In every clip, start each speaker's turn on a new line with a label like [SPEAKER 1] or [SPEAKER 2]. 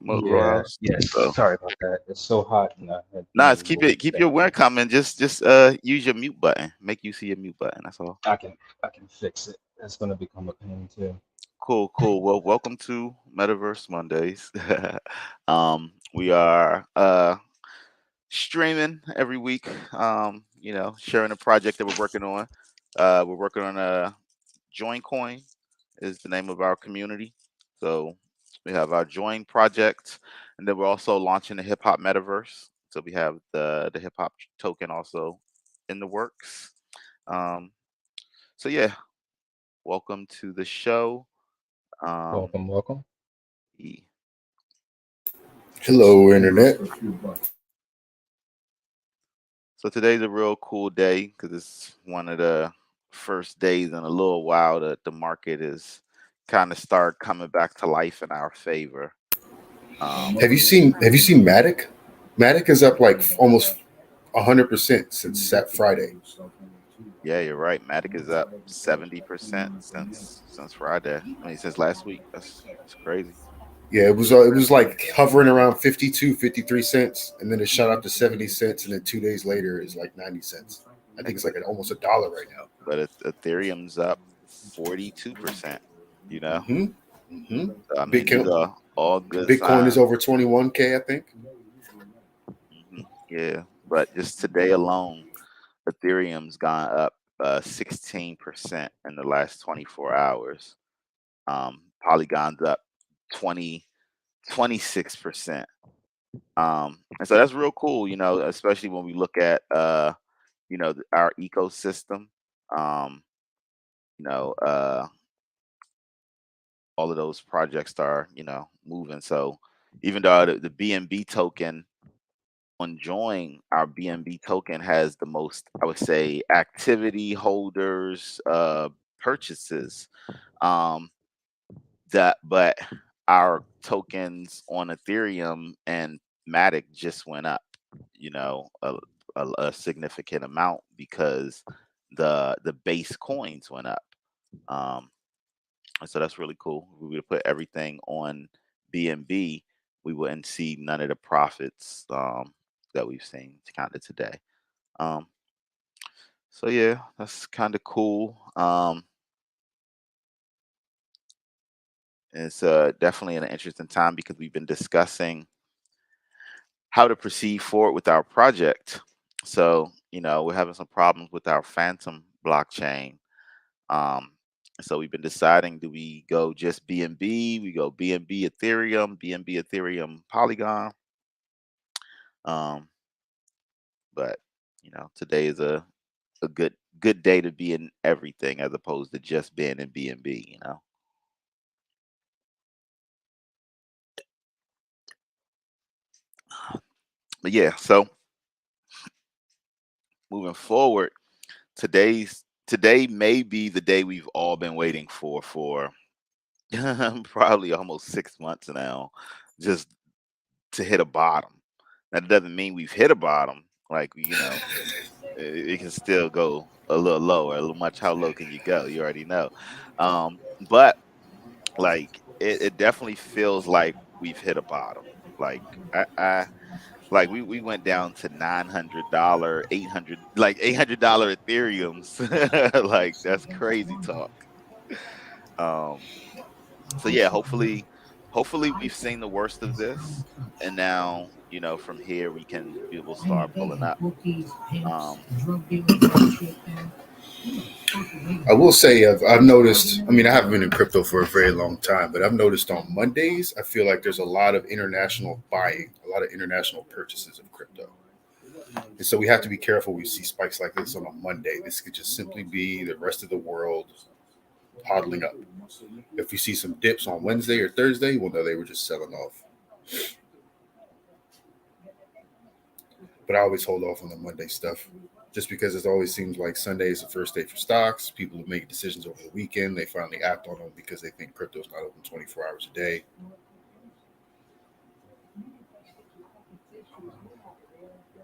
[SPEAKER 1] Yeah,
[SPEAKER 2] Ross.
[SPEAKER 1] yes.
[SPEAKER 2] So
[SPEAKER 1] Sorry about that. It's so hot and I had
[SPEAKER 2] nah,
[SPEAKER 1] my
[SPEAKER 2] it's keep
[SPEAKER 1] fan.
[SPEAKER 2] your wind coming. Just use your mute button. Make you see your mute button. That's all.
[SPEAKER 1] I can fix it. It's gonna become a pain too.
[SPEAKER 2] Cool. Well, welcome to Metaverse Mondays. We are streaming every week. Sharing a project that we're working on. We're working on a Join Coin is the name of our community. So we have our Join project, and then we're also launching the Hip Hop Metaverse. So we have the Hip Hop token also in the works. Um, so yeah, welcome to the show. Um,
[SPEAKER 1] Welcome, welcome.
[SPEAKER 2] e-
[SPEAKER 3] Hello, Internet.
[SPEAKER 2] so today's a real cool day because it's one of the first days in a little while that the market is kind of start coming back to life in our favor. Um,
[SPEAKER 3] Have you seen Matic? Matic is up like almost 100% since that Friday.
[SPEAKER 2] Yeah, you're right. Matic is up 70% since Friday. I mean, since last week. That's crazy.
[SPEAKER 3] Yeah, it was like hovering around 52, 53 cents, and then it shot up to 70 cents, and then 2 days later it's like 90 cents. I think it's like almost $1 right now.
[SPEAKER 2] But Ethereum's up 42%. You know,
[SPEAKER 3] hmm hmm
[SPEAKER 2] so I mean, these
[SPEAKER 3] Bitcoin
[SPEAKER 2] are all good
[SPEAKER 3] Bitcoin is
[SPEAKER 2] signs.
[SPEAKER 3] over 21K, I think.
[SPEAKER 2] Yeah, but just today alone, Ethereum's gone up 16% in the last 24 hours. Polygon's up 20 26%. And so that's real cool, especially when we look at our ecosystem. Um, you know, uh, all of those projects are moving. So even though the BNB token on Join, our BNB token has the most, I would say, activity holders purchases. Um, but our tokens on Ethereum and Matic just went up, a significant amount because the base coins went up. Um, and so that's really cool. If we would put everything on BNB, we wouldn't see none of the profits that we've seen kind of today. Um, so yeah, that's kind of cool. It's definitely an interesting time because we've been discussing how to proceed forward with our project. So, we're having some problems with our Phantom blockchain. Um, so we've been deciding, do we go just BNB? We go BNB Ethereum, BNB Ethereum Polygon. Um, but today is a good day to be in everything as opposed to just being in BNB. But yeah, so moving forward, today may be the day we've all been waiting for probably almost 6 months now, just to hit a bottom. That doesn't mean we've hit a bottom. Like it can still go a little lower. A little much. How low can you go? You already know. But like it definitely feels like we've hit a bottom. Like I like we went down to $900, 800, like $800 Ethereums. Like that's crazy talk. Um, so yeah, hopefully we've seen the worst of this, and now from here we will start pulling up. Um,
[SPEAKER 3] I will say I've noticed. I mean, I haven't been in crypto for a very long time, but I've noticed on Mondays, I feel like there's a lot of international buying, a lot of international purchases of crypto. And so we have to be careful. We see spikes like this on a Monday. This could just simply be the rest of the world hodling up. If we see some dips on Wednesday or Thursday, we'll know they were just selling off. But I always hold off on the Monday stuff just because it always seems like Sunday is the first day for stocks. People who make decisions over the weekend, they finally act on them because they think crypto's not open 24 hours a day.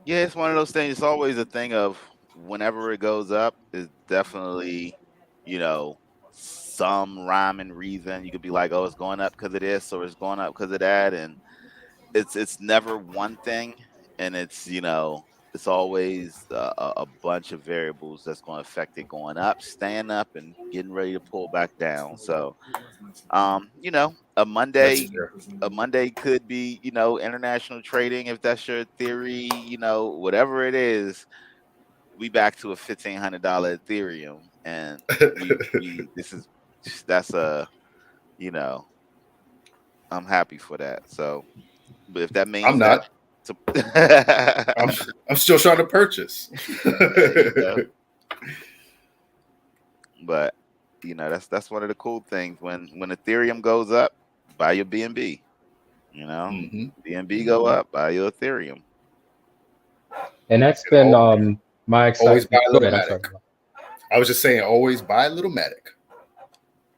[SPEAKER 2] yeah, it's one of those things. It's always a thing of whenever it goes up, is definitely some rhyme and reason. You could be like, oh, it's going up because of this, or it's going up because of that, and it's never one thing, and it's always a bunch of variables that's going to affect it going up, staying up, and getting ready to pull back down. So, a
[SPEAKER 3] That's
[SPEAKER 2] Monday
[SPEAKER 3] fair.
[SPEAKER 2] a Monday could be, international trading, if that's your theory, whatever it is. We back to a $1,500 Ethereum, and we this is that's a you know I'm happy for that. So, but if that
[SPEAKER 3] I'm
[SPEAKER 2] means that,
[SPEAKER 3] not.
[SPEAKER 2] to,
[SPEAKER 3] I'm I'm still trying to purchase.
[SPEAKER 2] there you go. But that's one of the cool things when Ethereum goes up, buy your BNB. You know,
[SPEAKER 3] Hmm.
[SPEAKER 2] BNB go up, buy your Ethereum.
[SPEAKER 1] And that's been my
[SPEAKER 3] Always buy
[SPEAKER 1] excitement.
[SPEAKER 3] a
[SPEAKER 1] Go
[SPEAKER 3] little
[SPEAKER 1] ahead. I'm
[SPEAKER 3] Matic.
[SPEAKER 1] sorry.
[SPEAKER 3] I was just saying, always buy a little Matic.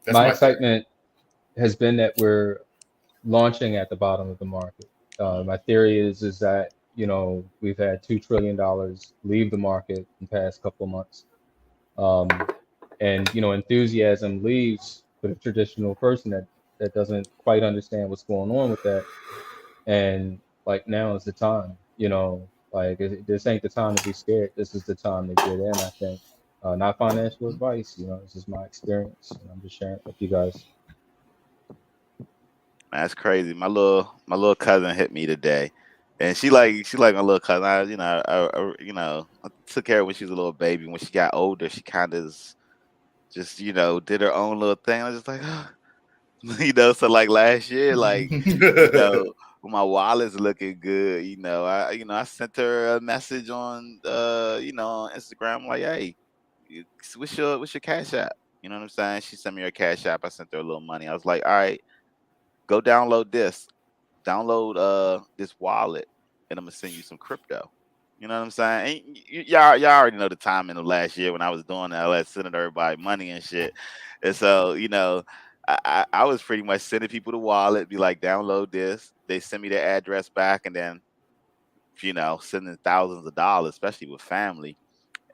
[SPEAKER 3] That's
[SPEAKER 1] My
[SPEAKER 3] my theory.
[SPEAKER 1] excitement has been that we're launching at the bottom of the market. My theory is that we've had $2 trillion leave the market in the past couple of months, um, and enthusiasm leaves for the traditional person that doesn't quite understand what's going on with that. And like now is the time, like this ain't the time to be scared. This is the time to get in. I think, not financial advice. This is my experience, and I'm just sharing it with you guys.
[SPEAKER 2] That's crazy. My little cousin hit me today, and she like my little cousin. I took care of her when she was a little baby. When she got older, she kind of just did her own little thing. I was just like, so like last year, like you know, when my wallet's looking good, I sent her a message on on Instagram like, hey, what's your cash app? You know what I'm saying? She sent me her cash app. I sent her a little money. I was like, all right, go download this. Download this wallet, and I'm gonna send you some crypto. You know what I'm saying? And y'all already know the timing of last year when I was doing that, I was sending everybody money and shit. And so, I was pretty much sending people the wallet, be like, download this. They send me their address back, and then sending thousands of dollars, especially with family.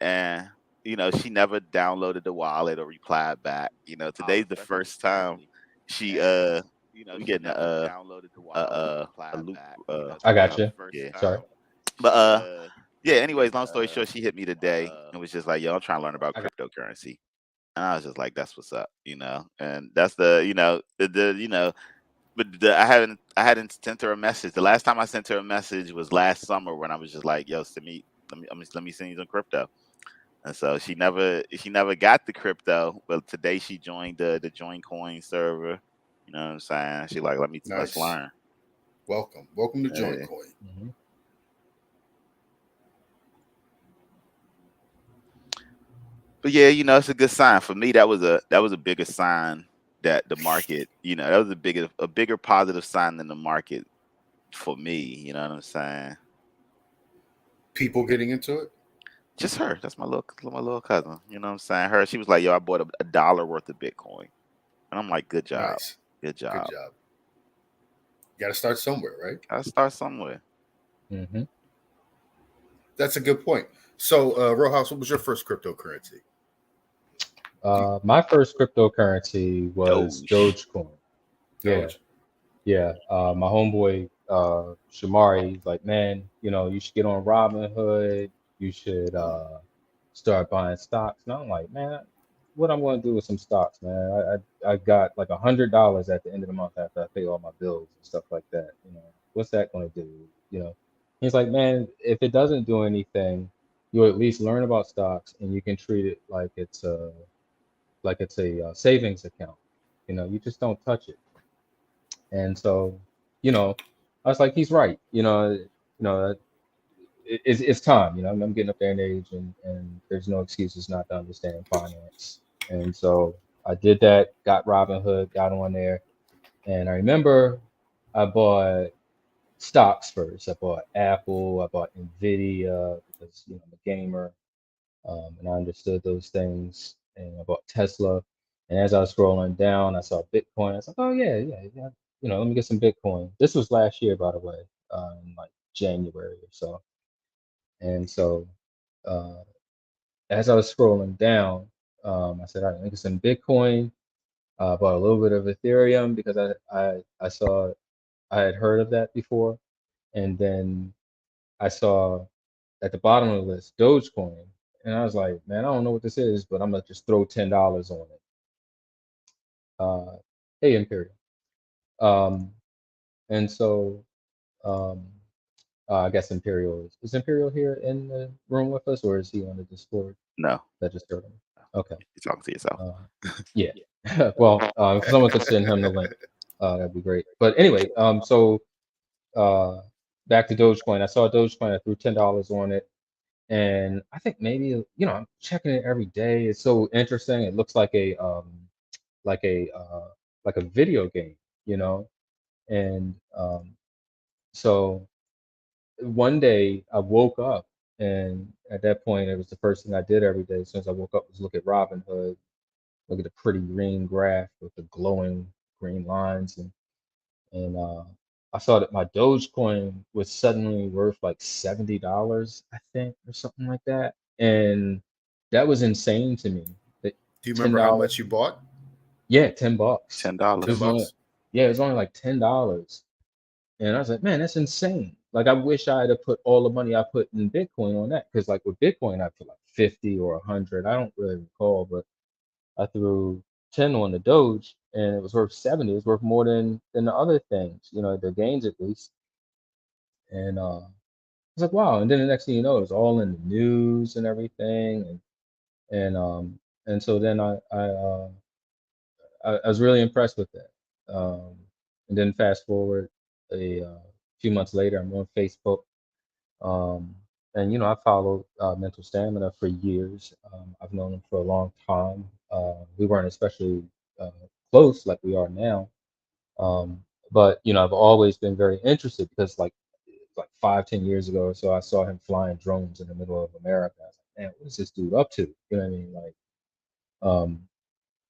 [SPEAKER 2] And she never downloaded the wallet or replied back. Today's the first time she we getting a loop
[SPEAKER 1] I got
[SPEAKER 2] out.
[SPEAKER 1] you.
[SPEAKER 2] Yeah.
[SPEAKER 1] Sorry.
[SPEAKER 2] But yeah, anyways, long story short, she hit me today and was just like, yo, I'm trying to learn about cryptocurrency. And I was just like, that's what's up. And that's but I hadn't sent her a message. The last time I sent her a message was last summer when I was just like, yo, let me send you some crypto. And so she never got the crypto, but today she joined the Join Coin server. You know what I'm saying? She like, let's
[SPEAKER 3] Nice.
[SPEAKER 2] learn.
[SPEAKER 3] Welcome to Joint
[SPEAKER 2] Yeah.
[SPEAKER 3] Coin.
[SPEAKER 1] Mhm.
[SPEAKER 2] But yeah, it's a good sign for me. That was a bigger sign that the market, that was a bigger positive sign than the market for me. You know what I'm saying?
[SPEAKER 3] People getting into it.
[SPEAKER 2] Just her. That's my little cousin. You know what I'm saying? Her. She was like, "Yo, I bought a dollar worth of Bitcoin," and I'm like, "Good job,
[SPEAKER 3] Nice.
[SPEAKER 2] good
[SPEAKER 3] Good
[SPEAKER 2] job."
[SPEAKER 3] job. You got to start somewhere, right?
[SPEAKER 2] I start somewhere.
[SPEAKER 1] Mhm.
[SPEAKER 3] That's a good point. So, Rojas, what was your first cryptocurrency?
[SPEAKER 1] My first cryptocurrency was
[SPEAKER 2] Doge.
[SPEAKER 1] Dogecoin. Yeah,
[SPEAKER 3] Doge.
[SPEAKER 1] yeah. My homeboy Shamari, he's like, man, you should get on Robinhood. You should start buying stocks. And I'm like, man, what I'm going to do with some stocks, man? I got like $100 at the end of the month after I pay all my bills and stuff like that. What's that going to do? He's like, man, if it doesn't do anything, you'll at least learn about stocks and you can treat it like it's a savings account. You just don't touch it. And so, I was like, he's right. It's time. I'm getting up there in age, and there's no excuses not to understand finance. And so I did that. Got Robinhood, got on there, and I remember I bought stocks first. I bought Apple. I bought Nvidia because I'm a gamer, and I understood those things. And I bought Tesla. And as I was scrolling down, I saw Bitcoin. I was like, oh yeah, yeah, yeah. Let me get some Bitcoin. This was last year, by the way, in like January or so. And so uh, as I was scrolling down, I said, all right, let me get some Bitcoin. Bought a little bit of Ethereum because I saw I had heard of that before. and then I saw at the bottom of the list Dogecoin, and I was like, man, I don't know what this is, but I'm gonna just throw $10 on it. Hey, Imperial. Um, and so um, I guess Imperial is Imperial here in the room with us, or is he on the Discord?
[SPEAKER 2] No,
[SPEAKER 1] That just heard him. Okay.
[SPEAKER 2] you're talking to yourself.
[SPEAKER 1] Yeah. Well, if someone could send him the link, that'd be great. But anyway, so back to Dogecoin. I saw Dogecoin. I threw $10 on it, and I think maybe I'm checking it every day. It's so interesting. It looks like a uh, like a video game, and so one day I woke up, and at that point it was the first thing I did every day as soon as I woke up was look at Robinhood, look at the pretty green graph with the glowing green lines, and I saw that my Dogecoin was suddenly worth like $70, I think, or something like that, and that was insane to me. That
[SPEAKER 3] Do you
[SPEAKER 1] ten
[SPEAKER 3] remember how
[SPEAKER 1] dollars,
[SPEAKER 3] much you bought?
[SPEAKER 1] yeah, $10. It
[SPEAKER 2] $10.
[SPEAKER 1] was only,
[SPEAKER 3] $10.
[SPEAKER 1] yeah, it was only like $10. And I was like, man, that's insane. Like, I wish I had to put all the money I put in Bitcoin on that. Because, like, with Bitcoin, I put like 50 or 100. I don't really recall, but I threw 10 on the Doge and it was worth 70. It was worth more than the other things, the gains at least. And I was like, wow. And then the next thing you know, it was all in the news and everything. And so then I was really impressed with that. And then fast forward a few months later, I'm on Facebook. Um, and I followed Mental Stamina for years. I've known him for a long time. We weren't especially uh, close like we are now. But I've always been very interested because like 5, 10 years ago or so, I saw him flying drones in the middle of America. I was like, man, what is this dude up to? You know what I mean? Like, um,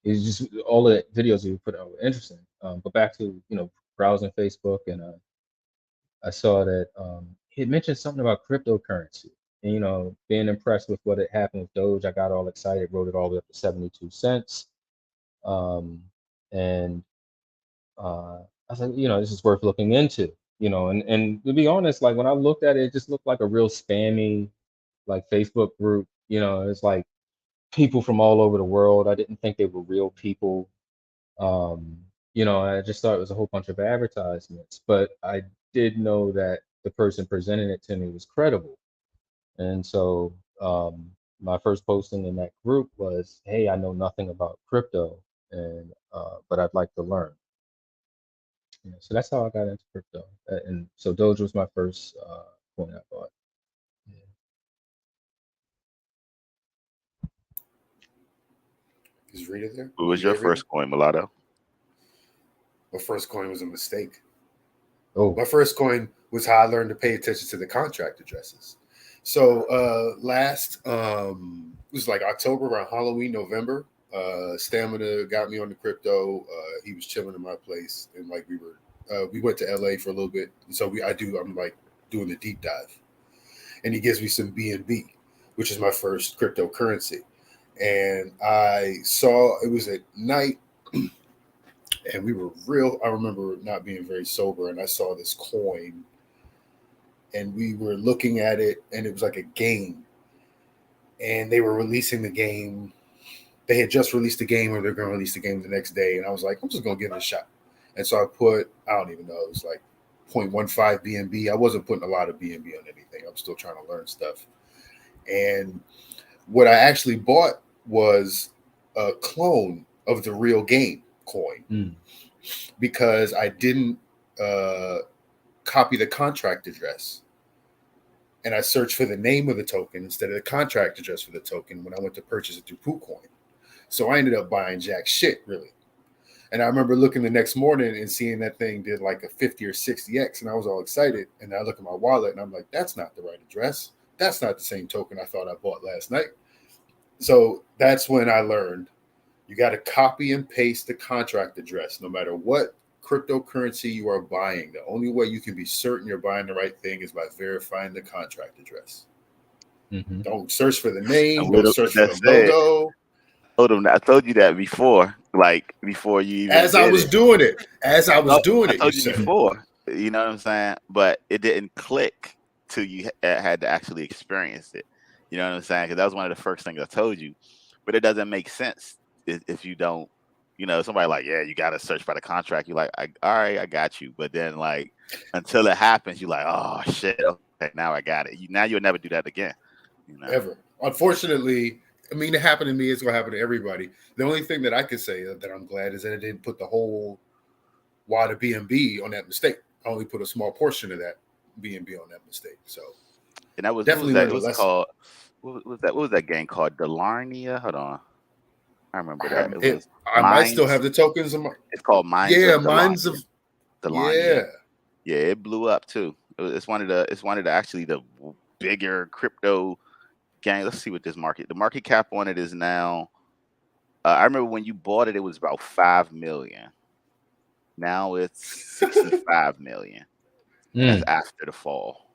[SPEAKER 1] it's just all the videos he put out were interesting. But back to browsing Facebook, and I saw that he had mentioned something about cryptocurrency, and being impressed with what had happened with Doge, I got all excited, wrote it all the way up to 72 cents, and I was like, this is worth looking into, and to be honest, like when I looked at it, it just looked like a real spammy like Facebook group. It's like people from all over the world. I didn't think they were real people. Um, I just thought it was a whole bunch of advertisements, but I did know that the person presenting it to me was credible. And so my first posting in that group was, "Hey, I know nothing about crypto, and but I'd like to learn." So that's how I got into crypto. And so Doge was my first coin I bought. Yeah.
[SPEAKER 3] Is Rita there?
[SPEAKER 2] What was
[SPEAKER 3] You
[SPEAKER 2] your
[SPEAKER 3] there, Rita?
[SPEAKER 2] first coin, Mulatto?
[SPEAKER 3] My first coin was a mistake.
[SPEAKER 1] Oh,
[SPEAKER 3] My first coin was how I learned to pay attention to the contract addresses. So last it was like October, around Halloween, November. Stamina got me on the crypto. He was chilling in my place, and like we went to LA for a little bit. So I'm like doing the deep dive, and he gives me some BNB, which is my first cryptocurrency. And I saw it was at night, and we were real. I remember not being very sober, and I saw this coin, and we were looking at it, and it was like a game, and they were releasing the game. They had just released the game, or they're going to release the game the next day, and I was like, I'm just going to give it a shot. And so I don't even know, it was like 0.15 BNB. I wasn't putting a lot of BNB on anything. I'm still trying to learn stuff. And what I actually bought was a clone of the real game coin because I didn't copy the contract address. And I searched for the name of the token instead of the contract address for the token when I went to purchase it through PooCoin. So I ended up buying jack shit, really. And I remember looking the next morning and seeing that thing did like a 50 or 60x, and I was all excited. And I look at my wallet and I'm like, that's not the right address. That's not the same token I thought I bought last night. So that's when I learned you got to copy and paste the contract address no matter what cryptocurrency you are buying. The only way you can be certain you're buying the right thing is by verifying the contract address.
[SPEAKER 1] Mm-hmm.
[SPEAKER 3] Don't search for the name.
[SPEAKER 2] And
[SPEAKER 3] Don't
[SPEAKER 2] with
[SPEAKER 3] search for
[SPEAKER 2] that
[SPEAKER 3] the
[SPEAKER 2] said,
[SPEAKER 3] logo.
[SPEAKER 2] I told you that before, like before you even
[SPEAKER 3] As I
[SPEAKER 2] did
[SPEAKER 3] was
[SPEAKER 2] it.
[SPEAKER 3] doing it,
[SPEAKER 2] I
[SPEAKER 3] you
[SPEAKER 2] told you
[SPEAKER 3] said.
[SPEAKER 2] before. You know what I'm saying? But it didn't click till you had to actually experience it. You know what I'm saying? Because that was one of the first things I told you. But it doesn't make sense if you don't. Somebody like, yeah, you got to search by the contract. You're like, all right, I got you. But then, like, until it happens, you're like, oh shit, okay, now I got it. Now you'll never do that again.
[SPEAKER 3] Ever. Unfortunately, I mean, it happened to me. It's going to happen to everybody. The only thing that I could say that I'm glad is that it didn't put the whole why the B&B on that mistake. I only put a small portion of that B&B on that mistake. So,
[SPEAKER 2] and that was
[SPEAKER 3] definitely
[SPEAKER 2] what was that?
[SPEAKER 3] learned
[SPEAKER 2] It
[SPEAKER 3] a
[SPEAKER 2] was
[SPEAKER 3] lesson.
[SPEAKER 2] called what was that? What was that game called? Delarnia? Hold on, I remember that. It was
[SPEAKER 3] I might still
[SPEAKER 2] Mines.
[SPEAKER 3] have the tokens.
[SPEAKER 2] It's called Mines
[SPEAKER 3] Yeah,
[SPEAKER 2] of
[SPEAKER 3] Minds of
[SPEAKER 2] Delarnia. Yeah, it blew up too. It's one of the actually the bigger crypto games. Let's see what the market cap on it is now. I remember when you bought it, it was about 5 million. Now it's 65 million. That's after the fall.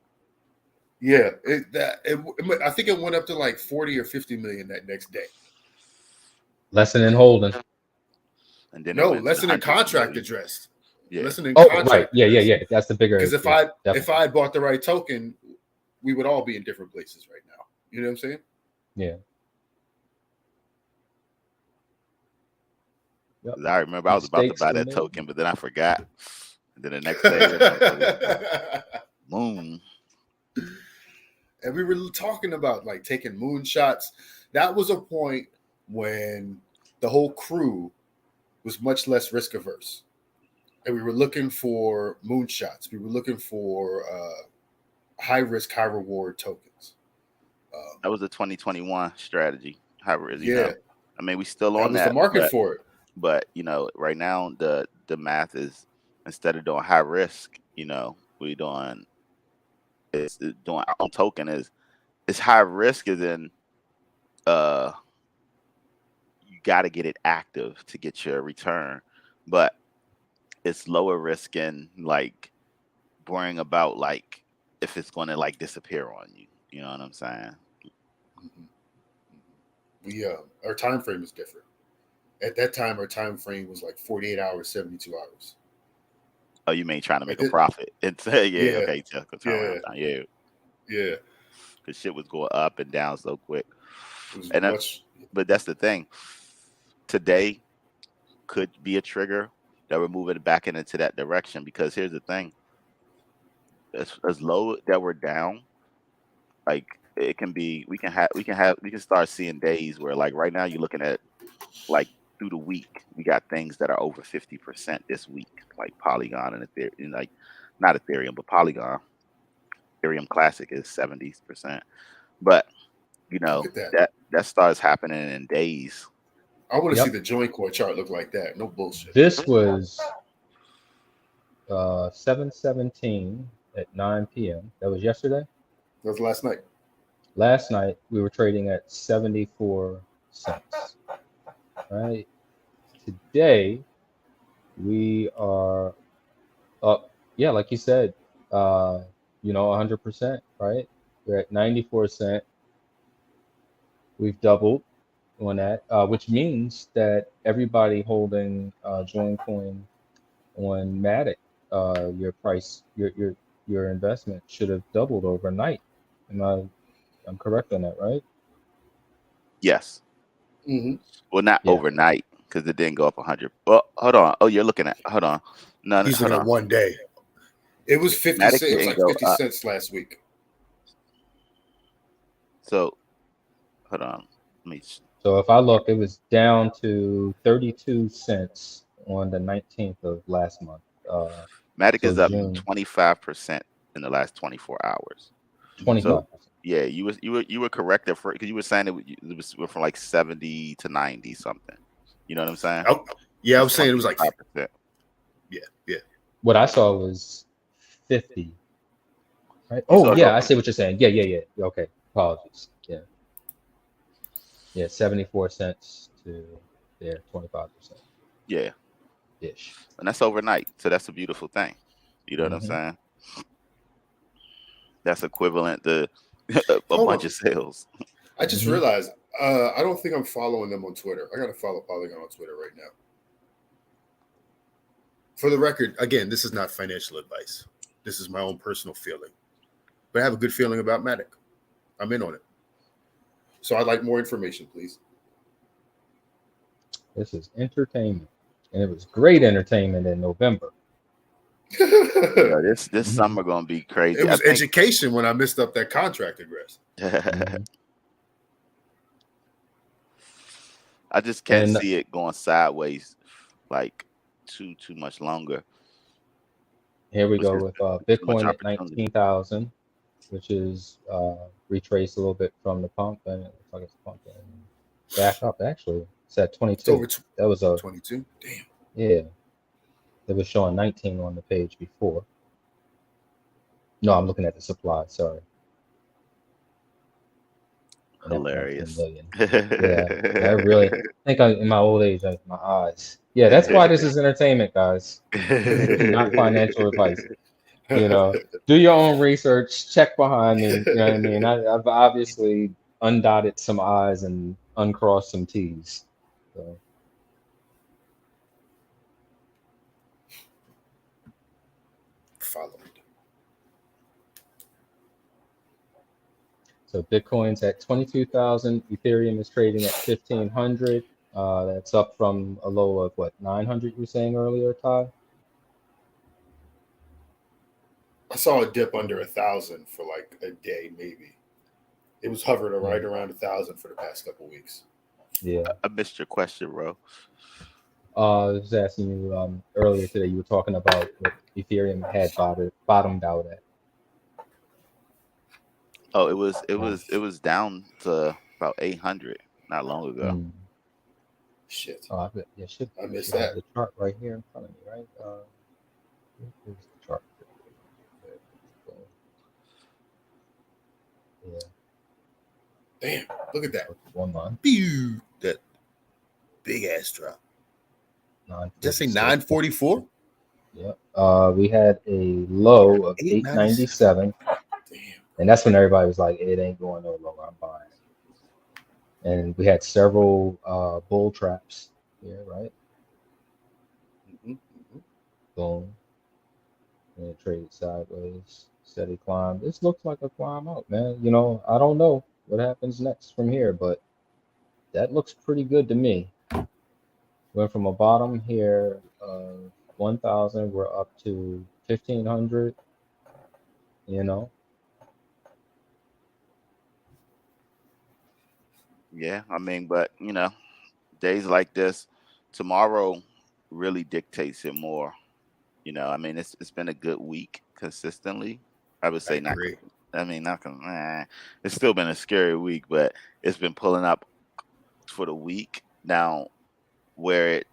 [SPEAKER 3] Yeah, I think it went up to like 40 or 50 million that next day.
[SPEAKER 1] Lesson in holding.
[SPEAKER 2] And then
[SPEAKER 3] No,
[SPEAKER 2] it went
[SPEAKER 3] lesson in contract
[SPEAKER 2] million.
[SPEAKER 3] addressed.
[SPEAKER 2] Yeah.
[SPEAKER 3] Lesson in
[SPEAKER 1] Right.
[SPEAKER 3] contract.
[SPEAKER 1] Yeah. That's the bigger.
[SPEAKER 3] Because if I had bought the right token, we would all be in different places right now. You know what I'm saying?
[SPEAKER 1] Yeah.
[SPEAKER 2] Yep. I remember I was about to buy that token, but then I forgot. And then the next day, moon.
[SPEAKER 3] And we were talking about like taking moonshots. That was a point when the whole crew was much less risk averse. And we were looking for moonshots. We were looking for high risk, high reward tokens.
[SPEAKER 2] That was the 2021 strategy. High risk,
[SPEAKER 3] Yeah.
[SPEAKER 2] I mean, we still
[SPEAKER 3] that
[SPEAKER 2] on
[SPEAKER 3] was
[SPEAKER 2] that.
[SPEAKER 3] The market for it.
[SPEAKER 2] But right now the math is, instead of doing high risk, we doing our own token is high risk, is in you got to get it active to get your return, but it's lower risk in like worrying about like if it's going to like disappear on you. You know what I'm saying?
[SPEAKER 3] We our time frame is different. At that time, our time frame was like 48 hours, 72 hours.
[SPEAKER 2] Oh, you mean trying to make a profit? It's okay,
[SPEAKER 3] yeah.
[SPEAKER 2] Because shit was going up and down so quick.
[SPEAKER 3] And
[SPEAKER 2] but that's the thing. Today could be a trigger that we're moving back into that direction. Because here's the thing: as low that we're down, like it can be, we can start seeing days where, like right now, you're looking at like through the week, we got things that are over 50% this week, like Polygon and Ethereum, like not Ethereum, but Polygon. Ethereum Classic is 70%, but that starts happening in days.
[SPEAKER 3] I want to see the joint core chart look like that. No bullshit.
[SPEAKER 1] This was 7/17 at 9 p.m. That was yesterday.
[SPEAKER 3] That was last night.
[SPEAKER 1] Last night we were trading at 74 cents. Right. Today we are up. Yeah, like you said, 100%. Right. We're at 94 cents. We've doubled on that, which means that everybody holding join coin on Matic, your price, your investment should have doubled overnight. I'm correct on that, right?
[SPEAKER 2] Yes.
[SPEAKER 3] Mm-hmm.
[SPEAKER 2] Well, not overnight, because it didn't go up 100. Well, hold on. Oh, you're looking at. Hold on. No,
[SPEAKER 3] he's looking at one day. It was 50 cents. It was like 50 cents last week.
[SPEAKER 2] So, hold on.
[SPEAKER 1] So if I look, it was down to 32 cents on the 19th of last month.
[SPEAKER 2] Matic is up 25% in the last 24 hours.
[SPEAKER 1] 25%.
[SPEAKER 2] So, yeah, you were correct there, because you were saying it was from like 70 to 90 something. You know what I'm saying?
[SPEAKER 3] Oh, yeah, I was saying it was like
[SPEAKER 2] 5%.
[SPEAKER 3] Yeah.
[SPEAKER 1] What I saw was 50. Right? Oh yeah, I see what you're saying. Yeah. Okay, apologies. Yeah, 74 cents to there, 25%.
[SPEAKER 2] Yeah.
[SPEAKER 1] Ish.
[SPEAKER 2] And that's overnight. So that's a beautiful thing. You know what I'm saying? That's equivalent to a bunch of sales.
[SPEAKER 3] I just realized I don't think I'm following them on Twitter. I got to follow Polygon on Twitter right now. For the record, again, this is not financial advice. This is my own personal feeling. But I have a good feeling about Matic. I'm in on it. So I'd like more information, please.
[SPEAKER 1] This is entertainment, and it was great entertainment in November.
[SPEAKER 2] Yo, this summer gonna be crazy.
[SPEAKER 3] It was
[SPEAKER 2] I think,
[SPEAKER 3] education when I missed up that contract aggress.
[SPEAKER 1] Mhm.
[SPEAKER 2] I just can't
[SPEAKER 1] And
[SPEAKER 2] see it going sideways like too much longer.
[SPEAKER 1] here we
[SPEAKER 2] It's
[SPEAKER 1] go
[SPEAKER 2] just
[SPEAKER 1] with
[SPEAKER 2] too much
[SPEAKER 1] Bitcoin at
[SPEAKER 2] opportunity.
[SPEAKER 1] 19,000, which is retraced a little bit from the pump, and it looks like it's pumping back up. Actually, it's at
[SPEAKER 3] It's
[SPEAKER 1] 22.
[SPEAKER 3] over
[SPEAKER 1] That was a
[SPEAKER 3] 22. Damn.
[SPEAKER 1] yeah. It was showing 19 on the page before. No, I'm looking at the supply. Sorry. And that was 19
[SPEAKER 2] Hilarious.
[SPEAKER 1] million. Yeah, I really think in my old age, my eyes. Yeah, that's why this is entertainment, guys. This is not financial advice. You know, do your own research, check behind me. You know what I mean? I've obviously undotted some I's and uncrossed some T's. So,
[SPEAKER 3] Followed.
[SPEAKER 1] so Bitcoin's at 22,000. Ethereum is trading at 1,500. That's up from a low of what, 900 you were saying earlier, Ty?
[SPEAKER 3] I saw a dip under 1,000 for like a day, maybe. It was hovering right around 1,000 for the past couple of weeks.
[SPEAKER 1] Yeah.
[SPEAKER 2] I missed your question, bro.
[SPEAKER 1] I was asking you earlier today. You were talking about what Ethereum had bottomed out at.
[SPEAKER 2] Oh, it was down to about 800 not long ago.
[SPEAKER 1] Mm.
[SPEAKER 3] Shit.
[SPEAKER 1] Oh, I should
[SPEAKER 3] missed
[SPEAKER 1] have
[SPEAKER 3] that.
[SPEAKER 1] the chart right here in front of me, right? Here's the chart. Yeah,
[SPEAKER 3] Damn. Look at that.
[SPEAKER 1] 1 month.
[SPEAKER 3] Pew. That big ass drop. Just say 944?
[SPEAKER 1] Yep. We had a low of 897,
[SPEAKER 3] Damn.
[SPEAKER 1] and that's when everybody was like, "It ain't going no lower. I'm buying." And we had several bull traps here, right? Boom. And it traded sideways, steady climb. This looks like a climb out, man. You know, I don't know what happens next from here, but that looks pretty good to me. Went from a bottom here of 1,000, we're up to 1,500, you know.
[SPEAKER 2] Yeah, I mean, but you know, days like this, tomorrow really dictates it more. You know, I mean, it's been a good week consistently. I would
[SPEAKER 3] I
[SPEAKER 2] say not.
[SPEAKER 3] agree.
[SPEAKER 2] I mean, not gonna. It's still been a scary week, but it's been pulling up for the week now. Where it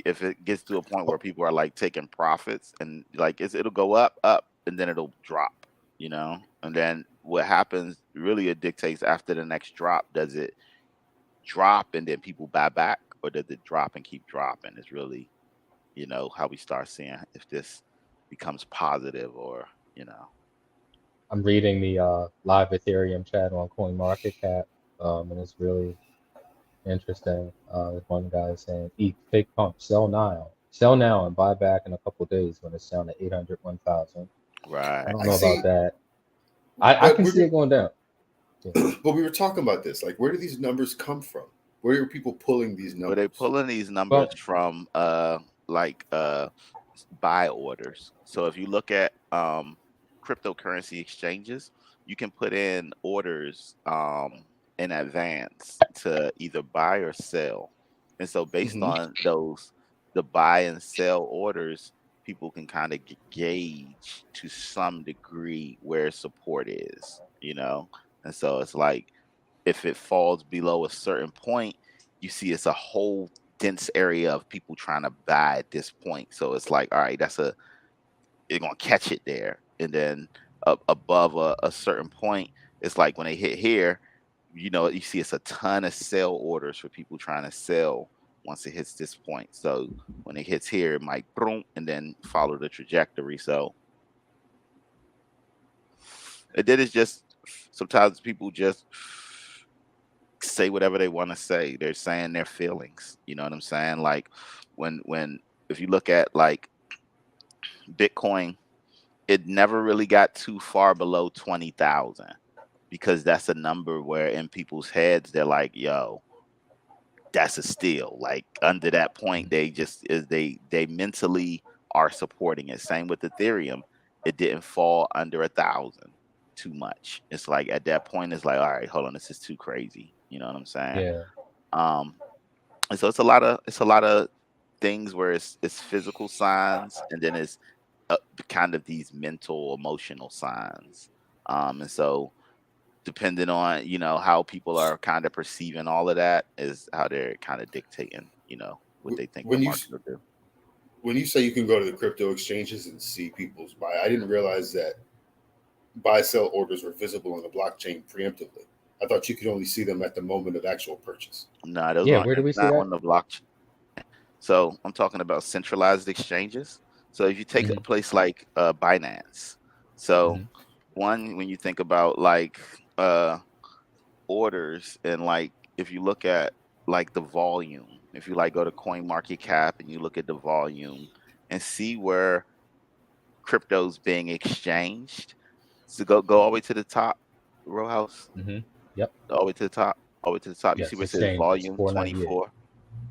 [SPEAKER 2] if it gets to a point where people are like taking profits and like it'll go up, and then it'll drop. You know, and then what happens really it dictates after the next drop. Does it drop and then people buy back, or does it drop and keep dropping? Is really how we start seeing if this becomes positive or
[SPEAKER 1] I'm reading the live Ethereum chat on CoinMarketCap, and it's really interesting. There's one guy saying, "Eat fake pump, sell now, and buy back in a couple days when it's down to 800, 1,000."
[SPEAKER 2] right.
[SPEAKER 1] I don't
[SPEAKER 3] I
[SPEAKER 1] know
[SPEAKER 3] see.
[SPEAKER 1] about that. I can see it going down. Yeah.
[SPEAKER 3] But we were talking about this. Like, where do these numbers come from? Where are people pulling these numbers?
[SPEAKER 2] Were they pulling these numbers
[SPEAKER 1] Well,
[SPEAKER 2] from like buy orders? So if you look at cryptocurrency exchanges, you can put in orders in advance to either buy or sell. And so based
[SPEAKER 3] Mhm.
[SPEAKER 2] on those the buy and sell orders, people can kind of gauge to some degree where support is. And so it's like if it falls below a certain point, you see it's a whole dense area of people trying to buy at this point. So it's like, all right, you're gonna catch it there. And then up above a certain point, it's like when they hit here, you see it's a ton of sell orders for people trying to sell once it hits this point. So when it hits here, it might boom and then follow the trajectory. So and then it's just sometimes people just say whatever they want to say. They're saying their feelings. You know what I'm saying? Like when if you look at like Bitcoin, it never really got too far below 20,000 because that's a number where in people's heads they're like, yo, that's a steal. Like under that point, they just is they mentally are supporting it. Same with Ethereum. It didn't fall under 1,000 too much. It's like at that point, it's like, all right, hold on, this is too crazy. You know what I'm saying?
[SPEAKER 1] Yeah.
[SPEAKER 2] Um, and so it's a lot of things where it's physical signs, and then it's kind of these mental, emotional signs. And so depending on how people are kind of perceiving all of that is how they're kind of dictating what they think the
[SPEAKER 3] When you
[SPEAKER 2] market will do.
[SPEAKER 3] when you say you can go to the crypto exchanges and see people's buy, I didn't realize that buy sell orders were visible on the blockchain preemptively. I thought you could only see them at the moment of actual purchase.
[SPEAKER 2] No, those
[SPEAKER 1] Yeah.
[SPEAKER 2] aren't,
[SPEAKER 1] Where do
[SPEAKER 2] it's
[SPEAKER 1] we see
[SPEAKER 2] not
[SPEAKER 1] that?
[SPEAKER 2] on the blockchain. So I'm talking about centralized exchanges. So if you take a
[SPEAKER 1] Hmm.
[SPEAKER 2] place like Binance, so
[SPEAKER 1] Hmm.
[SPEAKER 2] one, when you think about like uh orders, and like if you look at like the volume, if you like go to coin market cap and you look at the volume and see where crypto's being exchanged. So go all the way to the top, row house,
[SPEAKER 1] Hmm. Yep.
[SPEAKER 2] all the way to the top, all the way to the top. You see
[SPEAKER 1] Yes.
[SPEAKER 2] where it says
[SPEAKER 1] Exchanges.
[SPEAKER 2] volume
[SPEAKER 1] 498
[SPEAKER 2] 24.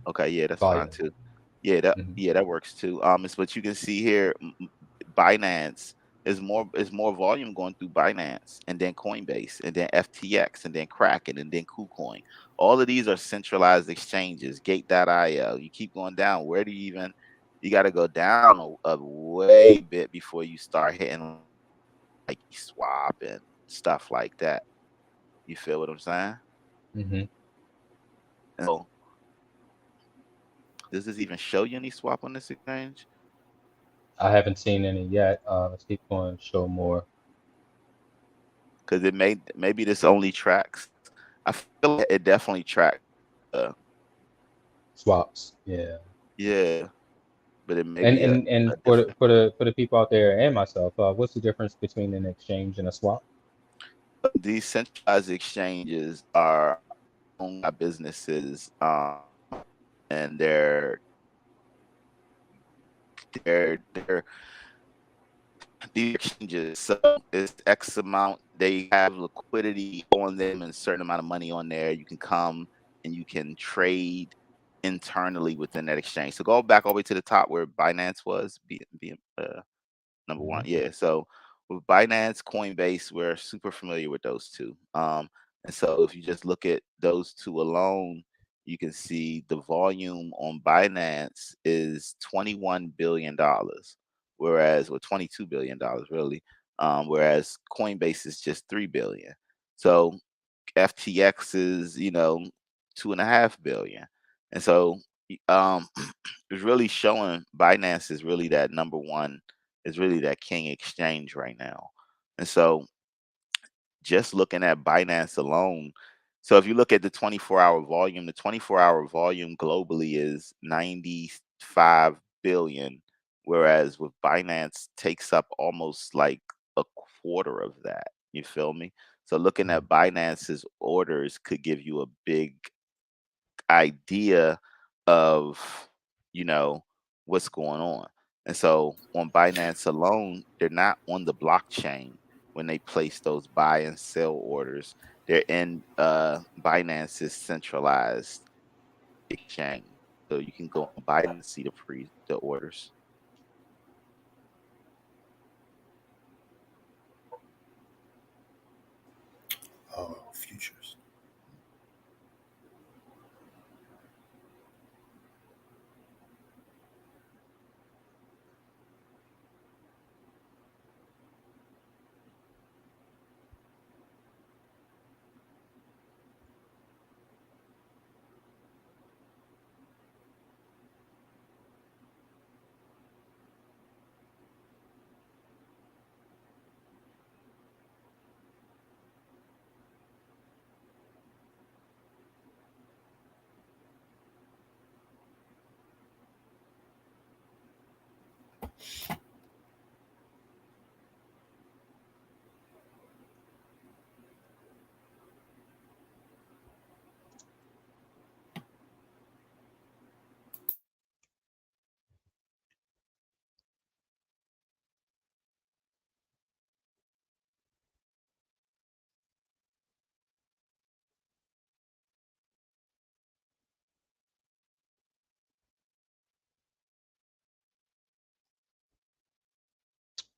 [SPEAKER 2] Okay, yeah, that's fine
[SPEAKER 1] volume.
[SPEAKER 2] too. Yeah, that
[SPEAKER 1] Hmm.
[SPEAKER 2] yeah, that works too. But you can see here, Binance is more volume going through Binance, and then Coinbase, and then FTX, and then Kraken, and then KuCoin. All of these are centralized exchanges. Gate.io. You keep going down. Where do you even? You got to go down a way bit before you start hitting like swap and stuff like that. You feel what I'm saying?
[SPEAKER 1] Hmm.
[SPEAKER 2] And so, does this even show you any swap on this exchange?
[SPEAKER 1] I haven't seen any yet. Let's keep going. Show more
[SPEAKER 2] Because maybe this only tracks. I feel like it definitely tracks. Uh,
[SPEAKER 1] swaps. Yeah.
[SPEAKER 2] yeah, but it may
[SPEAKER 1] And
[SPEAKER 2] be a,
[SPEAKER 1] and and
[SPEAKER 2] a
[SPEAKER 1] for the
[SPEAKER 2] different.
[SPEAKER 1] for the for the people out there and myself, what's the difference between an exchange and a swap?
[SPEAKER 2] These centralized exchanges are owned by businesses, and they're these exchanges. So it's X amount. They have liquidity on them and a certain amount of money on there. You can come and you can trade internally within that exchange. So go back all the way to the top where Binance was, being number
[SPEAKER 1] Hmm.
[SPEAKER 2] one. Yeah. So with Binance, Coinbase, we're super familiar with those two. And so if you just look at those two alone, you can see the volume on Binance is $21 billion, whereas with $22 billion really, whereas Coinbase is just 3 billion. So FTX is 2.5 billion, and so it's really showing Binance is really that number one, is really that king exchange right now. And so just looking at Binance alone, so if you look at the 24-hour volume, the 24-hour volume globally is 95 billion, whereas with Binance takes up almost like a quarter of that. You feel me? So looking at Binance's orders could give you a big idea of you know what's going on. And so on Binance alone, they're not on the blockchain when they place those buy and sell orders. They're in Binance's centralized exchange. So you can go on Binance and see the orders.
[SPEAKER 3] Futures.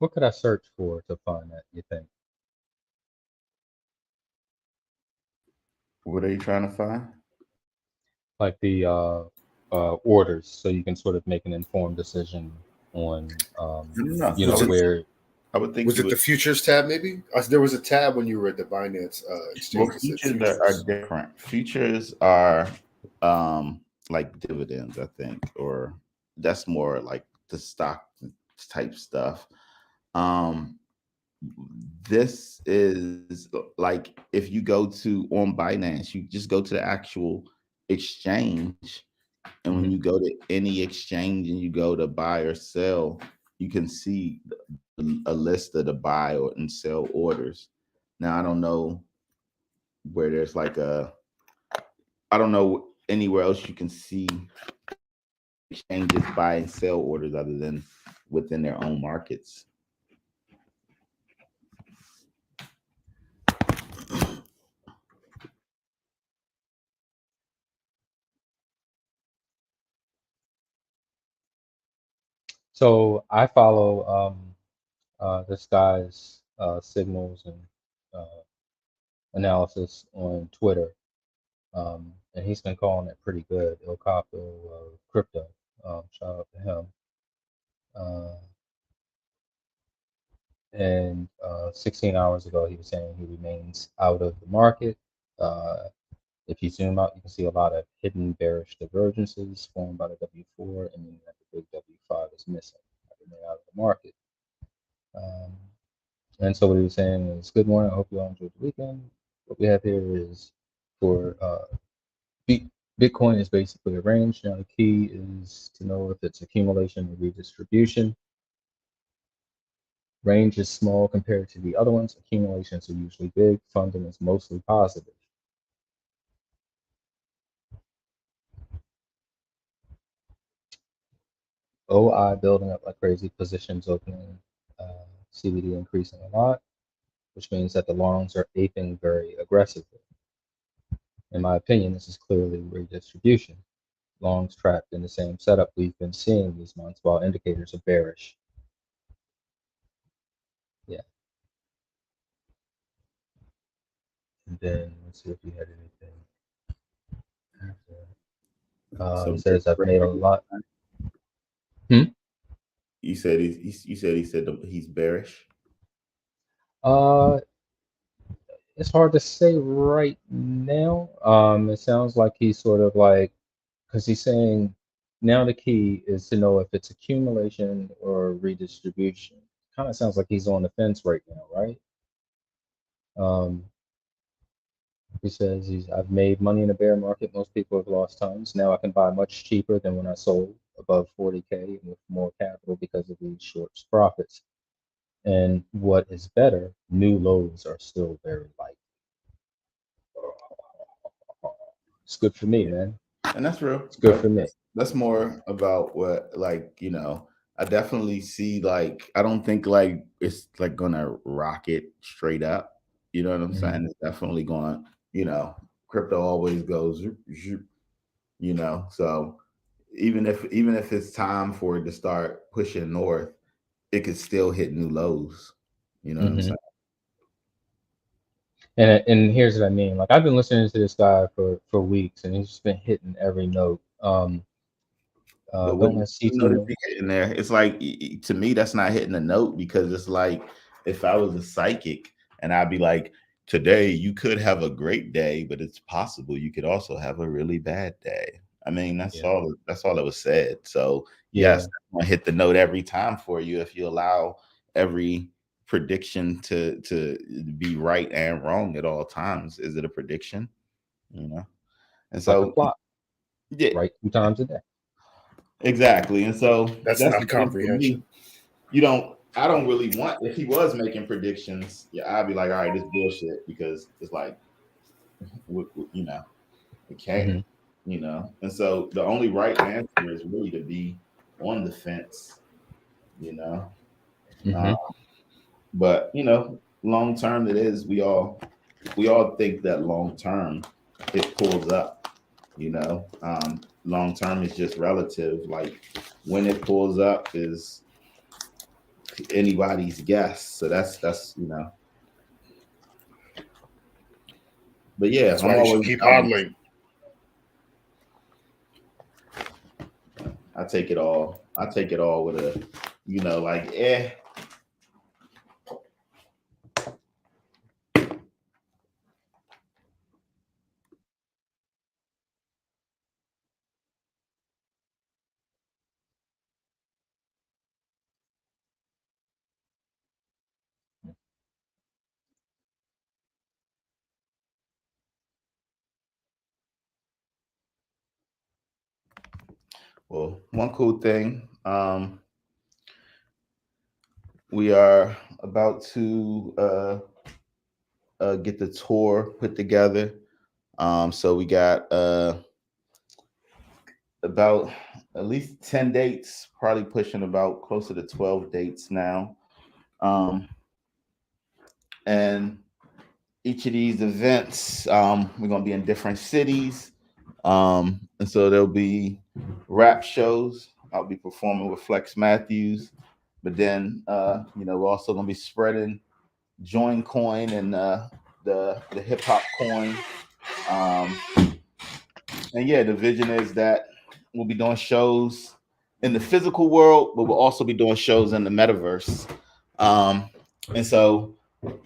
[SPEAKER 1] What could I search for to find that, you think?
[SPEAKER 4] What are you trying to find?
[SPEAKER 1] Like the orders, so you can sort of make an informed decision on,
[SPEAKER 4] No,
[SPEAKER 1] you
[SPEAKER 4] I
[SPEAKER 1] know,
[SPEAKER 3] Was it
[SPEAKER 4] would
[SPEAKER 1] where.
[SPEAKER 4] I would think
[SPEAKER 3] was
[SPEAKER 4] you
[SPEAKER 3] it
[SPEAKER 4] would.
[SPEAKER 3] the futures tab? Maybe there was a tab when you were at the Binance
[SPEAKER 4] Well,
[SPEAKER 3] exchange that said
[SPEAKER 4] futures are
[SPEAKER 3] futures.
[SPEAKER 4] different. Futures are like dividends, I think, or that's more like the stock type stuff. Um, this is like if you go to on Binance, you just go to the actual exchange, and when
[SPEAKER 1] Mhm.
[SPEAKER 4] you go to any exchange and you go to buy or sell, you can see a list of the buy or and sell orders. Now I don't know where there's like a I don't know anywhere else you can see exchanges buy and sell orders other than within their own markets.
[SPEAKER 1] So I follow this guy's signals and uh, analysis on Twitter, and he's been calling it pretty good. El Capo Crypto. Shout out to him. Uh, and 16 hours ago, he was saying he remains out of the market. Uh, if you zoom out, you can see a lot of hidden bearish divergences formed by the W4, and meaning that the big W5 is missing. Remain out of the market. Um, and so what he was saying is, good morning. I hope you all enjoyed the weekend. What we have here is for Bitcoin is basically a range. Now the key is to know if it's accumulation or redistribution. Range is small compared to the other ones. Accumulations are usually big. Funding is mostly positive. OI building up like crazy. Positions opening. CBD increasing a lot, which means that the longs are aping very aggressively. In my opinion, this is clearly redistribution. Longs trapped in the same setup we've been seeing these months, while indicators are bearish. Yeah. And then let's see if we had anything after.
[SPEAKER 4] So
[SPEAKER 1] He says I've made a lot. Hmm?
[SPEAKER 4] you said he said he's bearish.
[SPEAKER 1] Uh, it's hard to say right now. It sounds like he's sort of like, because he's saying now the key is to know if it's accumulation or redistribution. Kind of sounds like he's on the fence right now, right? Um, he says I've made money in a bear market. Most people have lost tons. Now I can buy much cheaper than when I sold above 40K and with more capital because of these short profits. And what is better, new lows are still very light. It's good for me, man.
[SPEAKER 4] And that's real.
[SPEAKER 1] It's good for me.
[SPEAKER 4] That's more about what, like, I definitely see, like, I don't think like it's like gonna rocket straight up. You know what I'm
[SPEAKER 1] Mhm.
[SPEAKER 4] saying? It's definitely going, crypto always goes, so even if it's time for it to start pushing north, it could still hit new lows. You know what I'm
[SPEAKER 1] Mhm.
[SPEAKER 4] saying?
[SPEAKER 1] And here's what I mean. Like I've been listening to this guy for weeks, and he's just been hitting every note.
[SPEAKER 4] But
[SPEAKER 1] Don't
[SPEAKER 4] what
[SPEAKER 1] let see too
[SPEAKER 4] note is
[SPEAKER 1] much.
[SPEAKER 4] he hitting there? It's like to me, that's not hitting a note, because it's like if I was a psychic and I'd be like, today you could have a great day, but it's possible you could also have a really bad day. I mean, that's
[SPEAKER 1] Yeah.
[SPEAKER 4] all. That's all that was said. So yes,
[SPEAKER 1] Yeah.
[SPEAKER 4] I'm gonna hit the note every time for you if you allow every prediction to be right and wrong at all times. Is it a prediction? And
[SPEAKER 1] Like a
[SPEAKER 4] so
[SPEAKER 1] clock,
[SPEAKER 4] yeah,
[SPEAKER 1] right? 2 times a day.
[SPEAKER 4] exactly. And so
[SPEAKER 3] That's
[SPEAKER 4] that's
[SPEAKER 3] not
[SPEAKER 4] the thing for me.
[SPEAKER 3] comprehension.
[SPEAKER 4] I don't really want, if he was making predictions, yeah, I'd be like, all right, this bullshit, because it's like, it can't,
[SPEAKER 1] Hmm.
[SPEAKER 4] and so the only right answer is really to be on the fence, you know, uh,
[SPEAKER 1] Hmm.
[SPEAKER 4] but long term, we all think that long term it pulls up, long term is just relative. Like when it pulls up is anybody's guess. So that's But yeah,
[SPEAKER 3] That's why you should keep hodling.
[SPEAKER 4] I take it all. I take it all with a, like Well, one cool thing, we are about to get the tour put together. So we got about at least 10 dates, probably pushing about closer to 12 dates now. And each of these events, we're going to be in different cities. And so there'll be rap shows. I'll be performing with Flex Matthews. But then, we're also going to be spreading Join Coin and the hip hop coin. And yeah, the vision is that we'll be doing shows in the physical world, but we'll also be doing shows in the metaverse. And so we're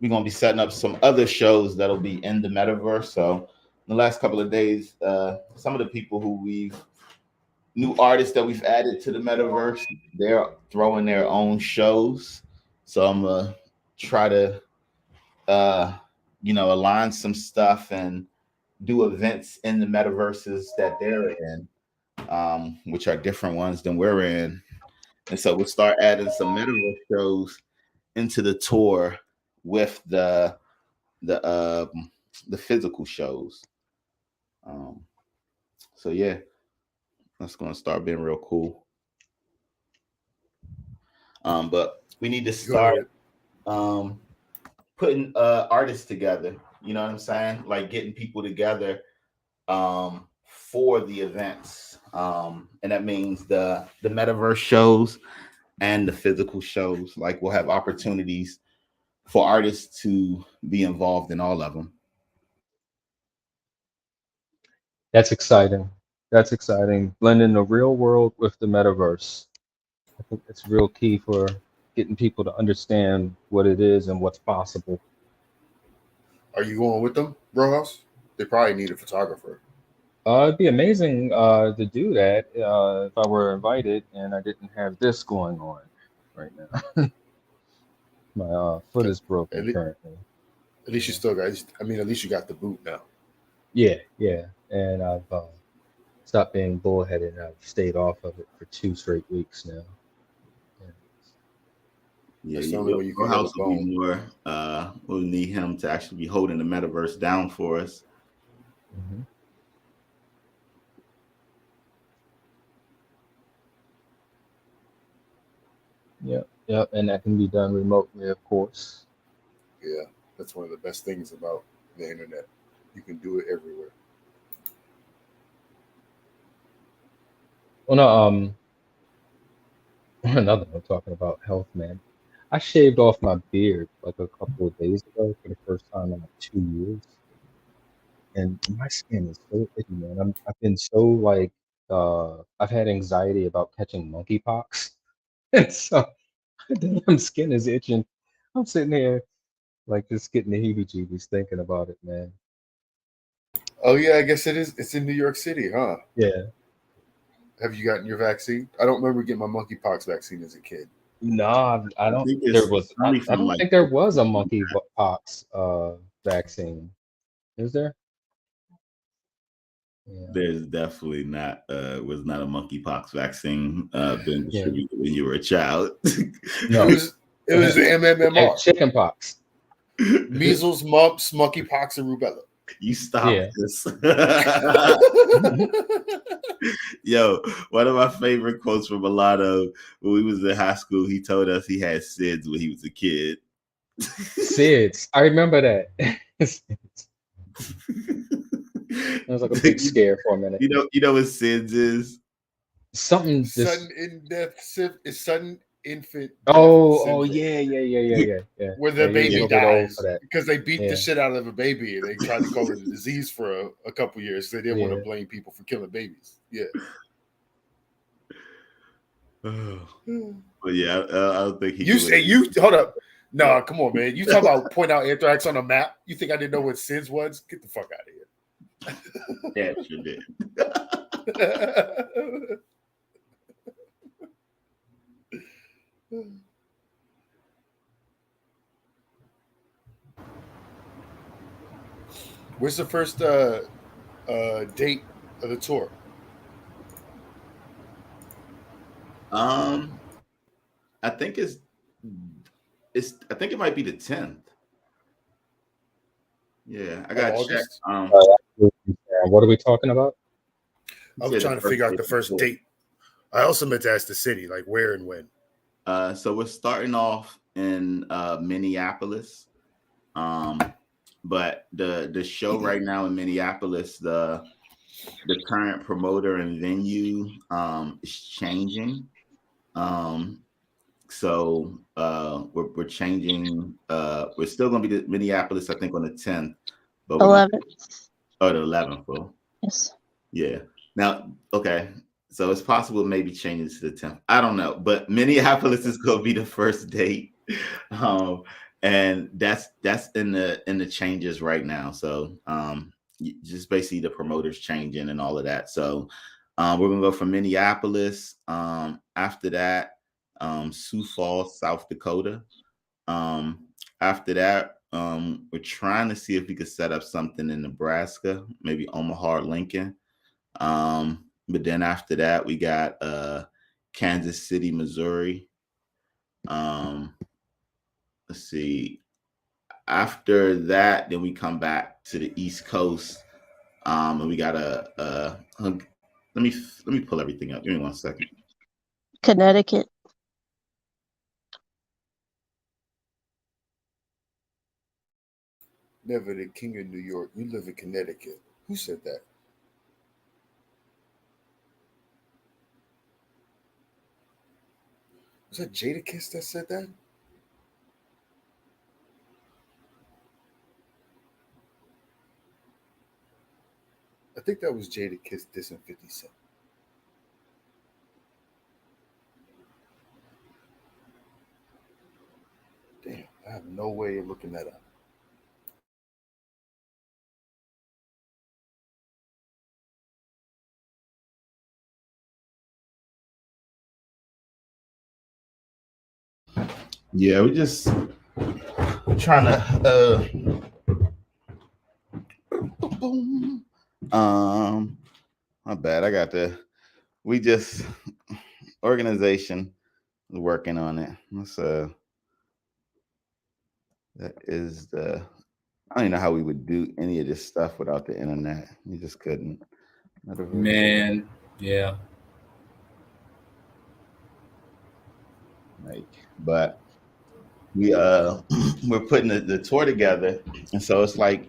[SPEAKER 4] going to be setting up some other shows that'll be in the metaverse. So in the last couple of days, some of the people who new artists that we've added to the metaverse, they're throwing their own shows. So I'm going to try to, align some stuff and do events in the metaverses that they're in, which are different ones than we're in. And so we'll start adding some metaverse shows into the tour with the physical shows. So yeah, that's going to start being real cool. But we need to start putting artists together. You know what I'm saying? Like getting people together for the events, and that means the metaverse shows and the physical shows. Like we'll have opportunities for artists to be involved in all of them.
[SPEAKER 1] That's exciting. That's exciting. Blending the real world with the metaverse. I think that's real key for getting people to understand what it is and what's possible.
[SPEAKER 3] Are you going with them, Rojas? They probably need a photographer.
[SPEAKER 1] It'd be amazing to do that if I were invited and I didn't have this going on right now. My foot is broken currently.
[SPEAKER 3] At least you still got. I mean, at least you got the boot now.
[SPEAKER 1] Yeah, yeah, and I've stopped being bullheaded. I've stayed off of it for 2 straight weeks now.
[SPEAKER 4] Yeah, your house will be more. We'll need him to actually be holding the metaverse down for us.
[SPEAKER 1] Mm-hmm. Yep, yep, and that can be done remotely, of course.
[SPEAKER 3] Yeah, that's one of the best things about the internet. You can do it everywhere.
[SPEAKER 1] Well, no, another one talking about health, man. I shaved off my beard like a couple of days ago for the first time in like 2 years, and my skin is so itchy, man. I've been so like I've had anxiety about catching monkeypox, and so the damn skin is itching. I'm sitting here like just getting the heebie-jeebies thinking about it, man.
[SPEAKER 3] Oh yeah, I guess it is. It's in New York City, huh?
[SPEAKER 1] Yeah.
[SPEAKER 3] Have you gotten your vaccine? I don't remember getting my monkeypox vaccine as a kid.
[SPEAKER 1] No, I don't. There was. I don't think there was a monkeypox vaccine. Is there?
[SPEAKER 4] Yeah. There's definitely not. Was not a monkeypox vaccine being distributed when you were a child.
[SPEAKER 3] No, it was the MMR.
[SPEAKER 1] Chickenpox.
[SPEAKER 3] Measles, mumps, monkeypox, and rubella.
[SPEAKER 4] You stop this. Yo, one of my favorite quotes from Milano when we was in high school, he told us he had SIDS when he was a kid.
[SPEAKER 1] SIDS. I remember that. It was like a big scare for a minute.
[SPEAKER 4] You know what SIDS is?
[SPEAKER 1] Something
[SPEAKER 3] sudden in death. It's sudden infant death
[SPEAKER 1] Oh,
[SPEAKER 3] syndrome,
[SPEAKER 1] yeah.
[SPEAKER 3] where the
[SPEAKER 1] Yeah, you're a
[SPEAKER 3] baby
[SPEAKER 1] little bit old for
[SPEAKER 3] dies
[SPEAKER 1] that.
[SPEAKER 3] because they beat the
[SPEAKER 1] Yeah,
[SPEAKER 3] shit out of a baby and they tried to call it a disease for a couple years. So they didn't want to
[SPEAKER 1] yeah.
[SPEAKER 3] blame people for killing babies. Yeah.
[SPEAKER 4] But yeah, I don't think he
[SPEAKER 3] You
[SPEAKER 4] could
[SPEAKER 3] say
[SPEAKER 4] really.
[SPEAKER 3] you hold up. No, come on, man. You talk about point out anthrax on a map. You think I didn't know what SIDS was? Get the fuck out
[SPEAKER 4] Yeah, sure did.
[SPEAKER 3] of here. Where's the first date of the tour?
[SPEAKER 4] Um, I think I think it might be the 10th. Yeah, I
[SPEAKER 3] Of
[SPEAKER 4] gotta check.
[SPEAKER 3] August?
[SPEAKER 1] What are we talking about?
[SPEAKER 3] I was
[SPEAKER 4] Said the
[SPEAKER 3] trying to
[SPEAKER 4] first
[SPEAKER 3] figure out
[SPEAKER 4] day
[SPEAKER 3] the
[SPEAKER 4] of the
[SPEAKER 3] first
[SPEAKER 4] tour.
[SPEAKER 3] date. I also meant to ask the city, like where and when.
[SPEAKER 4] So we're starting off in Minneapolis. But the show right now in Minneapolis, the current promoter and venue is changing. So we're changing. We're still going to be Minneapolis, I think, on the 10th, but we're going
[SPEAKER 5] 11.
[SPEAKER 4] the 11th. Well,
[SPEAKER 5] Yes.
[SPEAKER 4] yeah. Now, okay. So it's possible maybe changing to the 10th. I don't know, but Minneapolis is going to be the first date, and that's in the changes right now. So just basically the promoters changing and all of that. So we're gonna go from Minneapolis. After that, Sioux Falls, South Dakota. After that, we're trying to see if we could set up something in Nebraska, maybe Omaha, or Lincoln. But then after that, we got Kansas City, Missouri. Let's see. After that, then we come back to the East Coast. And we got let me pull everything up. Give me 1 second.
[SPEAKER 5] Connecticut.
[SPEAKER 3] Never the king of New York. You live in Connecticut. Who said that? Was that Jadakiss that said that? I think that was Jadakiss dissing 50 Cent. Damn, I have no way of looking that up.
[SPEAKER 4] Yeah, we just trying to boom. My bad. I got we just organization working on it. Let's that is the I don't even know how we would do any of this stuff without the internet. We just couldn't.
[SPEAKER 6] Man, yeah.
[SPEAKER 4] But we we're putting the tour together, and so it's like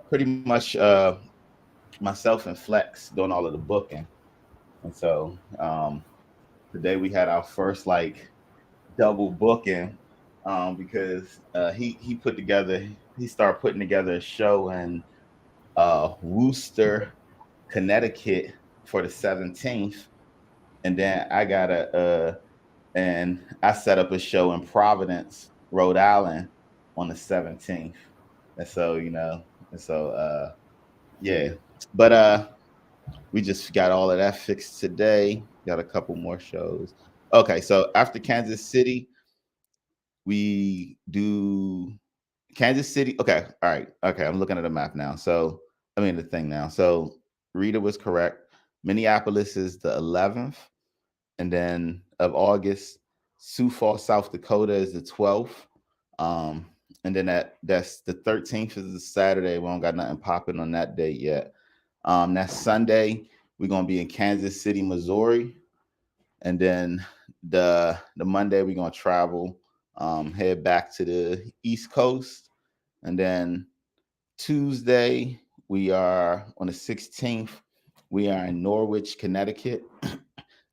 [SPEAKER 4] pretty much myself and Flex doing all of the booking. And so today we had our first like double booking because he started putting together a show in Worcester, Connecticut for the 17th, and then and I set up a show in Providence, Rhode Island on the 17th. And so, yeah. But we just got all of that fixed today. Got a couple more shows. Okay, so after Kansas City, we do Kansas City. Okay, all right. Okay, I'm looking at the map now. So I mean the thing now. So Rita was correct. Minneapolis is the 11th, and then of August, Sioux Falls, South Dakota is the 12th. And then that's the 13th is the Saturday. We don't got nothing popping on that date yet. That's Sunday. We're gonna be in Kansas City, Missouri, and then the Monday we're gonna travel, head back to the East Coast, and then Tuesday we are on the 16th. We are in Norwich, Connecticut.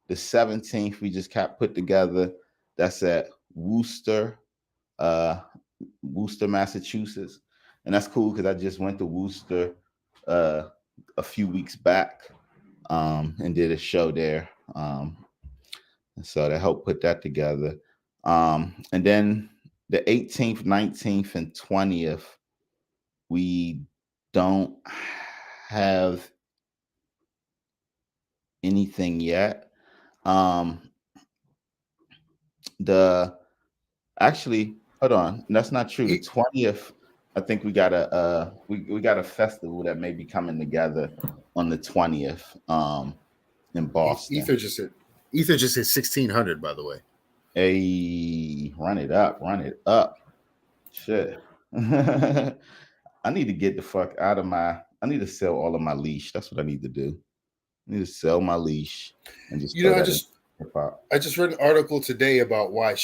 [SPEAKER 4] The 17th we just got put together. That's at Worcester, Massachusetts, and that's cool because I just went to Worcester a few weeks back and did a show there. So that helped put that together. And then the 18th, 19th, and 20th, we don't have anything yet. Actually, hold on, that's not true. The 20th, I think we got a we got a festival that may be coming together on the 20th in Boston.
[SPEAKER 3] Ether just hit 1600, by the way.
[SPEAKER 4] Hey, run it up. Shit. I need to get the fuck out of I need to sell all of my leash. That's what I need to do. I need to sell my leash and just
[SPEAKER 3] I just read an article today about why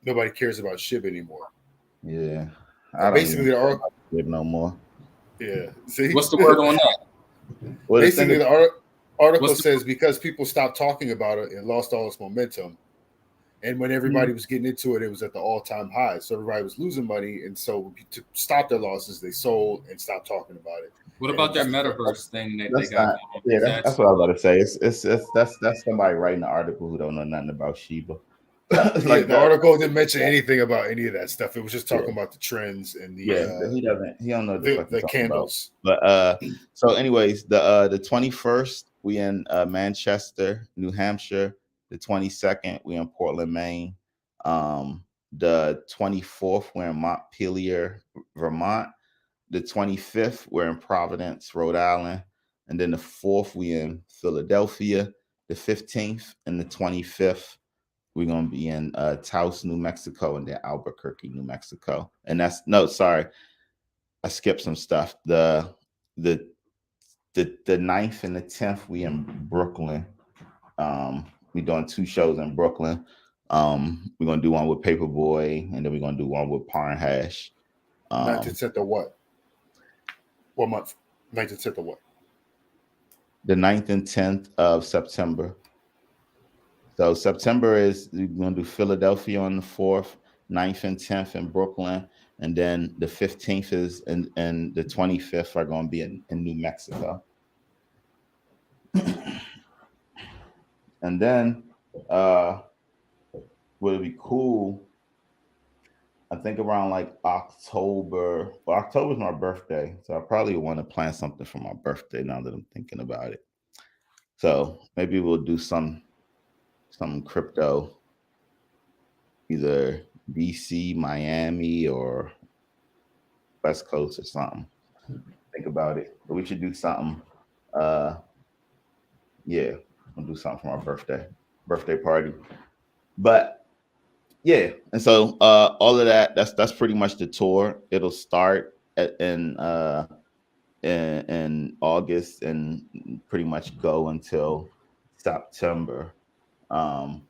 [SPEAKER 3] nobody cares about SHIB anymore.
[SPEAKER 4] Yeah.
[SPEAKER 3] Basically the article
[SPEAKER 4] no more.
[SPEAKER 3] Yeah. See?
[SPEAKER 6] What's the word on that?
[SPEAKER 3] Well, basically the article says because people stopped talking about it, it lost all its momentum. And when everybody was getting into it, it was at the all-time high. So everybody was losing money. And so to stop their losses, they sold and stopped talking about it.
[SPEAKER 6] What about their metaverse thing that they got?
[SPEAKER 4] That's what I was about to say. That's somebody writing an article who don't know nothing about Shiba.
[SPEAKER 3] Like the article didn't mention anything about any of that stuff. It was just talking about the trends and the
[SPEAKER 4] he don't know the
[SPEAKER 3] candles.
[SPEAKER 4] About. But so anyways, the 21st we in Manchester, New Hampshire. The 22nd we in Portland, Maine. The 24th we're in Montpelier, Vermont. The 25th we're in Providence, Rhode Island, and then the 4th we in Philadelphia. The 15th and the 25th we're gonna be in Taos, New Mexico, and then Albuquerque, New Mexico. And I skipped some stuff. The 9th and the 10th we in Brooklyn. We're doing 2 shows in Brooklyn. We're gonna do one with Paperboy, and then we're gonna do one with Parn Hash.
[SPEAKER 3] 9th and 10th of what? What month? 9th and 10th of what?
[SPEAKER 4] The 9th and 10th of September. So September is we're gonna do Philadelphia on the 4th, 9th and 10th in Brooklyn, and then the 15th is and the 25th are gonna be in New Mexico. And then would it be cool? I think around like October. Well, October's my birthday, so I probably want to plan something for my birthday now that I'm thinking about it. So maybe we'll do some crypto, either DC, Miami, or West Coast or something. Think about it. But we should do something. Yeah, we'll do something for my birthday party. But yeah, and so all of that's pretty much the tour. It'll start in August and pretty much go until September. But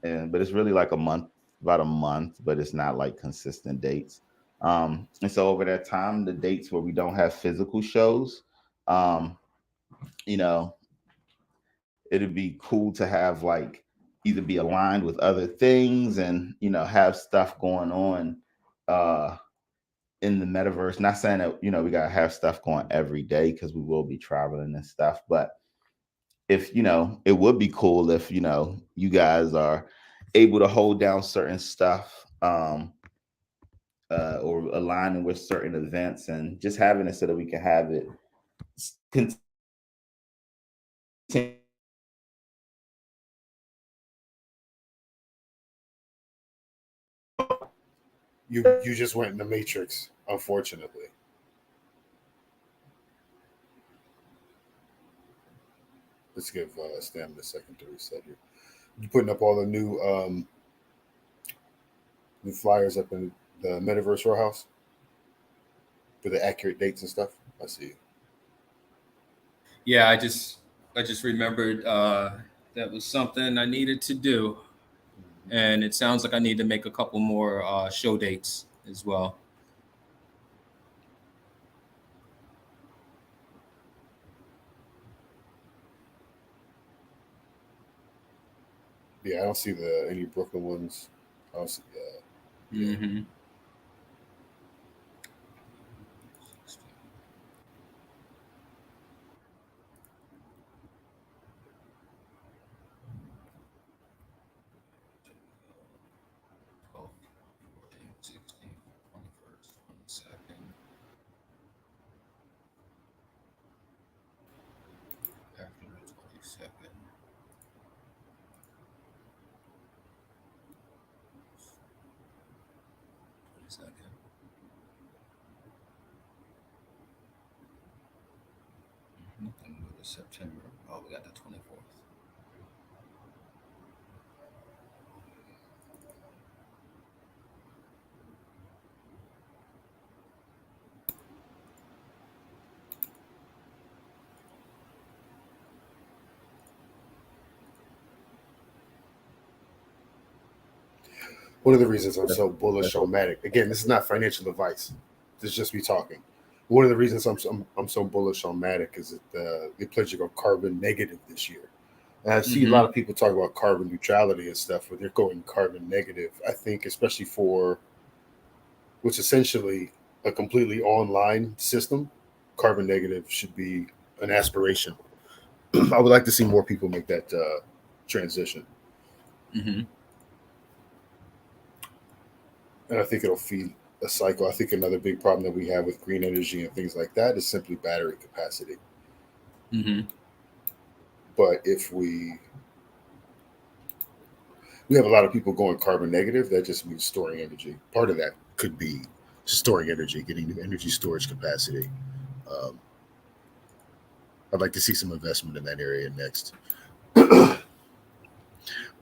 [SPEAKER 4] it's really like about a month, but it's not like consistent dates. And so over that time, the dates where we don't have physical shows, it'd be cool to have like either be aligned with other things and have stuff going on in the metaverse. Not saying that we gotta have stuff going every day because we will be traveling and stuff, but if it would be cool if you guys are able to hold down certain stuff or aligning with certain events and just having it so that we can have it continue.
[SPEAKER 3] You just went in the matrix, unfortunately. Let's give Stam a second to reset here. You putting up all the new flyers up in the Metaverse Row House for the accurate dates and stuff. I see you.
[SPEAKER 6] Yeah, I just remembered that was something I needed to do, and it sounds like I need to make a couple more show dates as well.
[SPEAKER 3] Yeah, I don't see any Brooklyn ones. I don't see.
[SPEAKER 6] Mm-hmm. After the 22nd. Nothing go to September. Oh, we got the 24th.
[SPEAKER 3] One of the reasons I'm so bullish on Matic. Again, this is not financial advice. This is just me talking. One of the reasons I'm so bullish on Matic is that they pledge to go carbon negative this year. And I see a lot of people talk about carbon neutrality and stuff, where they're going carbon negative. I think, especially for what's essentially a completely online system, carbon negative should be an aspiration. I would like to see more people make that transition.
[SPEAKER 6] Mm-hmm.
[SPEAKER 3] And I think it'll feed a cycle. I think another big problem that we have with green energy and things like that is simply battery capacity.
[SPEAKER 6] Mm-hmm.
[SPEAKER 3] But if we have a lot of people going carbon negative, that just means storing energy. Part of that could be storing energy, getting new energy storage capacity. I'd like to see some investment in that area next.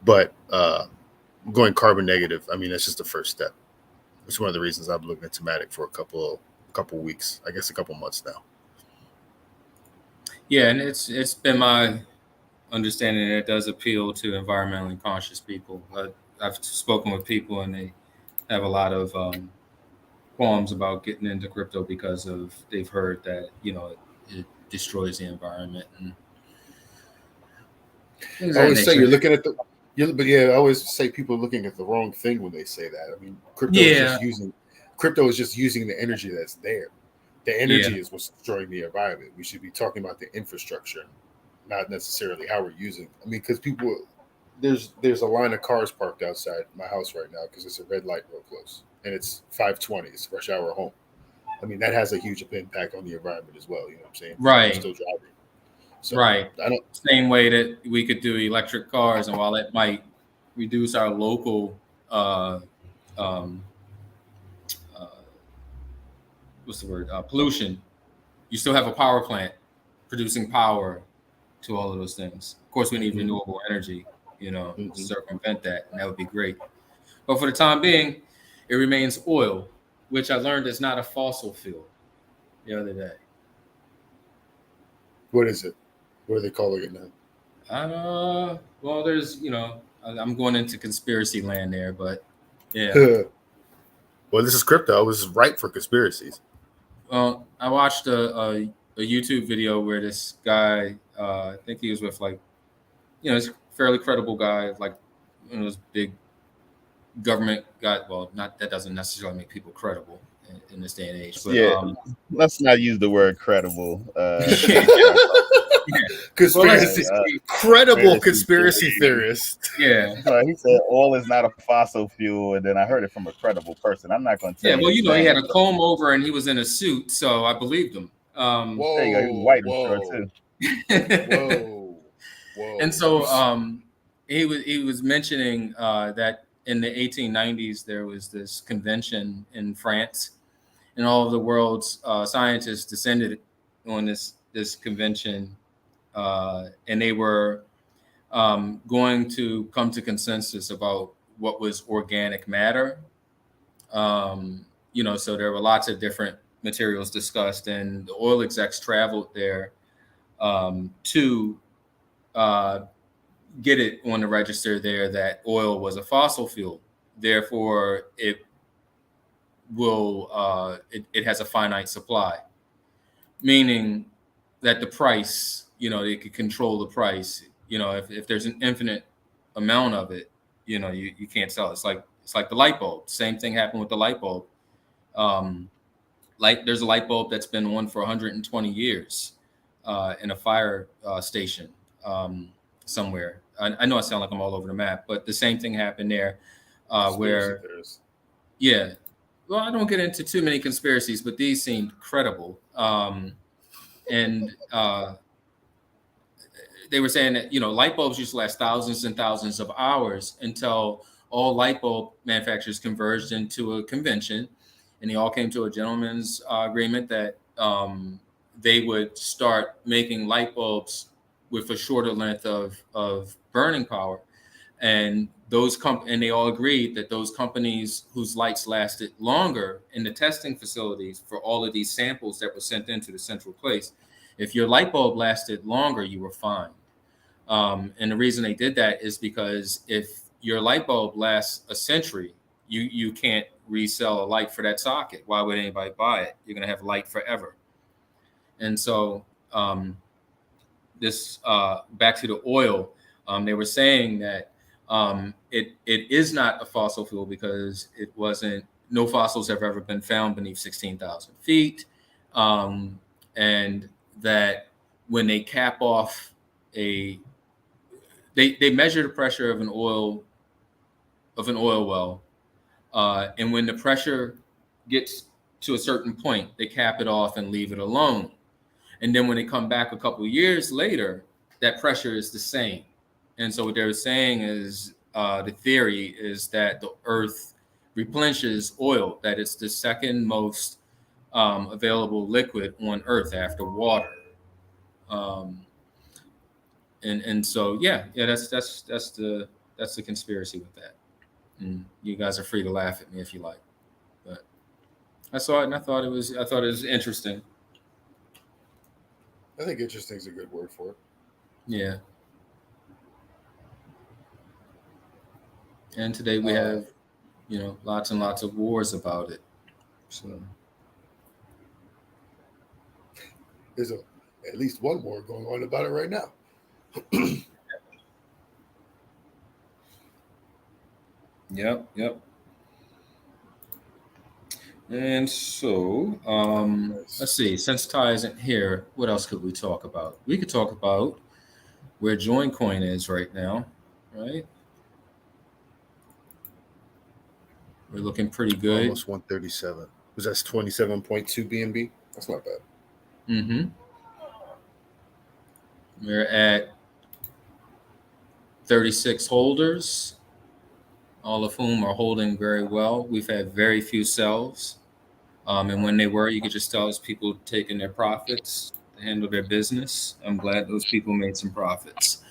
[SPEAKER 3] But going carbon negative, I mean, that's just the first step. It's one of the reasons I've looked into Matic for a couple weeks, I guess a couple months now.
[SPEAKER 6] Yeah, and it's been my understanding that it does appeal to environmentally conscious people. I've spoken with people, and they have a lot of qualms about getting into crypto because of they've heard that it destroys the environment and things
[SPEAKER 3] I
[SPEAKER 6] of that
[SPEAKER 3] always say
[SPEAKER 6] nature.
[SPEAKER 3] you're looking at but yeah, I always say people are looking at the wrong thing when they say that. I mean, crypto is just using the energy that's there. The energy is what's destroying the environment. We should be talking about the infrastructure, not necessarily how we're using. I mean, because there's a line of cars parked outside my house right now because it's a red light real close, and it's 5:20. It's rush hour home. I mean, that has a huge impact on the environment as well. You know what I'm saying?
[SPEAKER 6] Right.
[SPEAKER 3] People are still driving. So
[SPEAKER 6] right.
[SPEAKER 3] I don't.
[SPEAKER 6] Same way that we could do electric cars, and while it might reduce our local what's the word pollution, you still have a power plant producing power to all of those things. Of course, we need renewable energy, to circumvent that, and that would be great. But for the time being, it remains oil, which I learned is not a fossil fuel the other day.
[SPEAKER 3] What is it? What are they calling it now?
[SPEAKER 6] Well, there's, I'm going into conspiracy land there, but yeah.
[SPEAKER 3] Well, this is crypto. This is ripe for conspiracies.
[SPEAKER 6] Well, I watched a YouTube video where this guy, I think he was with he's a fairly credible guy, like one of those big government guy. Well, not that doesn't necessarily make people credible in this day and age, but
[SPEAKER 4] Yeah, let's not use the word credible.
[SPEAKER 3] Conspiracy, credible conspiracy theorist.
[SPEAKER 6] Yeah.
[SPEAKER 4] He said oil is not a fossil fuel, and then I heard it from a credible person. I'm not going to tell you.
[SPEAKER 6] Yeah, well, he had a comb over and he was in a suit, so I believed him.
[SPEAKER 3] Whoa,
[SPEAKER 4] there you go. He was white and short
[SPEAKER 3] too. Whoa.
[SPEAKER 6] And so he was mentioning that in the 1890s there was this convention in France, and all of the world's scientists descended on this convention, and they were going to come to consensus about what was organic matter. So there were lots of different materials discussed, and the oil execs traveled there to get it on the register there that oil was a fossil fuel. Therefore, it has a finite supply, meaning that the price, they could control the price. If there's an infinite amount of it, you can't sell. It's like the light bulb. Same thing happened with the light bulb. There's a light bulb that's been on for 120 years in a fire station somewhere. I know I sound like I'm all over the map, but the same thing happened there where, yeah. Well, I don't get into too many conspiracies, but these seemed credible. And they were saying that, light bulbs used to last thousands and thousands of hours until all light bulb manufacturers converged into a convention, and they all came to a gentleman's agreement that they would start making light bulbs with a shorter length of burning power. And and they all agreed that those companies whose lights lasted longer in the testing facilities for all of these samples that were sent into the central place, if your light bulb lasted longer, you were fine. And the reason they did that is because if your light bulb lasts a century, you can't resell a light for that socket. Why would anybody buy it? You're going to have light forever. And so this back to the oil, they were saying that it is not a fossil fuel because no fossils have ever been found beneath 16,000 feet. And that when they cap off they measure the pressure of an oil well. And when the pressure gets to a certain point, they cap it off and leave it alone. And then when they come back a couple of years later, that pressure is the same. And so what they're saying is the theory is that the Earth replenishes oil, that it's the second most available liquid on Earth after water. And so that's the conspiracy with that. And you guys are free to laugh at me if you like, but I saw it and I thought it was interesting.
[SPEAKER 3] I think interesting is a good word for it.
[SPEAKER 6] Yeah. And today we have, lots and lots of wars about it. So
[SPEAKER 3] there's at least one war going on about it right now.
[SPEAKER 6] Yep. And so, let's see. Since Ty isn't here, what else could we talk about? We could talk about where JoinCoin is right now, right? We're looking pretty good.
[SPEAKER 3] Almost 137. Was that 27.2 BNB? That's not bad.
[SPEAKER 6] Mm-hmm. We're at 36 holders, all of whom are holding very well. We've had very few sells. And when they were, you could just tell us people taking their profits to handle their business. I'm glad those people made some profits.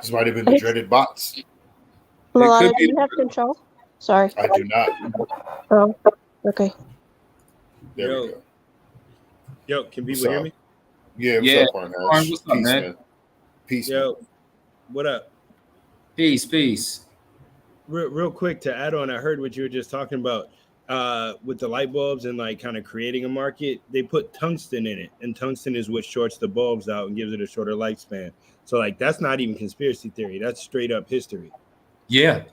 [SPEAKER 3] This might have been the dreaded bots.
[SPEAKER 5] Milana, do you have control? Sorry.
[SPEAKER 3] I do not.
[SPEAKER 5] Oh, okay.
[SPEAKER 3] There we go.
[SPEAKER 7] Yo, can people hear me?
[SPEAKER 3] Yeah, what's up, Arnaz?
[SPEAKER 6] What's up, man?
[SPEAKER 3] Peace,
[SPEAKER 7] Yo,
[SPEAKER 3] man.
[SPEAKER 7] what up?
[SPEAKER 6] Peace.
[SPEAKER 7] Real quick to add on, I heard what you were just talking about with the light bulbs and like kind of creating a market. They put tungsten in it, and tungsten is what shorts the bulbs out and gives it a shorter lifespan. So like that's not even conspiracy theory. That's straight up history.
[SPEAKER 6] Yeah.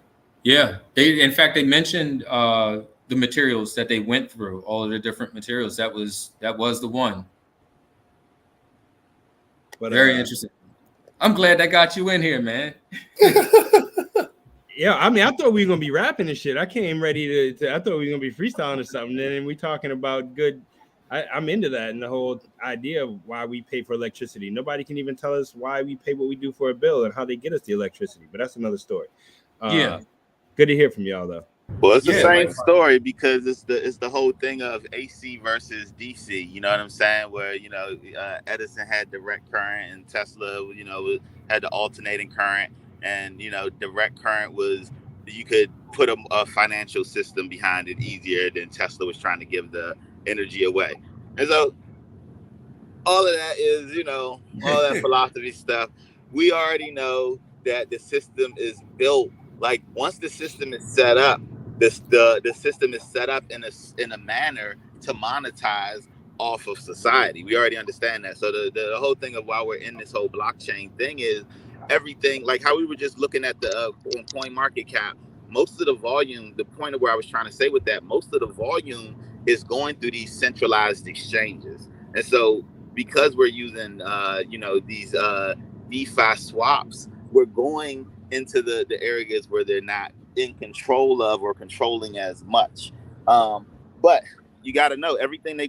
[SPEAKER 6] In fact, they mentioned the materials that they went through, all of the different materials. That was the one.
[SPEAKER 7] But
[SPEAKER 6] very interesting. I'm glad that got you in here, man.
[SPEAKER 7] Yeah, I mean, I thought we were gonna be rapping and shit. I came ready to I thought we were gonna be freestyling or something. And then we talking about good. I'm into that and the whole idea of why we pay for electricity. Nobody can even tell us why we pay what we do for a bill and how they get us the electricity. But that's another story.
[SPEAKER 6] Yeah.
[SPEAKER 7] Good to hear from y'all though.
[SPEAKER 2] Well, it's the same story because it's the whole thing of AC versus DC. You know what I'm saying? Where Edison had direct current and Tesla, had the alternating current, and direct current was you could put a financial system behind it easier than Tesla was trying to give the energy away. And so all of that is all that philosophy stuff. We already know that the system is built. Like once the system is set up, the system is set up in a manner to monetize off of society. We already understand that. So the whole thing of why we're in this whole blockchain thing is everything, like how we were just looking at the on coin market cap, most of the volume, the point of where I was trying to say with that, most of the volume is going through these centralized exchanges. And so because we're using these DeFi swaps, we're going into the areas where they're not in control of or controlling as much. But you got to know everything they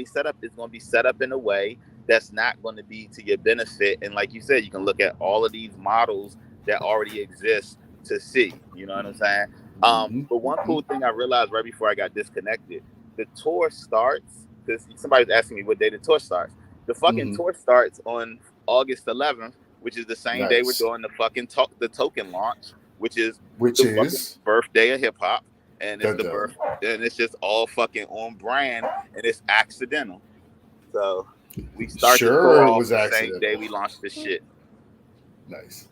[SPEAKER 2] set up is going to be set up in a way that's not going to be to your benefit. And like you said, you can look at all of these models that already exist to see. You know what I'm saying? But one cool thing I realized right before I got disconnected, the tour starts, because somebody's asking me what day the tour starts. The fucking tour starts on August 11th, which is the same day we're doing the fucking the token launch, which is fucking birthday of hip hop. And it's and it's just all fucking on brand, and it's accidental. So we start the tour off the same day we launched this shit.
[SPEAKER 3] Nice.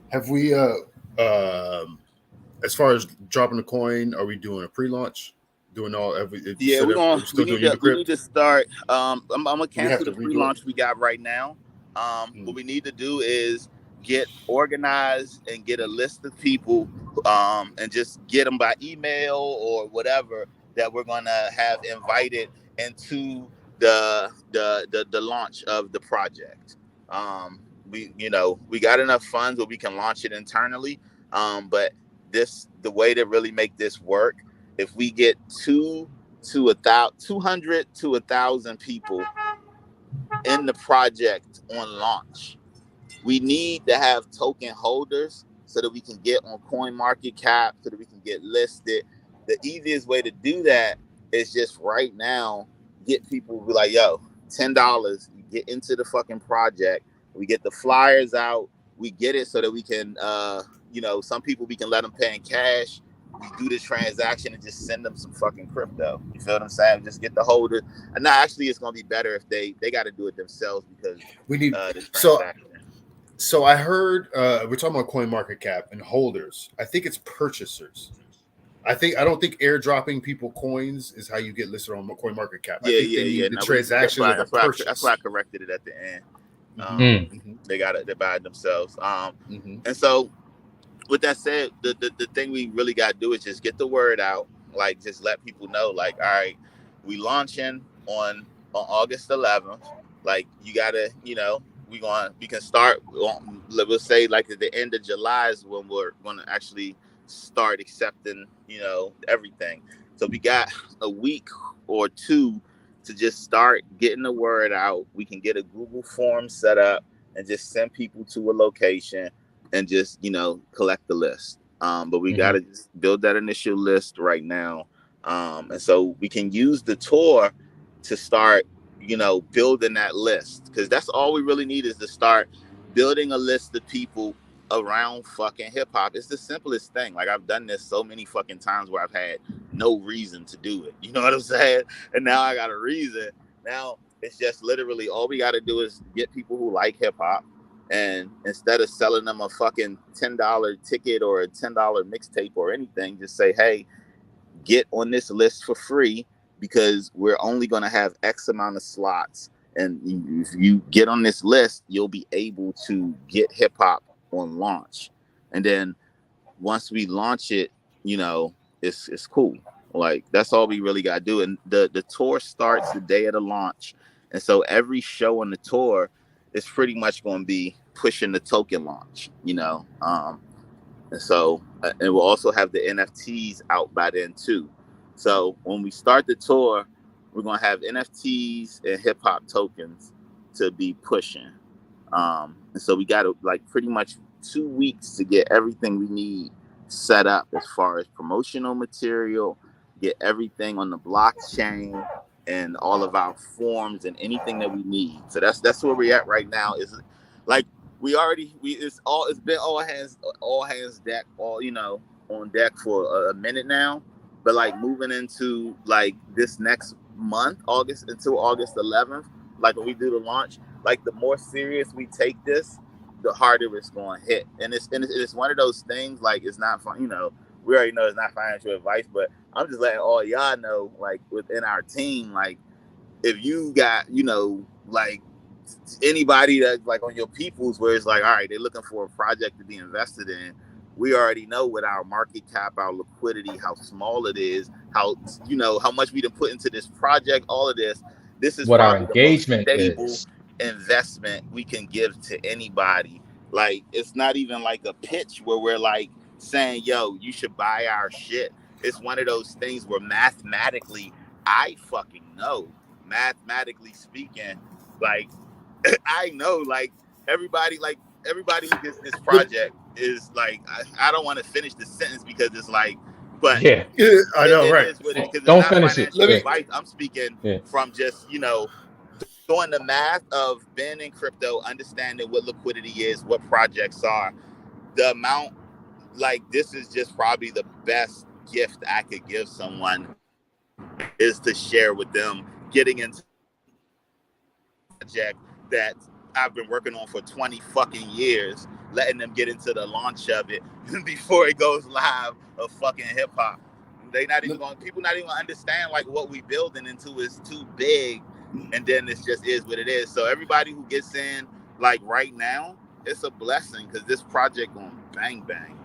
[SPEAKER 3] Have we as far as dropping the coin, are we doing a pre-launch? Doing all every
[SPEAKER 2] yeah, we need to start. I'm gonna cancel the pre-launch we got right now. What we need to do is get organized and get a list of people, and just get them by email or whatever that we're gonna have invited into the launch of the project. We got enough funds where we can launch it internally. But the way to really make this work, if we get 200 to 1,000 people in the project on launch, we need to have token holders so that we can get on coin market cap, so that we can get listed. The easiest way to do that is just right now get people to be like, yo, $10, you get into the fucking project. We get the flyers out. We get it so that we can, some people we can let them pay in cash. We do the transaction and just send them some fucking crypto. You feel what I'm saying? Just get the holder. And now, actually, it's gonna be better if they got to do it themselves, because
[SPEAKER 3] we need
[SPEAKER 2] the transaction.
[SPEAKER 3] So I heard we're talking about coin market cap and holders. I think it's purchasers. I don't think airdropping people coins is how you get listed on coin market cap. I think they need the transaction of the purchase.
[SPEAKER 2] That's why I corrected it at the end. They got it. They buy it themselves. And so, with that said, the thing we really got to do is just get the word out. Like, just let people know, like, all right, we launching on August 11th. Like, you gotta, we can start. We'll say like at the end of July is when we're gonna actually start accepting, everything. So we got a week or two to just start getting the word out. We can get a Google form set up and just send people to a location and just, collect the list. But we got to just build that initial list right now. And so we can use the tour to start, building that list, because that's all we really need is to start building a list of people around fucking hip hop. It's the simplest thing. Like, I've done this so many fucking times where I've had no reason to do it. You know what I'm saying? And now I got a reason. Now it's just literally all we got to do is get people who like hip hop. And instead of selling them a fucking $10 ticket or a $10 mixtape or anything, just say, hey, get on this list for free, because we're only going to have X amount of slots. And if you get on this list, you'll be able to get hip hop on launch. And then once we launch it, it's cool. Like, that's all we really got to do. And the tour starts the day of the launch. And so every show on the tour is pretty much going to be pushing the token launch, and so, and we'll also have the NFTs out by then too. So when we start the tour, we're going to have NFTs and hip hop tokens to be pushing. And so we got like pretty much 2 weeks to get everything we need set up as far as promotional material, get everything on the blockchain and all of our forms and anything that we need. So that's where we're at right now. Is like it's been all hands deck, on deck for a minute now. But like moving into like this next month, until August 11th, like when we do the launch, like the more serious we take this, the harder it's going to hit. And it's one of those things, like, it's not fun, we already know it's not financial advice, but I'm just letting all y'all know, like, within our team, like, if you got, like anybody that's like on your peoples where it's like, all right, they're looking for a project to be invested in. We already know what our market cap, our liquidity, how small it is, how how much we done put into this project, all of this. This is
[SPEAKER 1] What our
[SPEAKER 2] probably the most
[SPEAKER 1] engagement
[SPEAKER 2] stable
[SPEAKER 1] is.
[SPEAKER 2] investment we can give to anybody. Like, it's not even like a pitch where we're like saying, yo, you should buy our shit. It's one of those things where mathematically, I fucking know, mathematically speaking, like, I know, everybody who gets this project is like, I don't want to finish the sentence because it's like, but
[SPEAKER 1] Yeah.
[SPEAKER 3] Yeah, I know,
[SPEAKER 2] it
[SPEAKER 3] right?
[SPEAKER 2] is what it, because it's
[SPEAKER 1] Don't
[SPEAKER 2] not
[SPEAKER 1] finish it.
[SPEAKER 2] financial
[SPEAKER 3] Let me.
[SPEAKER 1] Yeah.
[SPEAKER 2] advice. I'm speaking
[SPEAKER 1] Yeah.
[SPEAKER 2] from just doing the math of being in crypto, understanding what liquidity is, what projects are, the amount. Like, this is just probably the best gift I could give someone, is to share with them getting into project that I've been working on for 20 fucking years, letting them get into the launch of it before it goes live of fucking hip hop. They not even going, people not even understand like what we building into is too big, and then it just is what it is. So everybody who gets in like right now, it's a blessing because this project going bang bang.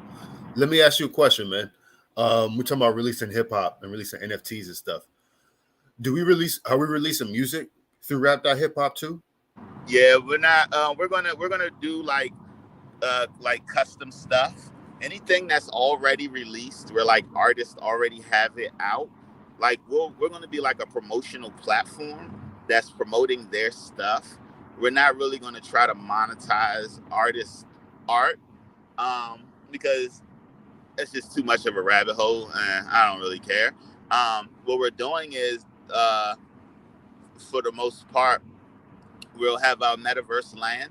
[SPEAKER 3] Let me ask you a question, man. We're talking about releasing hip hop and releasing NFTs and stuff. Are we releasing music through Rap.HIPHOP too?
[SPEAKER 2] Yeah, we're not. We're gonna do like custom stuff. Anything that's already released, where like artists already have it out. Like, we're gonna be like a promotional platform that's promoting their stuff. We're not really gonna try to monetize artists' art, because it's just too much of a rabbit hole, and I don't really care. What we're doing is, for the most part, we'll have our metaverse land,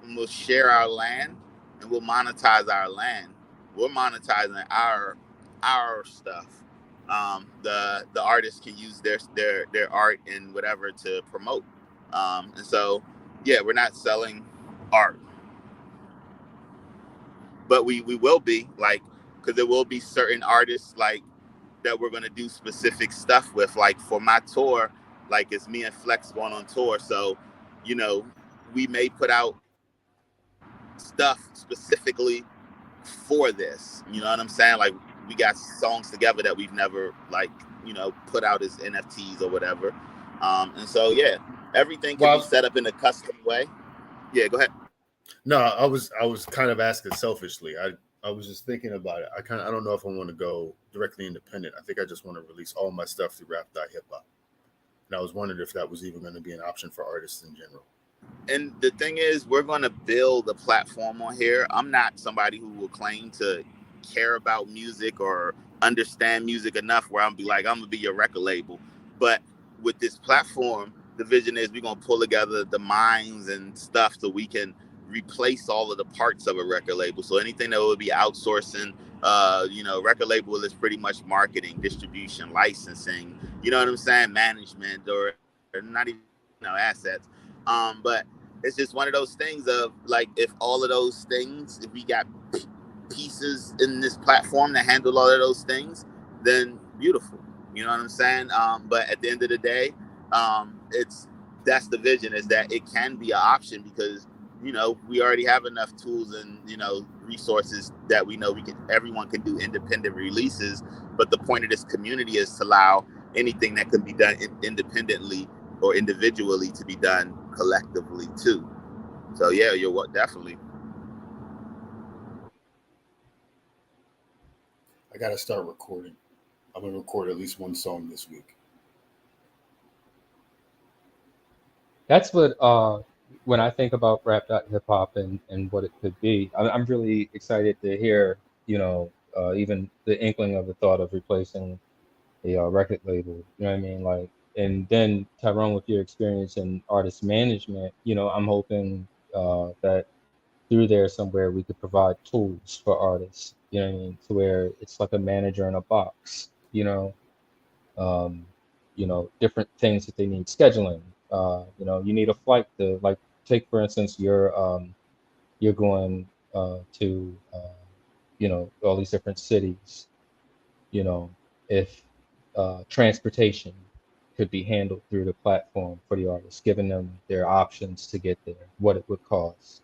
[SPEAKER 2] and we'll share our land, and we'll monetize our land. We're monetizing our stuff. The artists can use their art and whatever to promote. And so, yeah, we're not selling art, but we will be like, because there will be certain artists like that we're gonna do specific stuff with. Like, for my tour, like, it's me and Flex going on tour, so we may put out stuff specifically for this. You know what I'm saying? Like, we got songs together that we've never like put out as NFTs or whatever. And so, yeah, everything can be
[SPEAKER 3] Well,
[SPEAKER 2] set up in a custom way. Yeah, go ahead.
[SPEAKER 3] no, I was kind of asking selfishly. I was just thinking about it. I don't know if I want to go directly independent. I think I just want to release all my stuff through Rap.HIPHOP. And I was wondering if that was even going to be an option for artists in general.
[SPEAKER 2] And the thing is, we're going to build a platform on here. I'm not somebody who will claim to care about music or understand music enough where I'm be like, I'm gonna be your record label. But with this platform, the vision is we're gonna pull together the minds and stuff so we can replace all of the parts of a record label. So anything that would be outsourcing, record label is pretty much marketing, distribution, licensing, you know what I'm saying, management, or not even assets. But it's just one of those things of like, if all of those things, if we got pieces in this platform that handle all of those things, then beautiful. You know what I'm saying? But at the end of the day, that's the vision, is that it can be an option because we already have enough tools and resources that we know everyone can do independent releases. But the point of this community is to allow anything that can be done independently or individually to be done collectively too. So yeah, you're what definitely.
[SPEAKER 3] I got to start recording. I'm going to record at least one song this week.
[SPEAKER 1] That's what when I think about rap.hip-hop and what it could be, I'm really excited to hear, even the inkling of the thought of replacing a record label. You know what I mean? Like, and then Tyrone, with your experience in artist management, I'm hoping that through there somewhere we could provide tools for artists. You know what I mean? To where it's like a manager in a box. Um, different things that they need scheduling. You need a flight to, like, take for instance, you're going to all these different cities. If transportation could be handled through the platform for the artists, giving them their options to get there, what it would cost,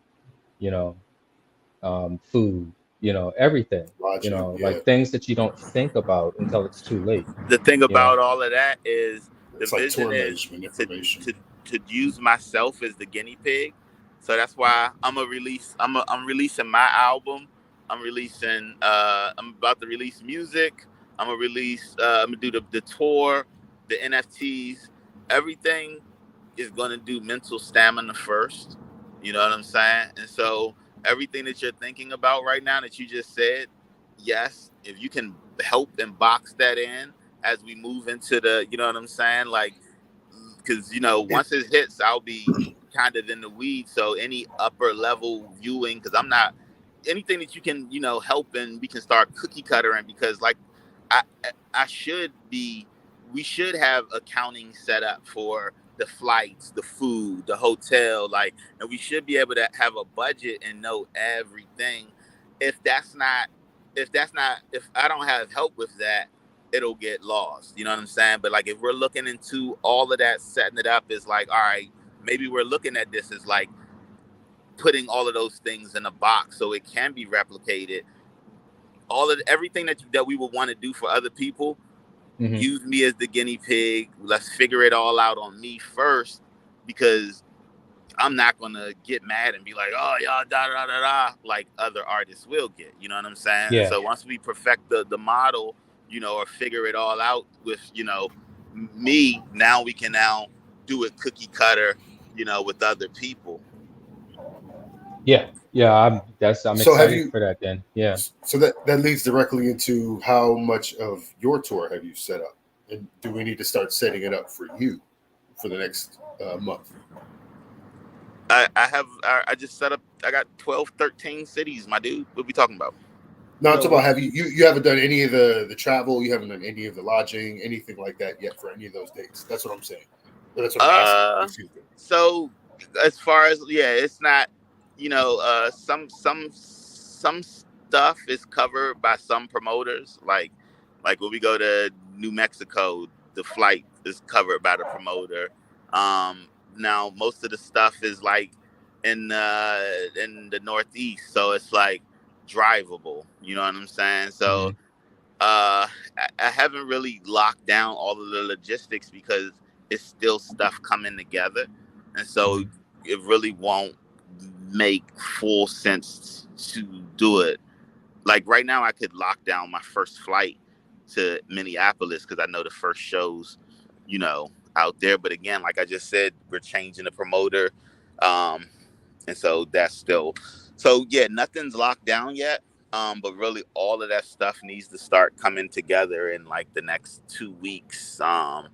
[SPEAKER 1] you know, food, you know, everything, you
[SPEAKER 3] Lodging,
[SPEAKER 1] know,
[SPEAKER 3] yeah.
[SPEAKER 1] like things that you don't think about until it's too late,
[SPEAKER 2] The thing
[SPEAKER 1] you know.
[SPEAKER 2] about all of that is the
[SPEAKER 3] It's like
[SPEAKER 2] vision
[SPEAKER 3] tour
[SPEAKER 2] is
[SPEAKER 3] management
[SPEAKER 2] to
[SPEAKER 3] information.
[SPEAKER 2] to to use myself as the guinea pig. So that's why I'm releasing my album. I'm about to release music. I'm gonna do the tour, the NFTs, everything is gonna do mental stamina first. You know what I'm saying? And so everything that you're thinking about right now that you just said, yes, if you can help and box that in as we move into the, you know what I'm saying? Like, because, you know, once it hits, I'll be kind of in the weeds. So any upper level viewing, because I'm not, anything that you can, you know, help and we can start cookie cuttering, because like I, I should be, we should have accounting set up for the flights, the food, the hotel, like, and we should be able to have a budget and know everything. If that's not, if I don't have help with that, it'll get lost. You know what I'm saying? But like, if we're looking into all of that, setting it up is like, all right, maybe we're looking at this as like putting all of those things in a box so it can be replicated. All of everything that we would want to do for other people,
[SPEAKER 1] Hmm.
[SPEAKER 2] use me as the guinea pig. Let's figure it all out on me first, because I'm not gonna get mad and be like, oh y'all da da da da, like other artists will get. You know what I'm saying? And
[SPEAKER 1] Yeah.
[SPEAKER 2] so once we perfect the model, you know, or figure it all out with, you know, me, now we can now do it cookie cutter, you know, with other people.
[SPEAKER 1] Yeah. Yeah. I'm
[SPEAKER 3] So have
[SPEAKER 1] excited
[SPEAKER 3] you?
[SPEAKER 1] for that then. Yeah.
[SPEAKER 3] So that leads directly into how much of your tour have you set up, and do we need to start setting it up for you for the next month?
[SPEAKER 2] I just set up, I got 12, 13 cities, my dude. What we talking about?
[SPEAKER 3] No, I'm
[SPEAKER 7] Yo,
[SPEAKER 3] talking about, have you haven't done any of the travel, you haven't done any of the lodging, anything like that yet for any of those dates. That's what I'm saying. That's what I'm asking. Excuse me.
[SPEAKER 2] So as far as, yeah, it's not, you know, some stuff is covered by some promoters. Like when we go to New Mexico, the flight is covered by the promoter. Now most of the stuff is like in the Northeast, so it's like drivable. You know what I'm saying? So
[SPEAKER 1] Hmm.
[SPEAKER 2] I haven't really locked down all of the logistics because it's still stuff coming together, and so
[SPEAKER 1] Hmm.
[SPEAKER 2] it really won't make full sense to do it. Like right now, I could lock down my first flight to Minneapolis because I know the first shows, you know, out there. But again, like I just said, we're changing the promoter, um, and so that's still, so yeah, nothing's locked down yet. But really all of that stuff needs to start coming together in like the next 2 weeks. Um,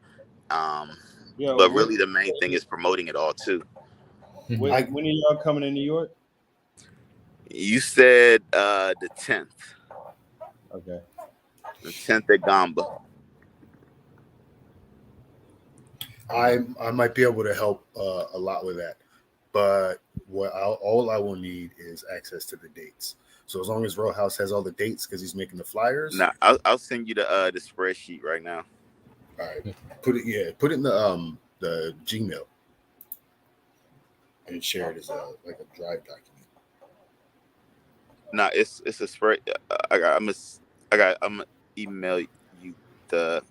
[SPEAKER 7] yo,
[SPEAKER 2] but really the main thing is promoting it all too.
[SPEAKER 1] Hmm.
[SPEAKER 7] when are y'all coming to New York?
[SPEAKER 2] You said the 10th.
[SPEAKER 7] Okay.
[SPEAKER 2] The 10th at Gamba.
[SPEAKER 3] I might be able to help a lot with that, but all I will need is access to the dates. So as long as Row House has all the dates, because he's making the flyers.
[SPEAKER 2] Now I'll send you the spreadsheet right now.
[SPEAKER 3] All right, put it in the Gmail and share it as like a Drive document.
[SPEAKER 2] No, it's a spread. I'm gonna email you the.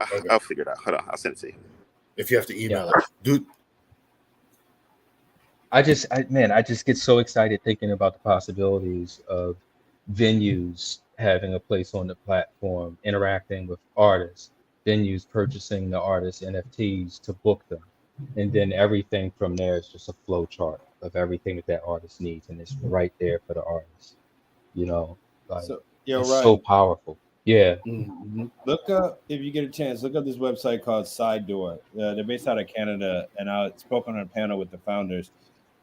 [SPEAKER 3] Okay.
[SPEAKER 2] I'll figure it out. Hold on, I'll send it to you.
[SPEAKER 3] If you have to
[SPEAKER 1] Yeah.
[SPEAKER 3] email it, dude.
[SPEAKER 1] I just get so excited thinking about the possibilities of venues having a place on the platform, interacting with artists, venues purchasing the artists' NFTs to book them. And then everything from there is just a flow chart of everything that that artist needs. And it's right there for the artist. You know, like
[SPEAKER 7] So, yo,
[SPEAKER 1] it's so
[SPEAKER 7] Ryan,
[SPEAKER 1] powerful. Yeah.
[SPEAKER 3] Mm-hmm.
[SPEAKER 7] look up, if you get a chance, look up this website called Side Door. They're based out of Canada, and I spoke on a panel with the founders,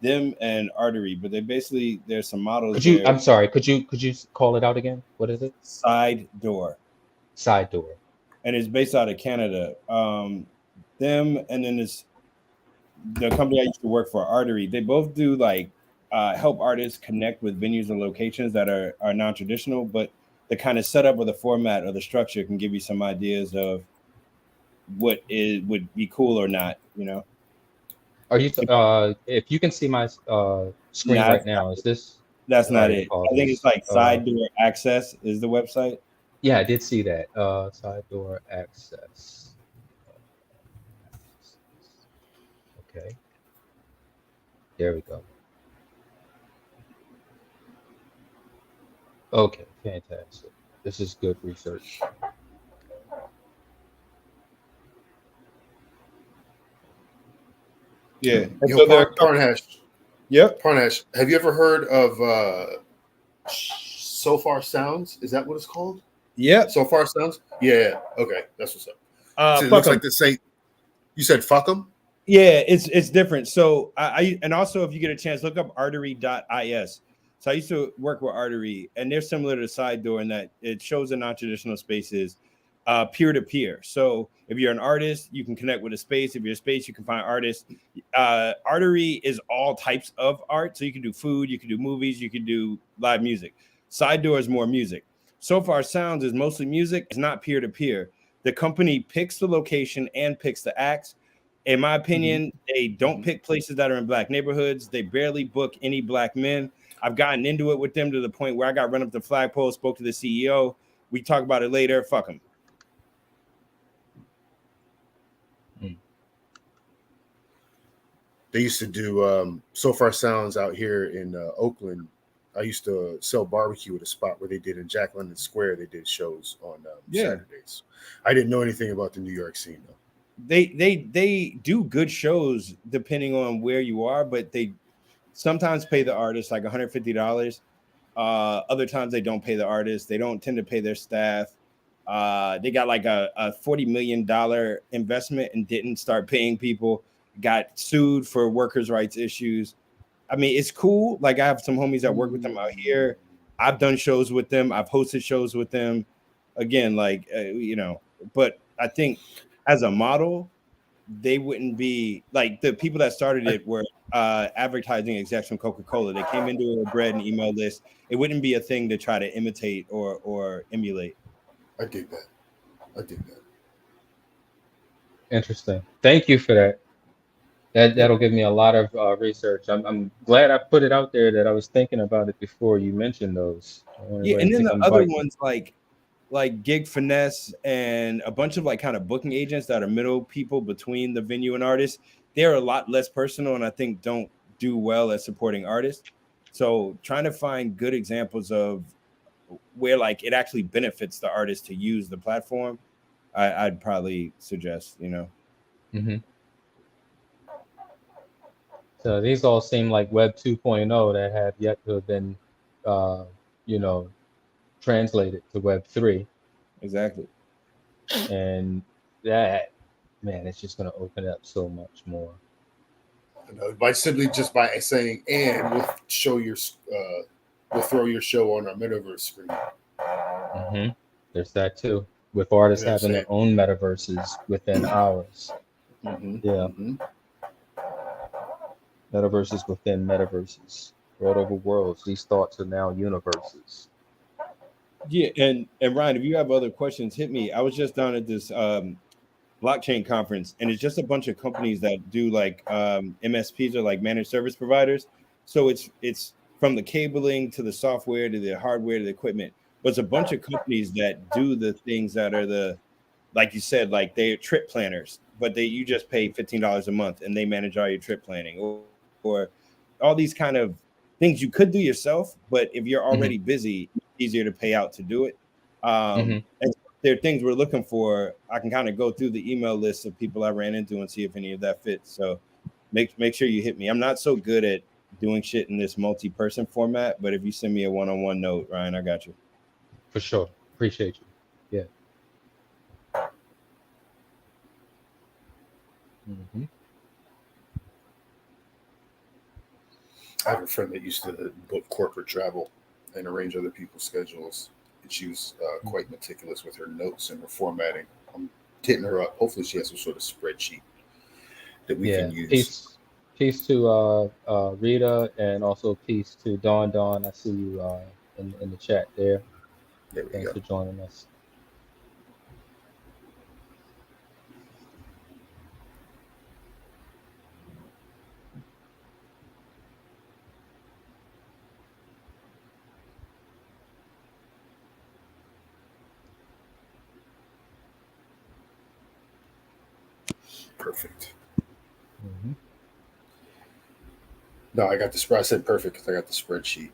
[SPEAKER 7] them and Artery. But they basically, there's some models there.
[SPEAKER 1] I'm sorry, could you call it out again? What is it?
[SPEAKER 7] Side Door,
[SPEAKER 1] Side door.
[SPEAKER 7] and it's based out of Canada. Them, and then this the company I used to work for, Artery. They both do like help artists connect with venues and locations that are non-traditional, but the kind of setup or the format or the structure can give you some ideas of what would be cool or not. You know.
[SPEAKER 1] Are you? If you can see my screen
[SPEAKER 7] Nah,
[SPEAKER 1] right now, is this?
[SPEAKER 7] that's
[SPEAKER 1] All
[SPEAKER 7] not
[SPEAKER 1] right,
[SPEAKER 7] it. I think it's
[SPEAKER 1] apologies.
[SPEAKER 7] like Side Door Access is the website.
[SPEAKER 1] Yeah, I did see that. Side door access. Okay, there we go. Okay, fantastic. This is good research.
[SPEAKER 7] Yeah. And
[SPEAKER 3] Yo,
[SPEAKER 7] so there are
[SPEAKER 3] Parnash,
[SPEAKER 7] Yep.
[SPEAKER 3] Parnash, have you ever heard of So Far Sounds? Is that what it's called?
[SPEAKER 7] Yep.
[SPEAKER 3] So Far Sounds? Yeah. Okay, that's what's up. So it
[SPEAKER 7] Fuck
[SPEAKER 3] looks
[SPEAKER 7] 'em.
[SPEAKER 3] like the same. You said fuck them?
[SPEAKER 7] Yeah, it's different. So I and also if you get a chance, look up artery.is. So I used to work with Artery, and they're similar to Side Door in that it shows in non-traditional spaces, peer-to-peer. So if you're an artist, you can connect with a space. If you're a space, you can find artists. Artery is all types of art. So you can do food, you can do movies, you can do live music. Side Door is more music. So Far Sounds is mostly music. It's not peer-to-peer. The company picks the location and picks the acts. In my opinion, they don't pick places that are in black neighborhoods. They barely book any black men. I've gotten into it with them to the point where I got run up the flagpole, spoke to the CEO. We talk about it later. Fuck them.
[SPEAKER 3] They used to do So Far Sounds out here in Oakland. I used to sell barbecue at a spot where they did in Jack London Square. They did shows on Saturdays. I didn't know anything about the New York scene though.
[SPEAKER 7] They do good shows depending on where you are, but they sometimes pay the artist like $150. Other times they don't pay the artist. They don't tend to pay their staff. They got like a $40 million investment and didn't start paying people. Got sued for workers' rights issues. I mean, it's cool. Like I have some homies that work with them out here. I've done shows with them. I've hosted shows with them. Again, like but I think as a model, they wouldn't be like the people that started it were advertising execs from Coca-Cola. They came into a bread and email list. It wouldn't be a thing to try to imitate or emulate.
[SPEAKER 3] I dig that. I dig that.
[SPEAKER 1] Interesting. Thank you for that. That'll give me a lot of research. I'm glad I put it out there that I was thinking about it before you mentioned those. I want to go
[SPEAKER 7] Yeah,
[SPEAKER 1] ahead
[SPEAKER 7] and
[SPEAKER 1] and
[SPEAKER 7] then
[SPEAKER 1] think
[SPEAKER 7] the
[SPEAKER 1] I'm
[SPEAKER 7] other
[SPEAKER 1] biting.
[SPEAKER 7] ones like Gig Finesse and a bunch of like kind of booking agents that are middle people between the venue and artists, they're a lot less personal and I think don't do well at supporting artists. So trying to find good examples of where like it actually benefits the artist to use the platform, I'd probably suggest,
[SPEAKER 1] Hmm. So these all seem like Web 2.0 that have yet to have been, uh, you know, translated to Web 3.
[SPEAKER 7] Exactly.
[SPEAKER 1] And that, man, it's just going to open up so much more.
[SPEAKER 3] By simply just by saying, and we'll we'll throw your show on our metaverse screen.
[SPEAKER 1] Hmm. There's that too, with artists
[SPEAKER 3] You know what I'm
[SPEAKER 1] having their own metaverses within ours. Yeah, metaverses within metaverses, world over worlds. These thoughts are now universes.
[SPEAKER 7] Yeah, and Ryan, if you have other questions, hit me. I was just down at this blockchain conference, and it's just a bunch of companies that do like MSPs or like managed service providers. So it's from the cabling to the software to the hardware to the equipment, but it's a bunch of companies that do the things that are like you said, like they're trip planners, but you just pay $15 a month and they manage all your trip planning or all these kind of things you could do yourself, but if you're
[SPEAKER 1] Hmm.
[SPEAKER 7] already busy, it's easier to pay out to do it.
[SPEAKER 1] Hmm.
[SPEAKER 7] And there are things we're looking for. I can kind of go through the email list of people I ran into and see if any of that fits. So make sure you hit me. I'm not so good at doing shit in this multi-person format, but if you send me a one-on-one note, Ryan, I got you.
[SPEAKER 1] For sure. Appreciate you. Yeah. Hmm.
[SPEAKER 3] I have a friend that used to book corporate travel and arrange other people's schedules. And she was quite meticulous with her notes and her formatting. I'm hitting her up. Hopefully, she has some sort of spreadsheet that we
[SPEAKER 1] Yeah.
[SPEAKER 3] can use.
[SPEAKER 1] Peace to Rita, and also peace to Dawn. Dawn, I see you in the chat there.
[SPEAKER 3] There we
[SPEAKER 1] Thanks
[SPEAKER 3] go.
[SPEAKER 1] for joining us.
[SPEAKER 3] Perfect.
[SPEAKER 1] Mhm.
[SPEAKER 3] No, I got the spread. I said perfect because I got the spreadsheet.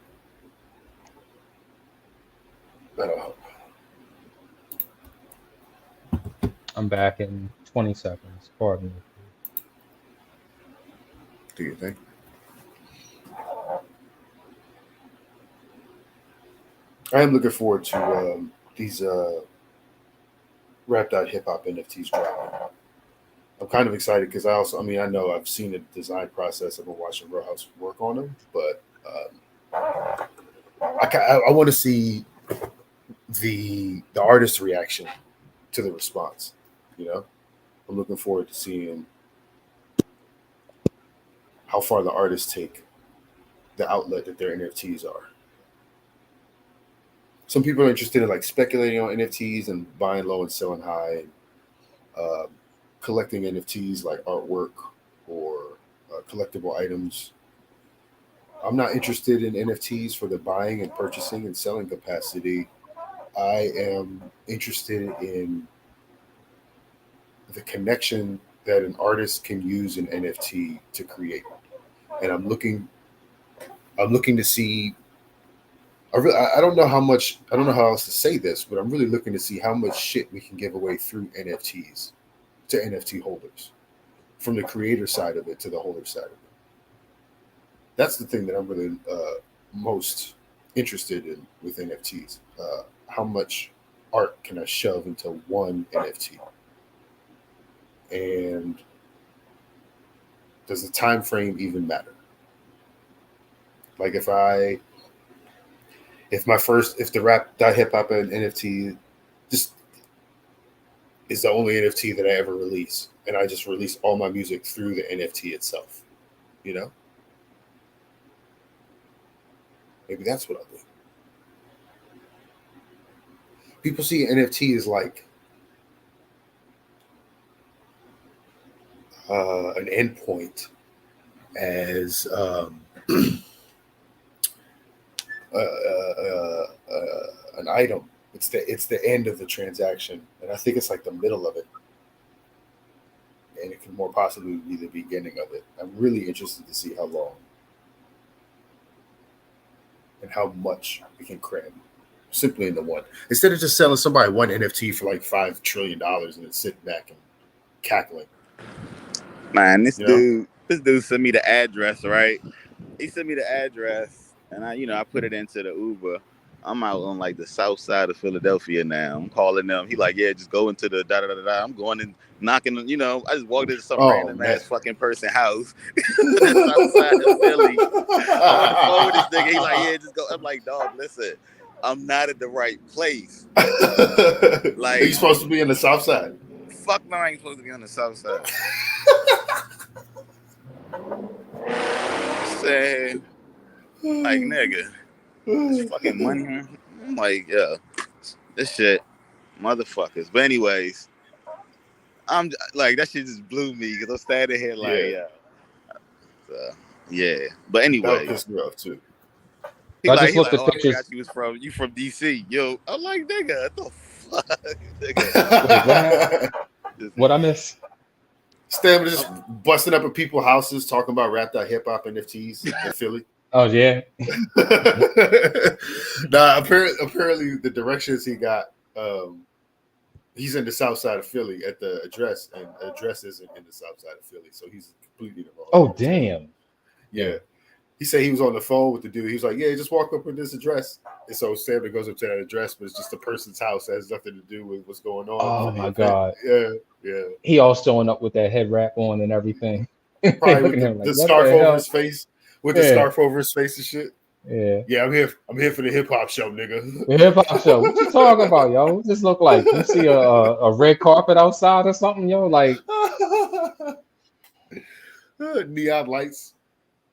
[SPEAKER 3] That'll help.
[SPEAKER 1] I'm back in 20 seconds. Pardon me.
[SPEAKER 3] Do you think? I am looking forward to these Rap.HIPHOP NFTs dropping. I'm kind of excited because I mean, I know I've seen the design process. I've been watching Real House work on them, but I want to see the artist's reaction to the response. You know, I'm looking forward to seeing how far the artists take the outlet that their NFTs are. Some people are interested in like speculating on NFTs and buying low and selling high, and collecting NFTs like artwork or collectible items. I'm not interested in NFTs for the buying and purchasing and selling capacity. I am interested in the connection that an artist can use an NFT to create, and I'm looking to see. I don't know how much. I don't know how else to say this, but I'm really looking to see how much shit we can give away through NFTs to NFT holders, from the creator side of it to the holder side of it. That's the thing that I'm really most interested in with NFTs. How much art can I shove into one NFT, and does the time frame even matter? Like if the Rap.HIPHOP NFT just is the only NFT that I ever release, and I just release all my music through the NFT itself, you know? Maybe that's what I'll do. People see NFT as like an endpoint, as an item. It's the end of the transaction, and I think it's like the middle of it, and it can more possibly be the beginning of it. I'm really interested to see how long and how much we can cram simply into one, instead of just selling somebody one NFT for like $5 trillion and then sitting back and cackling.
[SPEAKER 2] Man,
[SPEAKER 3] You know?
[SPEAKER 2] this dude sent me the address, right? He sent me the address, and I put it into the Uber. I'm out on like the south side of Philadelphia now. I'm calling them. He like, yeah, just go into the da da da da. I'm going and knocking. I just walked into some
[SPEAKER 3] Oh
[SPEAKER 2] random
[SPEAKER 3] man.
[SPEAKER 2] ass fucking person house on the south side of Philly. I'm on the phone with this nigga. He like, yeah, just go. I'm like, dog, listen, I'm not at the right place.
[SPEAKER 3] Are you
[SPEAKER 2] Like,
[SPEAKER 3] supposed to be in the south side?
[SPEAKER 2] fuck no, I ain't supposed to be on the south side. Say, like, nigga, this fucking money, man. I'm like, yeah, this shit, motherfuckers. But anyways, I'm like, that shit just blew me because I'm standing here like,
[SPEAKER 3] Yeah,
[SPEAKER 2] yeah. But
[SPEAKER 3] that would
[SPEAKER 2] anyways,
[SPEAKER 3] piss me off too.
[SPEAKER 2] he
[SPEAKER 1] I
[SPEAKER 2] like,
[SPEAKER 1] just
[SPEAKER 2] he
[SPEAKER 1] looked
[SPEAKER 2] like,
[SPEAKER 1] at
[SPEAKER 2] oh, I forgot
[SPEAKER 1] pictures.
[SPEAKER 2] you from DC, yo. I'm like, nigga, what the fuck, nigga.
[SPEAKER 1] Wait, what happened?
[SPEAKER 2] Just,
[SPEAKER 1] What I miss?
[SPEAKER 3] Stan just busting up at people's houses talking about Rap.HIPHOP NFTs in Philly.
[SPEAKER 1] Oh yeah.
[SPEAKER 3] Nah, apparently the directions he got, he's in the south side of Philly at the address, and the address isn't in the south side of Philly, so he's completely the wrong.
[SPEAKER 1] Oh damn.
[SPEAKER 3] Yeah. He said he was on the phone with the dude. He was like, yeah, just walk up with this address. And so Sam goes up to that address, but it's just a person's house. It has nothing to do with what's going on.
[SPEAKER 1] Oh my
[SPEAKER 3] event.
[SPEAKER 1] god.
[SPEAKER 3] Yeah.
[SPEAKER 1] He all showing up with that head wrap on and everything.
[SPEAKER 3] Probably
[SPEAKER 1] Looking
[SPEAKER 3] with
[SPEAKER 1] at him like,
[SPEAKER 3] the
[SPEAKER 1] what
[SPEAKER 3] scarf
[SPEAKER 1] the
[SPEAKER 3] over
[SPEAKER 1] hell?
[SPEAKER 3] his face. With the
[SPEAKER 1] Yeah.
[SPEAKER 3] scarf over his face and shit.
[SPEAKER 1] Yeah.
[SPEAKER 3] Yeah, I'm here for the hip hop show, nigga.
[SPEAKER 1] The hip hop show. What you talking about, yo? What this look like? You see a red carpet outside or something, yo? Like,
[SPEAKER 3] Neon lights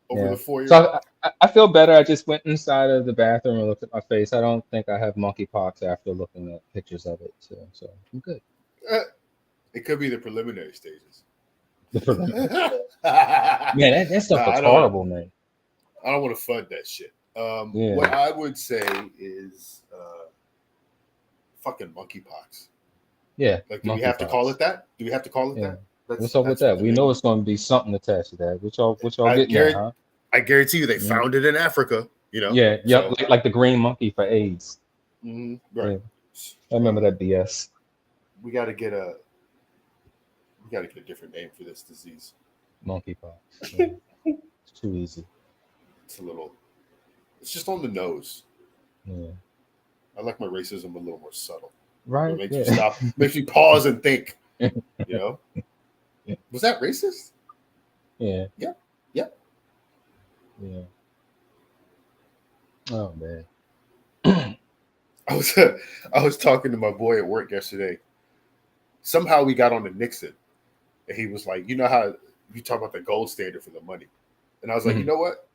[SPEAKER 3] over
[SPEAKER 1] yeah.
[SPEAKER 3] the foyer.
[SPEAKER 1] So I feel better. I just went inside of the bathroom and looked at my face. I don't think I have monkeypox after looking at pictures of it. So I'm good.
[SPEAKER 3] It could be the preliminary stages.
[SPEAKER 1] Man, that stuff looks horrible, man.
[SPEAKER 3] I don't want to fud that shit.
[SPEAKER 1] Yeah.
[SPEAKER 3] What I would say is fucking monkeypox.
[SPEAKER 1] Yeah.
[SPEAKER 3] Like, do we have to call it that? Do we have to call it that?
[SPEAKER 1] What's up with that? We know it's going to be something attached to that. What y'all getting at, huh?
[SPEAKER 3] I guarantee you they found it in Africa.
[SPEAKER 1] Yeah,
[SPEAKER 3] So,
[SPEAKER 1] like the green monkey for AIDS.
[SPEAKER 3] right.
[SPEAKER 1] Yeah. I remember that BS.
[SPEAKER 3] We got to get a different name for this disease.
[SPEAKER 1] Monkeypox. Yeah. It's too easy.
[SPEAKER 3] It's just on the nose.
[SPEAKER 1] Yeah.
[SPEAKER 3] I like my racism a little more subtle.
[SPEAKER 1] Right.
[SPEAKER 3] It makes you stop, makes you pause and think. Yeah. Was that racist?
[SPEAKER 1] Yeah.
[SPEAKER 3] Yeah.
[SPEAKER 1] Yeah. Oh man.
[SPEAKER 3] I was talking to my boy at work yesterday. Somehow we got on to Nixon, and he was like, "You know how you talk about the gold standard for the money," and I was like, "You know what?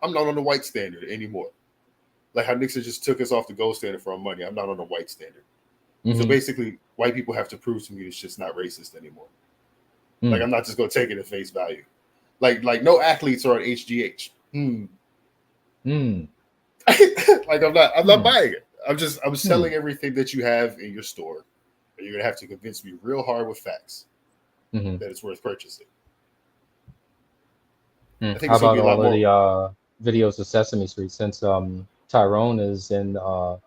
[SPEAKER 3] I'm not on the white standard anymore. Like how Nixon just took us off the gold standard for our money. I'm not on the white standard. So basically, white people have to prove to me it's just not racist anymore. Like I'm not just going to take it at face value. Like no athletes are on HGH. Like I'm not buying it. I'm selling everything that you have in your store, and you're gonna have to convince me real hard with facts that it's worth purchasing.
[SPEAKER 1] I think how about all of the videos of Sesame Street since Tyrone is in oh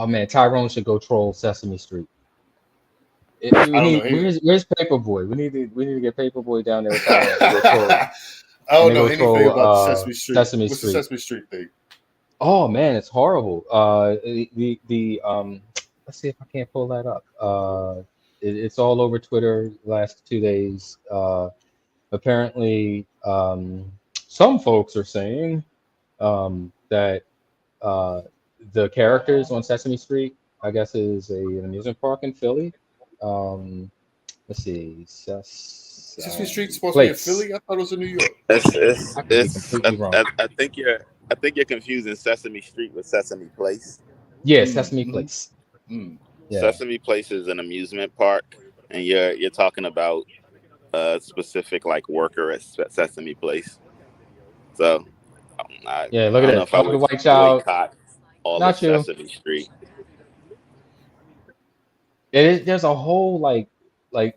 [SPEAKER 1] man, Tyrone should go troll Sesame Street. Where's Paperboy? We need to get Paperboy down there with Tyrone to go troll.
[SPEAKER 3] I don't know anything about Sesame Street. What's the Sesame Street thing?
[SPEAKER 1] Oh man, it's horrible. The let's see if I can't pull that up. It's all over Twitter last 2 days. Apparently, some folks are saying that the characters on Sesame Street, I guess, is an amusement park in Philly. Let's see,
[SPEAKER 3] Sesame Street's supposed to be in Philly. I thought it was in New York.
[SPEAKER 1] I could be completely wrong.
[SPEAKER 2] I think you're confusing Sesame Street with Sesame Place.
[SPEAKER 1] Yeah, Sesame Place.
[SPEAKER 2] Yeah. Sesame Place is an amusement park, and you're talking about a specific like worker at Sesame Place. So
[SPEAKER 1] look at that.
[SPEAKER 2] I would
[SPEAKER 1] white child.
[SPEAKER 2] boycott all
[SPEAKER 1] Not
[SPEAKER 2] of Sesame Street.
[SPEAKER 1] There's a whole like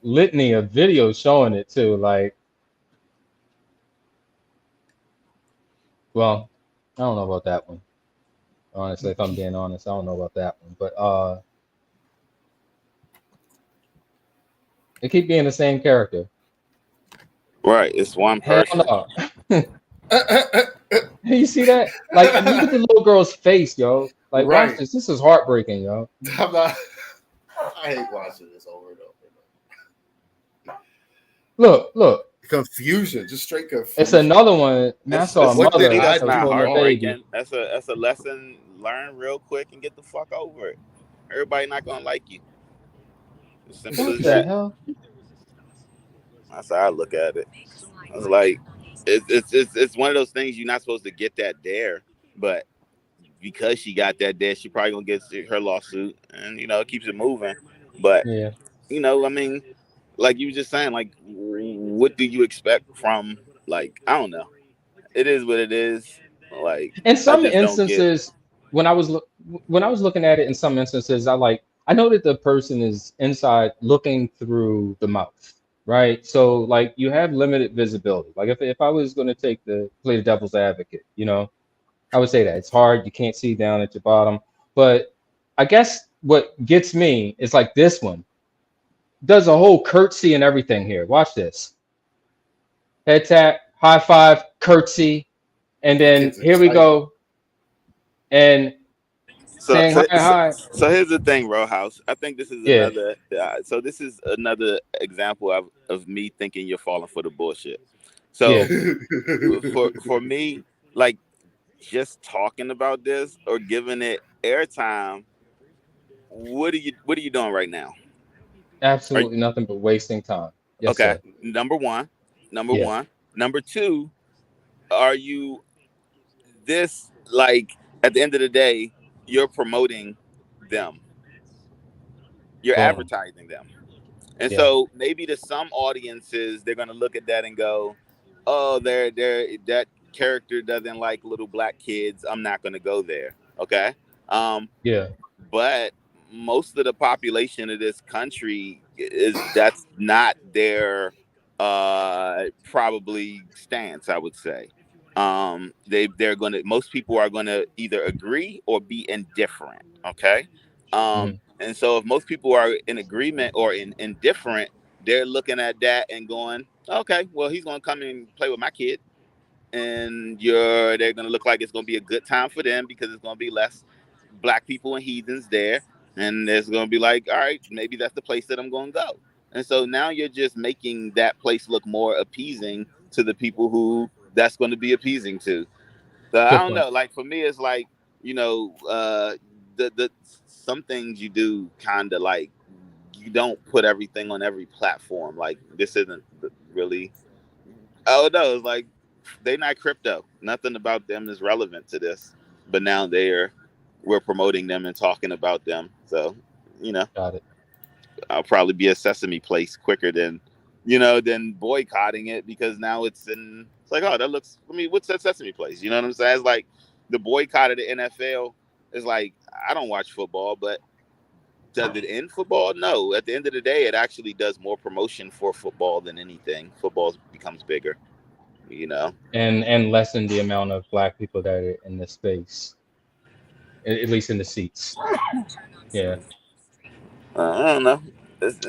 [SPEAKER 1] litany of videos showing it too. Like, well, I don't know about that one. Honestly, if I'm being honest, I don't know about that one. But they keep being the same character.
[SPEAKER 2] Right, it's one person.
[SPEAKER 1] Hell no. You see that? Like, look at the little girl's face, yo. Like, watch this. This is heartbreaking, yo.
[SPEAKER 3] I hate watching this over and over.
[SPEAKER 1] Look.
[SPEAKER 3] Confusion, just straight confusion.
[SPEAKER 1] It's another one. I saw a mother.
[SPEAKER 2] That's not heartbreaking. That's a lesson learned real quick and get the fuck over it. Everybody not gonna like you. As simple as that. Hell? That's how I look at it. I was like, it's one of those things you're not supposed to get that dare, but because she got that dare, she probably gonna get her lawsuit, and it keeps it moving. But I mean, like you were just saying, like, what do you expect from, like, I don't know. It is what it is. Like,
[SPEAKER 1] in some instances, when I was looking at it, in some instances, I know that the person is inside looking through the mouth, right? So like you have limited visibility. Like if I was going to play the devil's advocate, I would say that it's hard. You can't see down at your bottom. But I guess what gets me is like this one does a whole curtsy and everything here. Watch this. Head tap, high five, curtsy, and then here we go. And saying hi.
[SPEAKER 2] So here's the thing, Rowhouse. I think this is another. So this is another example of me thinking you're falling for the bullshit. So for me, like just talking about this or giving it airtime, what are you doing right now?
[SPEAKER 1] Absolutely nothing but wasting time. Yes,
[SPEAKER 2] okay.
[SPEAKER 1] Sir.
[SPEAKER 2] Number one. Number two, are you this, like, at the end of the day, you're promoting them. You're advertising them. And so maybe to some audiences, they're gonna look at that and go, oh, that character doesn't like little black kids. I'm not gonna go there. Okay. But most of the population of this country that's not their probably stance, I would say. Most people are gonna either agree or be indifferent. Okay.
[SPEAKER 1] Mhm.
[SPEAKER 2] And so if most people are in agreement or indifferent, they're looking at that and going, okay, well, he's gonna come and play with my kid, and they're gonna look like it's gonna be a good time for them because it's gonna be less black people and heathens there, and it's gonna be like, all right, maybe that's the place that I'm gonna go. And so now you're just making that place look more appeasing to the people who that's going to be appeasing to. So I
[SPEAKER 1] Good
[SPEAKER 2] don't
[SPEAKER 1] point.
[SPEAKER 2] know. Like for me, it's like, the some things you do kind of like, you don't put everything on every platform. Like this isn't really. Oh no, it's like they not crypto. Nothing about them is relevant to this. But now we're promoting them and talking about them. So, you know,
[SPEAKER 1] Got it.
[SPEAKER 2] I'll probably be a Sesame Place quicker than boycotting it, because now it's like, oh, that looks, I mean, what's that Sesame Place? You know what I'm saying? It's like the boycott of the NFL is like, I don't watch football, but does it end football? No. At the end of the day, it actually does more promotion for football than anything. Football becomes bigger, you know?
[SPEAKER 1] And lessen the amount of black people that are in the space, at least in the seats. Yeah.
[SPEAKER 2] I don't know.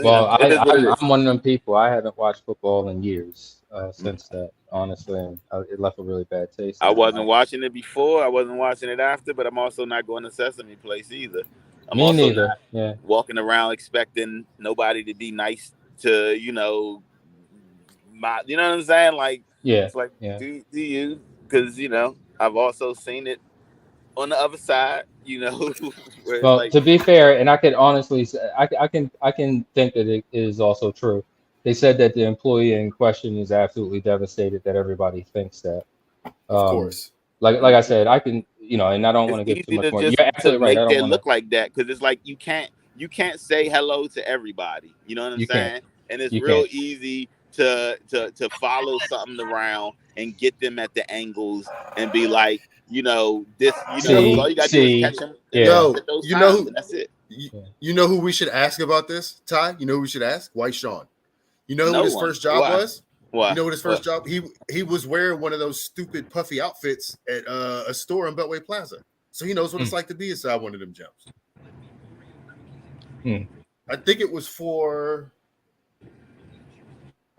[SPEAKER 1] Well,
[SPEAKER 2] It is what it is.
[SPEAKER 1] I'm one of them people. I haven't watched football in years since that, honestly, and it left a really bad taste
[SPEAKER 2] I
[SPEAKER 1] in my
[SPEAKER 2] wasn't
[SPEAKER 1] mouth.
[SPEAKER 2] watching it before. I wasn't watching it after, but I'm also not going to Sesame Place either. I'm
[SPEAKER 1] Me
[SPEAKER 2] also
[SPEAKER 1] neither.
[SPEAKER 2] not
[SPEAKER 1] Yeah.
[SPEAKER 2] walking around expecting nobody to be nice to, you know what I'm saying? Like,
[SPEAKER 1] Yeah.
[SPEAKER 2] it's like,
[SPEAKER 1] Yeah.
[SPEAKER 2] do you? Because, I've also seen it on the other side, where it's
[SPEAKER 1] Well,
[SPEAKER 2] like,
[SPEAKER 1] to be fair, and I can honestly say, I can think that it is also true. They said that the employee in question is absolutely devastated that everybody thinks that.
[SPEAKER 3] Of
[SPEAKER 1] Um,
[SPEAKER 3] course.
[SPEAKER 1] like I said, I can, and I don't want
[SPEAKER 2] it's
[SPEAKER 1] to give too
[SPEAKER 2] easy
[SPEAKER 1] much
[SPEAKER 2] to
[SPEAKER 1] more.
[SPEAKER 2] just
[SPEAKER 1] You're
[SPEAKER 2] to
[SPEAKER 1] absolutely right. I
[SPEAKER 2] make
[SPEAKER 1] don't
[SPEAKER 2] that
[SPEAKER 1] want to.
[SPEAKER 2] look like that, because it's like you can't say hello to everybody. You know what I'm
[SPEAKER 1] You can't.
[SPEAKER 2] saying? And it's
[SPEAKER 1] You
[SPEAKER 2] real
[SPEAKER 1] can't.
[SPEAKER 2] easy to follow something around and get them at the angles and be like, this, because all
[SPEAKER 1] See,
[SPEAKER 2] you gotta do is
[SPEAKER 1] see,
[SPEAKER 2] catch them
[SPEAKER 1] yeah,
[SPEAKER 3] Yo,
[SPEAKER 2] at those
[SPEAKER 3] you know
[SPEAKER 2] times,
[SPEAKER 3] who
[SPEAKER 2] and that's it.
[SPEAKER 3] you,
[SPEAKER 1] yeah.
[SPEAKER 3] you know who we should ask about this, Ty? You know who we should ask? White Sean. You know what
[SPEAKER 2] No
[SPEAKER 3] his
[SPEAKER 2] one.
[SPEAKER 3] first job
[SPEAKER 2] Why?
[SPEAKER 3] was? You
[SPEAKER 2] Why?
[SPEAKER 3] know what his first
[SPEAKER 2] What?
[SPEAKER 3] job? He was wearing one of those stupid puffy outfits at a store in Beltway Plaza. So he knows what it's
[SPEAKER 1] Mm,
[SPEAKER 3] like to be inside one of them jumps.
[SPEAKER 1] mm.
[SPEAKER 3] I think it was for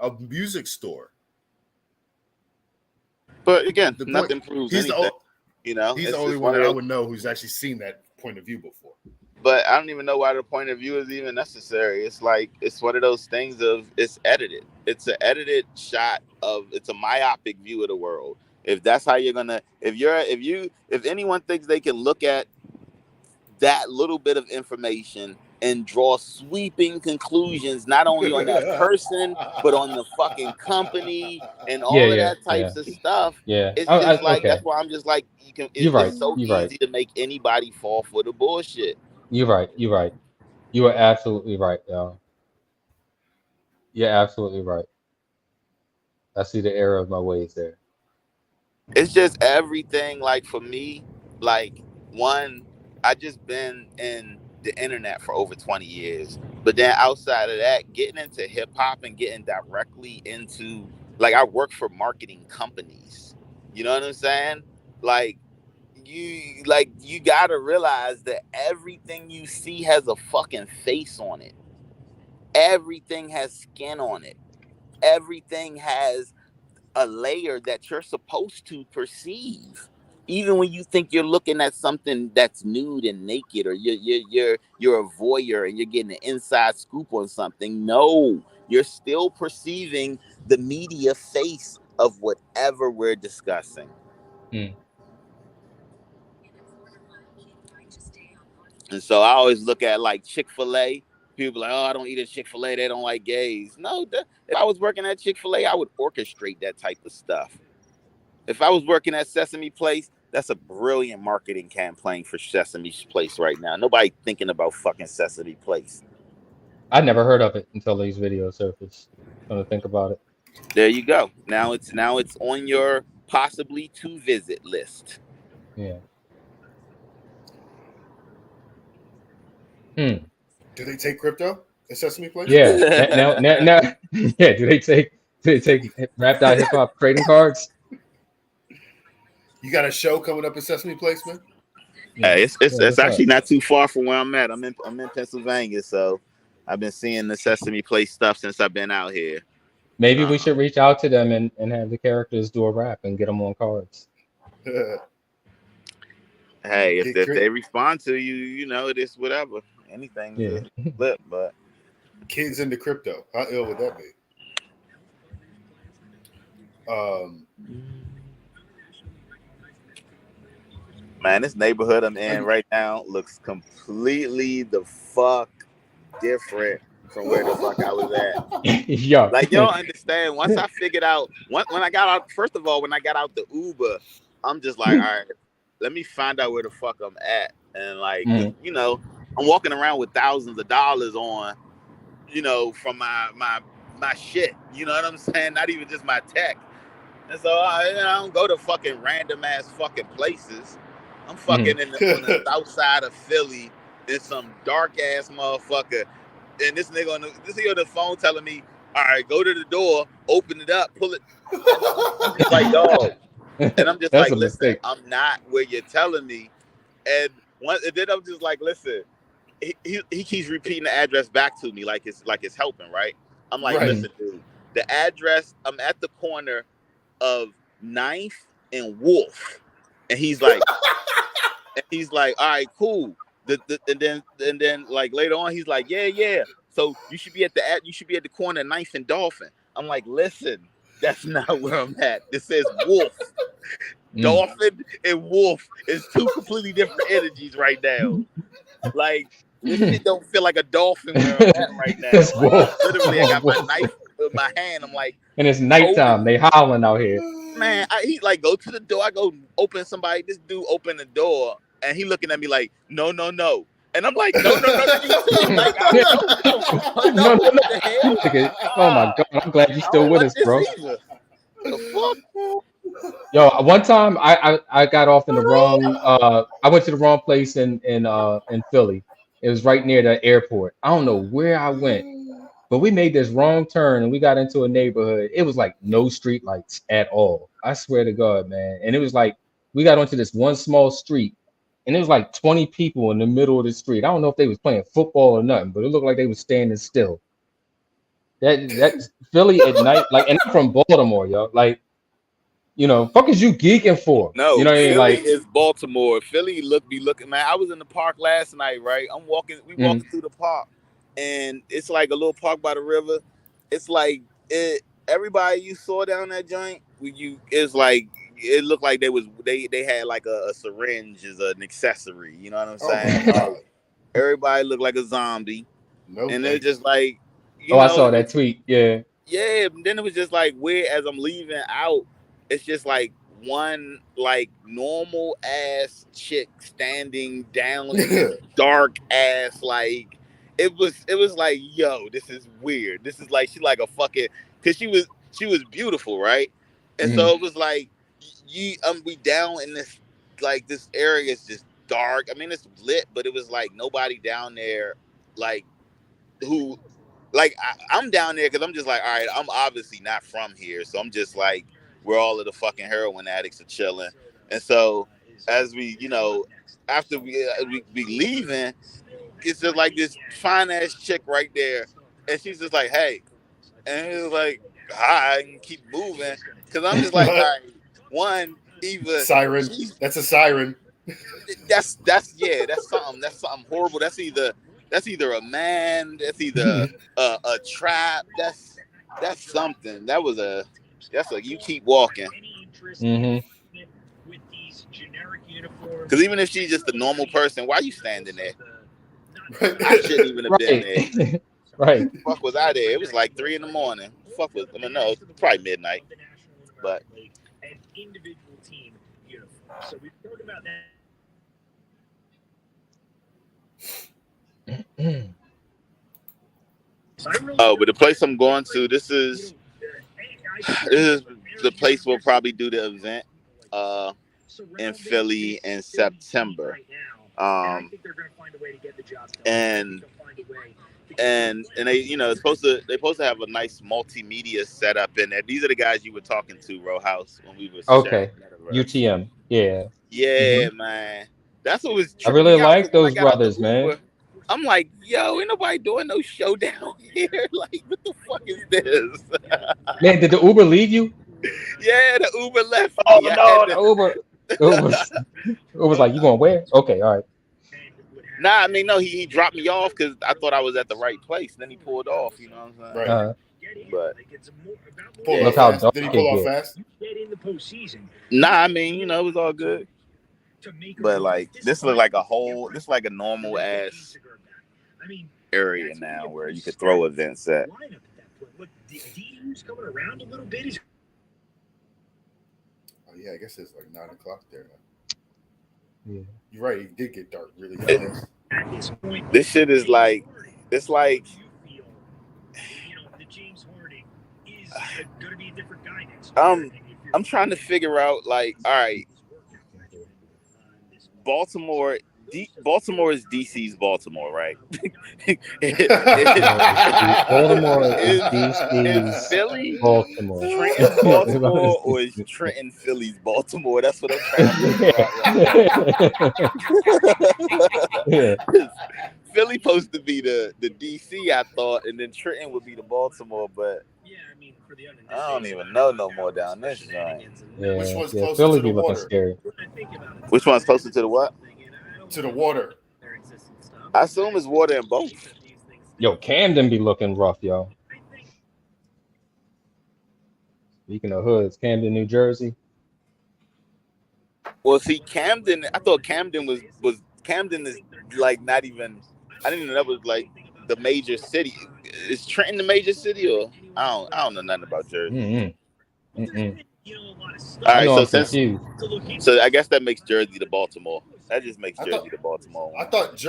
[SPEAKER 3] a music store.
[SPEAKER 2] But again,
[SPEAKER 3] The point
[SPEAKER 2] nothing proves
[SPEAKER 3] he's the
[SPEAKER 2] anything.
[SPEAKER 3] he's the
[SPEAKER 2] It's
[SPEAKER 3] only
[SPEAKER 2] just
[SPEAKER 3] one
[SPEAKER 2] one of
[SPEAKER 3] that I
[SPEAKER 2] those.
[SPEAKER 3] would know who's actually seen that point of view before.
[SPEAKER 2] But I don't even know why the point of view is even necessary. It's like, it's one of those things of, it's edited. It's an edited shot of, it's a myopic view of the world. If that's how you're gonna, if anyone thinks they can look at that little bit of information and draw sweeping conclusions, not only on that person but on the fucking company and
[SPEAKER 1] Yeah,
[SPEAKER 2] all of
[SPEAKER 1] yeah,
[SPEAKER 2] that
[SPEAKER 1] yeah,
[SPEAKER 2] types of stuff,
[SPEAKER 1] yeah.
[SPEAKER 2] it's just like,
[SPEAKER 1] Okay.
[SPEAKER 2] that's why I'm just like,
[SPEAKER 1] You're
[SPEAKER 2] it's
[SPEAKER 1] right.
[SPEAKER 2] so
[SPEAKER 1] You're right.
[SPEAKER 2] easy to make anybody fall for the bullshit.
[SPEAKER 1] You're right. You're right. You are absolutely right, yo. You're absolutely right. I see the error of my ways there.
[SPEAKER 2] It's just everything. Like for me, like, one, I just been in the internet for over 20 years, but then outside of that, getting into hip-hop and getting directly into, like, I work for marketing companies, you know what I'm saying? Like, you gotta realize that everything you see has a fucking face on it. Everything has skin on it. Everything has a layer that you're supposed to perceive. Even when you think you're looking at something that's nude and naked, or you're a voyeur and you're getting an inside scoop on something, no, you're still perceiving the media face of whatever we're discussing.
[SPEAKER 1] Mm.
[SPEAKER 2] And so I always look at, like, Chick-fil-A. People are like, oh, I don't eat at Chick-fil-A, they don't like gays. No, if I was working at Chick-fil-A, I would orchestrate that type of stuff. If I was working at Sesame Place, that's a brilliant marketing campaign for Sesame Place right now. Nobody thinking about fucking Sesame Place.
[SPEAKER 1] I never heard of it until these videos surfaced. When I think about it.
[SPEAKER 2] There you go. Now it's on your possibly to visit list.
[SPEAKER 1] Yeah. Hmm.
[SPEAKER 3] Do they take crypto at Sesame Place?
[SPEAKER 1] Yeah. Now, yeah. Do they take Rap.HIPHOP trading cards?
[SPEAKER 3] You got a show coming up at Sesame Place, man?
[SPEAKER 1] Yeah.
[SPEAKER 2] Hey,
[SPEAKER 1] Yeah.
[SPEAKER 2] it's
[SPEAKER 1] What's
[SPEAKER 2] actually
[SPEAKER 1] up?
[SPEAKER 2] not too far from where I'm at. I'm in Pennsylvania, so I've been seeing the Sesame Place stuff since I've been out here.
[SPEAKER 1] Maybe we
[SPEAKER 2] Uh,
[SPEAKER 1] should reach out to them and have the characters do a rap and get them on cards.
[SPEAKER 2] hey, if,
[SPEAKER 3] Get
[SPEAKER 2] if they
[SPEAKER 3] crit.
[SPEAKER 2] respond to you, you know, it is whatever. Anything's
[SPEAKER 1] Yeah.
[SPEAKER 2] a flip, but
[SPEAKER 3] Kids into crypto. How ill would that be?
[SPEAKER 2] man, this neighborhood I'm in right now looks completely the fuck different from where the fuck I was at.
[SPEAKER 1] Yo.
[SPEAKER 2] Like, you don't understand. Once I figured out, when I got out, first of all, when I got out the Uber, I'm just like, all right, let me find out where the fuck I'm at. And like, 'cause,
[SPEAKER 1] Mm,
[SPEAKER 2] you know, I'm walking around with thousands of dollars on, you know, from my shit. You know what I'm saying? Not even just my tech. And so I don't go to fucking random ass fucking places. I'm
[SPEAKER 1] mm.
[SPEAKER 2] fucking on the south side of Philly in some dark ass motherfucker. And this nigga on the phone telling me, all right, go to the door, open it up, pull it. And I'm just like, dog. And I'm just
[SPEAKER 1] That's
[SPEAKER 2] like,
[SPEAKER 1] a
[SPEAKER 2] listen,
[SPEAKER 1] mistake.
[SPEAKER 2] I'm not where you're telling me. And then I'm just like, listen, he keeps repeating the address back to me like it's helping, right? I'm like,
[SPEAKER 3] Right.
[SPEAKER 1] Mm,
[SPEAKER 2] listen, dude, the address, I'm at the corner of Ninth and Wolf. And he's like, all right, cool. And then like later on, he's like, yeah. So you should be at the corner of Ninth and Dolphin. I'm like, listen, that's not where I'm at. This says Wolf.
[SPEAKER 1] mm.
[SPEAKER 2] Dolphin and Wolf is two completely different energies right now. Like, this shit don't feel like a dolphin where I'm at right now.
[SPEAKER 1] It's
[SPEAKER 2] Like,
[SPEAKER 1] wolf.
[SPEAKER 2] literally, I
[SPEAKER 1] Oh,
[SPEAKER 2] got my
[SPEAKER 1] wolf.
[SPEAKER 2] knife in my hand. I'm like,
[SPEAKER 1] And it's nighttime.
[SPEAKER 2] holding.
[SPEAKER 1] They howling out here.
[SPEAKER 2] Man, he like go to the door. I go open somebody. This dude opened the door, and he looking at me like, no. And I'm like, no, you too. Like, I don't
[SPEAKER 1] No,
[SPEAKER 2] know
[SPEAKER 1] no,
[SPEAKER 2] what
[SPEAKER 1] no.
[SPEAKER 2] the hell.
[SPEAKER 1] Nigga, oh my
[SPEAKER 2] Nah,
[SPEAKER 1] God. I'm glad you're
[SPEAKER 2] I
[SPEAKER 1] still
[SPEAKER 2] don't
[SPEAKER 1] with
[SPEAKER 2] want
[SPEAKER 1] us,
[SPEAKER 2] this
[SPEAKER 1] bro.
[SPEAKER 2] either. The fuck?
[SPEAKER 1] Yo, one time I got off in the wrong I went to the wrong place in Philly. It was right near the airport. I don't know where I went, but we made this wrong turn and we got into a neighborhood. It was like no street lights at all. I swear to God, man. And it was like we got onto this one small street and it was like 20 people in the middle of the street. I don't know if they was playing football or nothing, but it looked like they was standing still. That Philly at night, like, and I'm from Baltimore, yo. Like, fuck is you geeking for? You
[SPEAKER 2] No,
[SPEAKER 1] know what I mean?
[SPEAKER 2] Philly
[SPEAKER 1] Like,
[SPEAKER 2] is Baltimore. Philly be looking, man. I was in the park last night, right? We
[SPEAKER 1] mm,
[SPEAKER 2] walking through the park, and it's like a little park by the river. It's like everybody you saw down that joint, it's like it looked like they had like a syringe as an accessory. You know what I'm
[SPEAKER 3] Oh my
[SPEAKER 2] saying?
[SPEAKER 3] God.
[SPEAKER 2] Like everybody looked like a zombie,
[SPEAKER 3] No,
[SPEAKER 2] and it's
[SPEAKER 3] thank you.
[SPEAKER 2] just like,
[SPEAKER 1] oh, I saw
[SPEAKER 2] it
[SPEAKER 1] that
[SPEAKER 2] was.
[SPEAKER 1] tweet. Yeah.
[SPEAKER 2] Yeah, but then it was just like weird as I'm leaving out. It's just like one like normal ass chick standing down in this dark ass like it was like, yo, this is weird. This is like she like a fucking, cause she was beautiful, right? And
[SPEAKER 1] Mm,
[SPEAKER 2] so it was like we down in this, like, this area is just dark. I mean, it's lit, but it was like nobody down there like who, like, I'm down there because I'm just like, all right, I'm obviously not from here, so I'm just like where all of the fucking heroin addicts are chilling. And so as we, after we leaving, it's just like this fine ass chick right there, and she's just like, hey, and it's like, hi, and keep moving, because I'm just like, all
[SPEAKER 3] What?
[SPEAKER 2] right, one, either
[SPEAKER 3] Siren.
[SPEAKER 2] she's
[SPEAKER 3] That's a siren.
[SPEAKER 2] that's something horrible. That's either a man, that's either a trap, that's something. That's a you keep walking,
[SPEAKER 1] hmm
[SPEAKER 2] because even if she's just a normal person, why you standing there?
[SPEAKER 3] Right.
[SPEAKER 2] I shouldn't even have been there.
[SPEAKER 1] Right. Right.
[SPEAKER 2] Fuck was I there? It was like 3 a.m. Fuck was, I mean, no, probably midnight, but oh, but the place I'm going to, this is the place we'll probably do the event in Philly in September. And they, you know, they're supposed to have a nice multimedia setup in there. These are the guys you were talking to, Row House, when we was sharing
[SPEAKER 1] Okay.
[SPEAKER 2] Metaverse.
[SPEAKER 1] UTM. Yeah.
[SPEAKER 2] Yeah, man. That's what was
[SPEAKER 1] I
[SPEAKER 2] tripping
[SPEAKER 1] really
[SPEAKER 2] me out.
[SPEAKER 1] like
[SPEAKER 2] Because when I
[SPEAKER 1] those
[SPEAKER 2] got out the
[SPEAKER 1] brothers, man.
[SPEAKER 2] Uber, I'm like, yo, ain't nobody doing no show down here. Like, what the fuck is this?
[SPEAKER 1] Man, did the Uber leave you?
[SPEAKER 2] Yeah, the Uber left
[SPEAKER 1] Oh
[SPEAKER 2] me. I
[SPEAKER 1] no,
[SPEAKER 2] had
[SPEAKER 1] the
[SPEAKER 2] to.
[SPEAKER 1] Uber. It was like, you going where? Okay, all right.
[SPEAKER 2] Nah, I mean, no, he dropped me off because I thought I was at the right place. Then he pulled off. You know what I'm saying?
[SPEAKER 3] Right.
[SPEAKER 2] But
[SPEAKER 3] Pull
[SPEAKER 2] yeah,
[SPEAKER 3] off
[SPEAKER 1] Look how
[SPEAKER 3] fast.
[SPEAKER 1] dark
[SPEAKER 3] Did he
[SPEAKER 1] it
[SPEAKER 3] pull off
[SPEAKER 1] get.
[SPEAKER 3] fast?
[SPEAKER 2] nah, I mean, you know, it was all good. But like, this looked like this is like a normal ass area now where you could throw events at.
[SPEAKER 3] Oh yeah, I guess it's like 9 o'clock there.
[SPEAKER 1] Yeah.
[SPEAKER 3] You're right. It did get dark really fast.
[SPEAKER 2] This shit is like, it's like. I'm trying to figure out, like, all right, Baltimore is DC's Baltimore, right?
[SPEAKER 1] Baltimore is
[SPEAKER 2] Is
[SPEAKER 1] DC's
[SPEAKER 2] Philly
[SPEAKER 1] Baltimore.
[SPEAKER 2] Trenton Baltimore, or is Trenton Philly's Baltimore? That's what I'm trying to figure out right
[SPEAKER 1] Yeah.
[SPEAKER 2] now. Philly supposed to be the DC, I thought, and then Trenton would be the Baltimore, but I don't even know no more down this joint.
[SPEAKER 1] Yeah.
[SPEAKER 3] Which one's
[SPEAKER 1] Yeah.
[SPEAKER 3] closer
[SPEAKER 1] Philly
[SPEAKER 3] to the
[SPEAKER 1] be looking
[SPEAKER 3] water?
[SPEAKER 1] scary.
[SPEAKER 2] Which one's closer to the what?
[SPEAKER 3] To the water.
[SPEAKER 2] I assume it's water in both.
[SPEAKER 1] Yo, Camden be looking rough, yo. Speaking of hoods, Camden, New Jersey.
[SPEAKER 2] Well, see, Camden. I thought Camden was Camden is like not even. I didn't even know that was like the major city. Is Trenton the major city, or I don't know nothing about Jersey. All
[SPEAKER 1] I
[SPEAKER 2] right,
[SPEAKER 1] know
[SPEAKER 2] so
[SPEAKER 1] I'm confused.
[SPEAKER 2] so I guess that makes Jersey the Baltimore. That just makes Jersey the Baltimore one.
[SPEAKER 3] I thought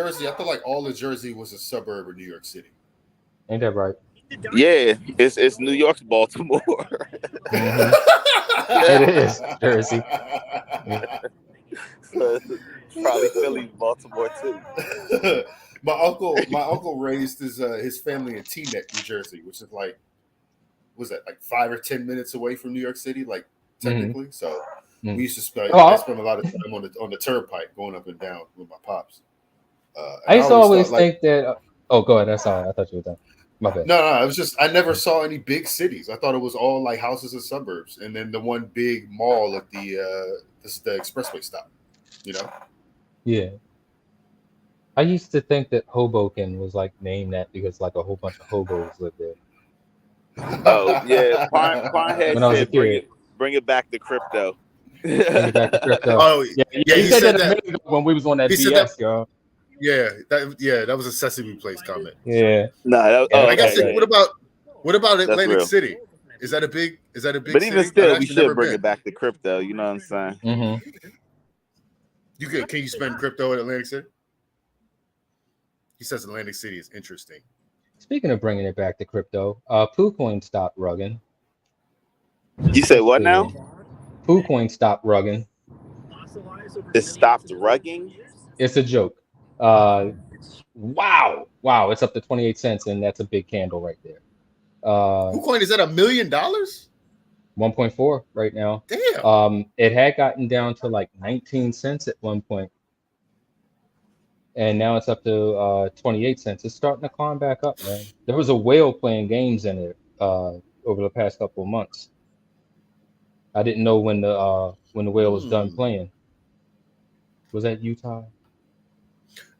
[SPEAKER 3] like all of Jersey was a suburb of New York City.
[SPEAKER 1] Ain't that right?
[SPEAKER 2] Yeah, it's New York's Baltimore.
[SPEAKER 1] It is Jersey.
[SPEAKER 2] So probably Philly's Baltimore too.
[SPEAKER 3] my uncle raised his family in Teaneck, New Jersey, which is like, was that like 5 or 10 minutes away from New York City, like technically. So we used to spend I spent a lot of time on the turnpike going up and down with my pops.
[SPEAKER 1] I used to always think that. Oh, go ahead. That's all. I thought you were done. My bad.
[SPEAKER 3] No, it was just I never saw any big cities. I thought it was all like houses and suburbs, and then the one big mall at the expressway stop. You know.
[SPEAKER 1] Yeah. I used to think that Hoboken was like named that because like a whole bunch of hobos lived there.
[SPEAKER 2] Oh yeah, Pinehead
[SPEAKER 1] when I was a
[SPEAKER 2] said, bring it back to crypto.
[SPEAKER 1] Bring it back to crypto.
[SPEAKER 3] Oh
[SPEAKER 1] yeah. He said that a minute ago when we was on that BS, y'all.
[SPEAKER 3] Yeah, that was a Sesame Place comment.
[SPEAKER 1] Yeah.
[SPEAKER 2] No,
[SPEAKER 3] I guess. What about Atlantic City? Is that a big?
[SPEAKER 2] But even
[SPEAKER 3] city?
[SPEAKER 2] still, we should bring it back to crypto. You know what I'm saying?
[SPEAKER 1] Mm-hmm.
[SPEAKER 3] Can you spend crypto in Atlantic City? He says Atlantic City is interesting.
[SPEAKER 1] Speaking of bringing it back to crypto, PooCoin stopped rugging.
[SPEAKER 2] You say what now?
[SPEAKER 1] PooCoin stopped rugging.
[SPEAKER 2] It stopped rugging?
[SPEAKER 1] It's a joke. Wow, it's up to 28 cents, and that's a big candle right there.
[SPEAKER 3] PooCoin is at $1 million.
[SPEAKER 1] 1.4 right now.
[SPEAKER 3] Damn.
[SPEAKER 1] It had gotten down to like 19 cents at one point, and now it's up to 28 cents. It's starting to climb back up, man. There was a whale playing games in it over the past couple of months. I didn't know when the whale was done playing. Was that Utah?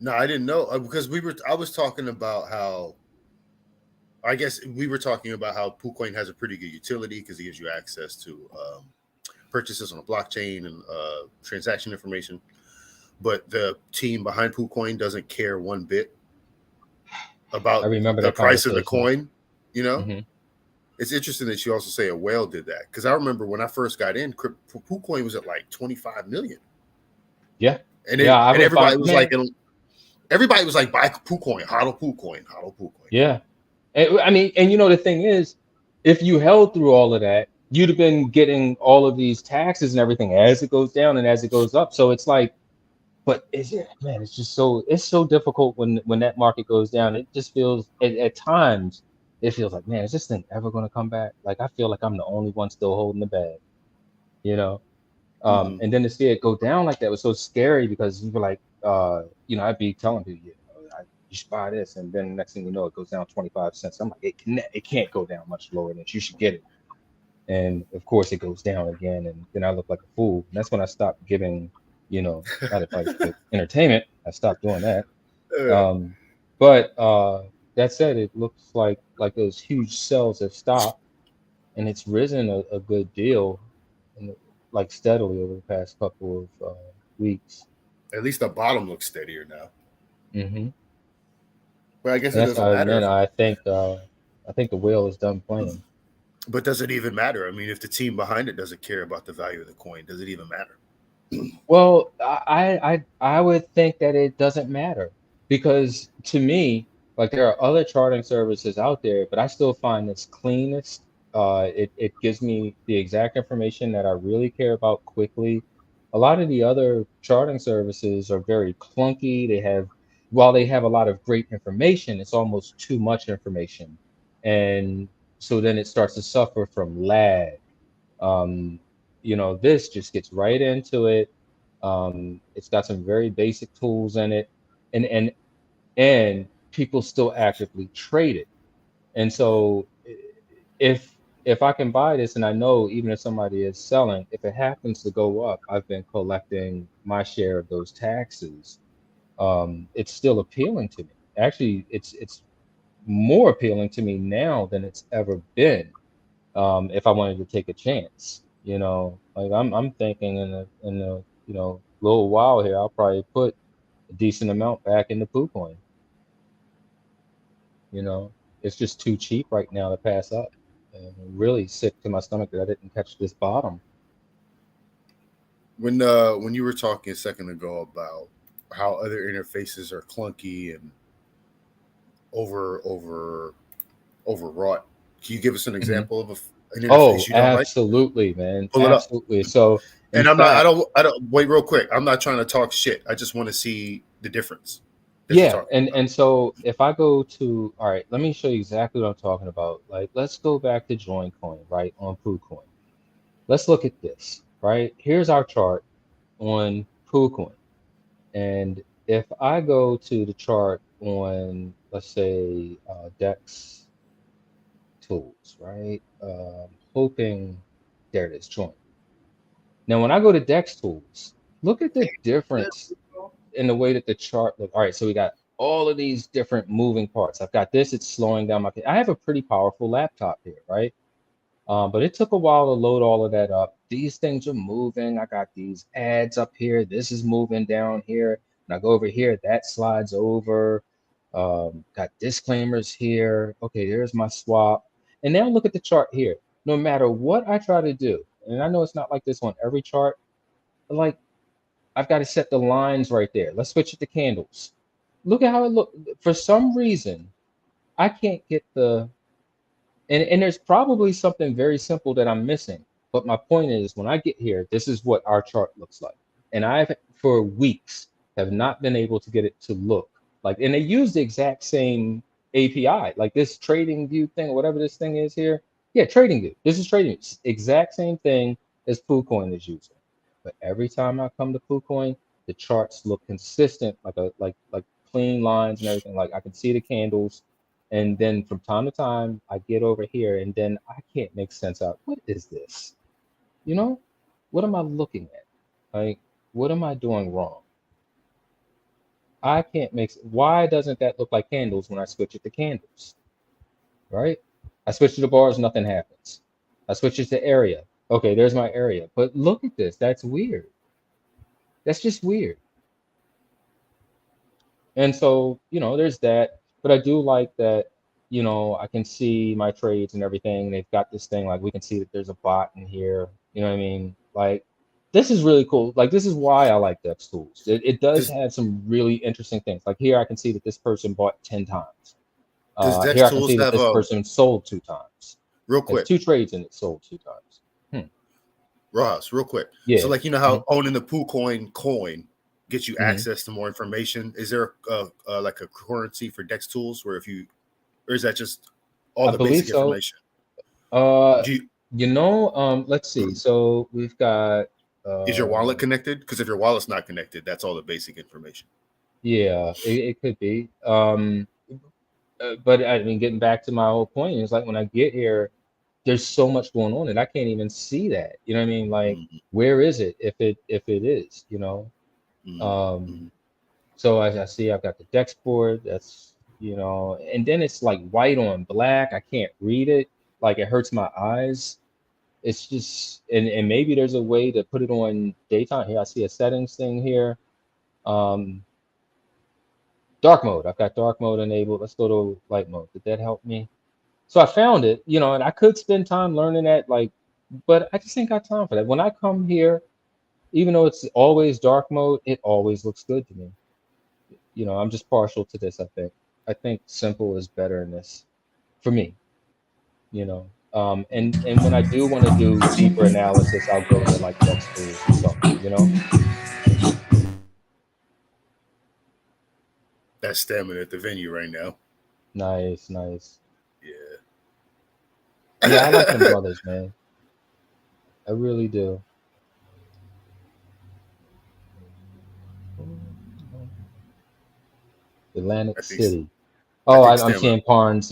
[SPEAKER 3] No, I didn't know because I was talking about how. I guess we were talking about how PooCoin has a pretty good utility because it gives you access to purchases on a blockchain and transaction information. But the team behind PooCoin doesn't care one bit about the price of the coin. You know, It's interesting that you also say a whale did that because I remember when I first got in, PooCoin was at like 25 million.
[SPEAKER 1] Yeah,
[SPEAKER 3] and everybody was like, buy PooCoin, hodl PooCoin.
[SPEAKER 1] Yeah. I mean, and you know, the thing is, if you held through all of that, you'd have been getting all of these taxes and everything as it goes down and as it goes up. So it's like, but it's just so difficult when that market goes down. It just feels at times it feels like, man, is this thing ever going to come back? Like I feel like I'm the only one still holding the bag, you know.
[SPEAKER 3] Mhm.
[SPEAKER 1] And then to see it go down like that was so scary because you were like, I'd be telling people, you should buy this, and then next thing you know, it goes down 25 cents. I'm like, it can't go down much lower than this. You should get it. And of course, it goes down again, and then I look like a fool. And that's when I stopped giving, not advice, but entertainment. I stopped doing that. Um, but that said, it looks like those huge sells have stopped, and it's risen a good deal, and like steadily over the past couple of weeks.
[SPEAKER 3] At least the bottom looks steadier now.
[SPEAKER 1] Hmm.
[SPEAKER 3] But I guess
[SPEAKER 1] And
[SPEAKER 3] it
[SPEAKER 1] that's
[SPEAKER 3] doesn't
[SPEAKER 1] how,
[SPEAKER 3] matter.
[SPEAKER 1] man. I think the whale is done playing.
[SPEAKER 3] But does it even matter? I mean, if the team behind it doesn't care about the value of the coin, does it even matter?
[SPEAKER 1] Well, I would think that it doesn't matter because to me, like there are other charting services out there, but I still find this cleanest. It gives me the exact information that I really care about quickly. A lot of the other charting services are very clunky. While they have a lot of great information, it's almost too much information. And so then it starts to suffer from lag. Um, this just gets right into it. It's got some very basic tools in it, and and and people still actively trade it. And so if I can buy this, and I know even if somebody is selling, if it happens to go up, I've been collecting my share of those taxes. It's still appealing to me. Actually, it's more appealing to me now than it's ever been. If I wanted to take a chance, like I'm thinking in a little while here, I'll probably put a decent amount back in the poo coin. You know, it's just too cheap right now to pass up. And I'm really sick to my stomach that I didn't catch this bottom.
[SPEAKER 3] When you were talking a second ago about how other interfaces are clunky and over overwrought, can you give us an
[SPEAKER 1] Mhm.
[SPEAKER 3] example of an
[SPEAKER 1] Oh,
[SPEAKER 3] interface you don't like?
[SPEAKER 1] absolutely, man.
[SPEAKER 3] Pull it up.
[SPEAKER 1] Absolutely. So, in
[SPEAKER 3] And I'm not.
[SPEAKER 1] fact,
[SPEAKER 3] I don't. Wait, real quick. I'm not trying to talk shit. I just want to see the difference that you're
[SPEAKER 1] yeah,
[SPEAKER 3] talking
[SPEAKER 1] and
[SPEAKER 3] about.
[SPEAKER 1] and so if I go to, all right, let me show you exactly what I'm talking about. Like, let's go back to Join Coin, right, on PooCoin. Let's look at this, right? Here's our chart on PooCoin. And if I go to the chart on, let's say, Dex Tools, right? Hoping, there it is, Join. Now, when I go to Dex Tools, look at the difference in the way that the chart look. All right, so we got all of these different moving parts. I've got this, it's slowing down I have a pretty powerful laptop here, right? But it took a while to load all of that up. These things are moving. I got these ads up here. This is moving down here. And I go over here, that slides over. Got disclaimers here. Okay, there's my swap. And now look at the chart here. No matter what I try to do, and I know it's not like this on every chart, but like I've got to set the lines right there. Let's switch it to candles. Look at how it look. For some reason, I can't get and there's probably something very simple that I'm missing. But my point is, when I get here, this is what our chart looks like. And I've, for weeks, have not been able to get it to look like, and they use the exact same API, like this trading view thing, or whatever this thing is here. Yeah, trading view. This is trading view. It's the exact same thing as PooCoin is using. But every time I come to PooCoin, the charts look consistent, like clean lines and everything. Like I can see the candles, and then from time to time, I get over here and then I can't make sense out. What is this? You know, what am I looking at? Like, what am I doing wrong? I can't make, why doesn't that look like candles when I switch it to candles? Right? I switch to the bars, nothing happens. I switch it to area. Okay, there's my area. But look at this. That's weird. That's just weird. And so, there's that. But I do like that, I can see my trades and everything. They've got this thing, like we can see that there's a bot in here. You know what I mean? Like, this is really cool. Like, this is why I like Dex Tools. It does
[SPEAKER 3] Does
[SPEAKER 1] have some really interesting things. Like here, I can see that this person bought 10 times.
[SPEAKER 3] does Dex
[SPEAKER 1] Here, I can
[SPEAKER 3] Tools
[SPEAKER 1] see that
[SPEAKER 3] have
[SPEAKER 1] this person sold 2 times.
[SPEAKER 3] real
[SPEAKER 1] There's
[SPEAKER 3] quick,
[SPEAKER 1] 2 trades and it sold 2 times.
[SPEAKER 3] Ross, real quick?
[SPEAKER 1] Yeah.
[SPEAKER 3] So like you know how owning the PooCoin coin get you access to more information? Is there like a currency for Dex tools where if you, or is that just all
[SPEAKER 1] I
[SPEAKER 3] the
[SPEAKER 1] believe
[SPEAKER 3] basic
[SPEAKER 1] so.
[SPEAKER 3] information?
[SPEAKER 1] Let's see. So we've got.
[SPEAKER 3] Is your wallet connected? Because if your wallet's not connected, that's all the basic information.
[SPEAKER 1] Yeah, it could be. But I mean, getting back to my whole point, it's like when I get here, there's so much going on, and I can't even see that. You know what I mean? Like, where is it? If it is, you know. So as I see, I've got the Dex board. That's, you know, and then it's like white on black. I can't read it. Like, it hurts my eyes. It's just, and maybe there's a way to put it on daytime. Here, I see a settings thing here. Dark mode. I've got dark mode enabled. Let's go to light mode. Did that help me? So I found it, you know, and I could spend time learning that, like, but I just ain't got time for that. When I come here, even though it's always dark mode, it always looks good to me. You know, I'm just partial to this, I think. I think simple is better in this for me, you know. And when I do want to do deeper analysis, I'll go to like Dex tools or something, you know.
[SPEAKER 3] That's stamina at the venue right now.
[SPEAKER 1] Nice.
[SPEAKER 3] Yeah.
[SPEAKER 1] Yeah, I like them brothers, man. I really do. Atlantic City. Oh, I'm seeing Parn's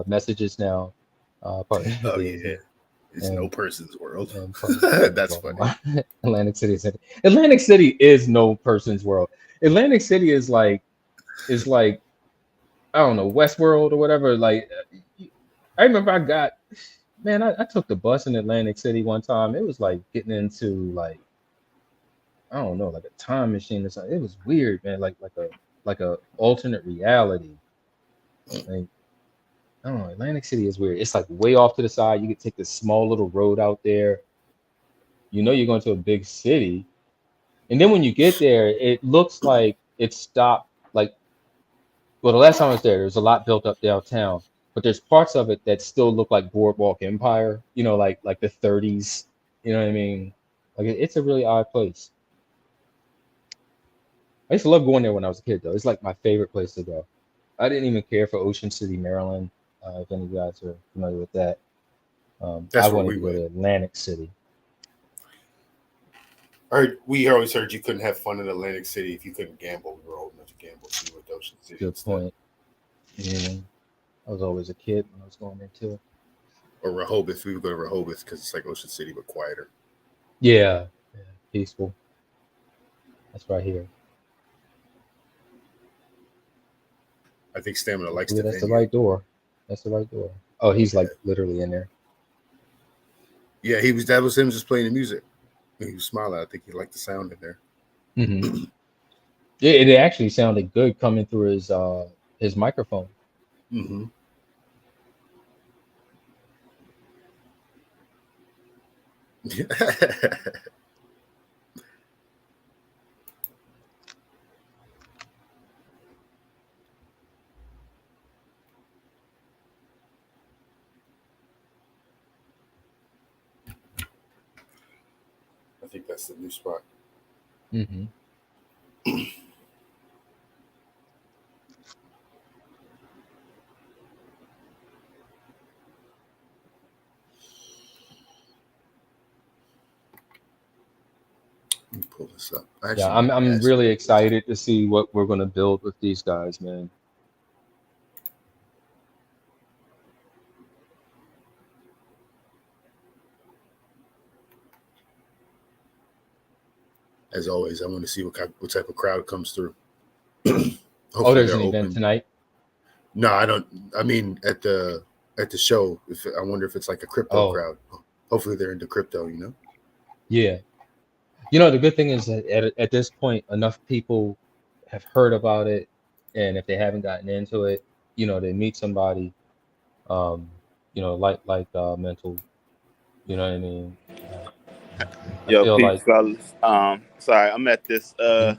[SPEAKER 1] messages now.
[SPEAKER 3] Oh yeah, it's no person's world. That's funny.
[SPEAKER 1] Atlantic City is no person's world. Atlantic City is like I don't know, Westworld or whatever. Like, I remember I took the bus in Atlantic City one time. It was like getting into like, I don't know, like a time machine or something. It was weird, man. Like a alternate reality. Like, I don't know, Atlantic City is weird. It's like way off to the side. You could take this small little road out there. You know you're going to a big city. And then when you get there, it looks like it stopped. Like, well, the last time I was there's a lot built up downtown, but there's parts of it that still look like Boardwalk Empire, you know, like the 30s. You know what I mean? Like, it's a really odd place. I used to love going there when I was a kid, though. It's like my favorite place to go. I didn't even care for Ocean City, Maryland. If any of you guys are familiar with that. I wanted to go to Atlantic City.
[SPEAKER 3] We always heard you couldn't have fun in Atlantic City if you couldn't gamble. We were old enough to gamble. So you went to Ocean City.
[SPEAKER 1] Good point. Yeah, I was always a kid when I was going there too.
[SPEAKER 3] Or Rehoboth. We would go to Rehoboth because it's like Ocean City but quieter.
[SPEAKER 1] Yeah, peaceful. That's right here.
[SPEAKER 3] I think Stamina likes
[SPEAKER 1] that. That's the right door. That's the right door. Oh, he's like literally in there.
[SPEAKER 3] Yeah, that was him just playing the music. He was smiling. I think he liked the sound in there.
[SPEAKER 1] Mm-hmm. Yeah, it actually sounded good coming through his microphone.
[SPEAKER 3] Mm-hmm. I think that's the new spot.
[SPEAKER 1] Mm-hmm.
[SPEAKER 3] Let me pull this up.
[SPEAKER 1] Yeah, I'm really excited to see what we're gonna build with these guys, man.
[SPEAKER 3] As always, I want to see what type of crowd comes through.
[SPEAKER 1] Oh, there's an event tonight?
[SPEAKER 3] No, I don't. I mean, at the show, I wonder if it's like a crypto crowd. Hopefully, they're into crypto. You know.
[SPEAKER 1] Yeah. You know, the good thing is that at this point, enough people have heard about it, and if they haven't gotten into it, you know, they meet somebody, you know, like mental. You know what I mean?
[SPEAKER 2] Yo, peace, fellas. Sorry, I'm at this at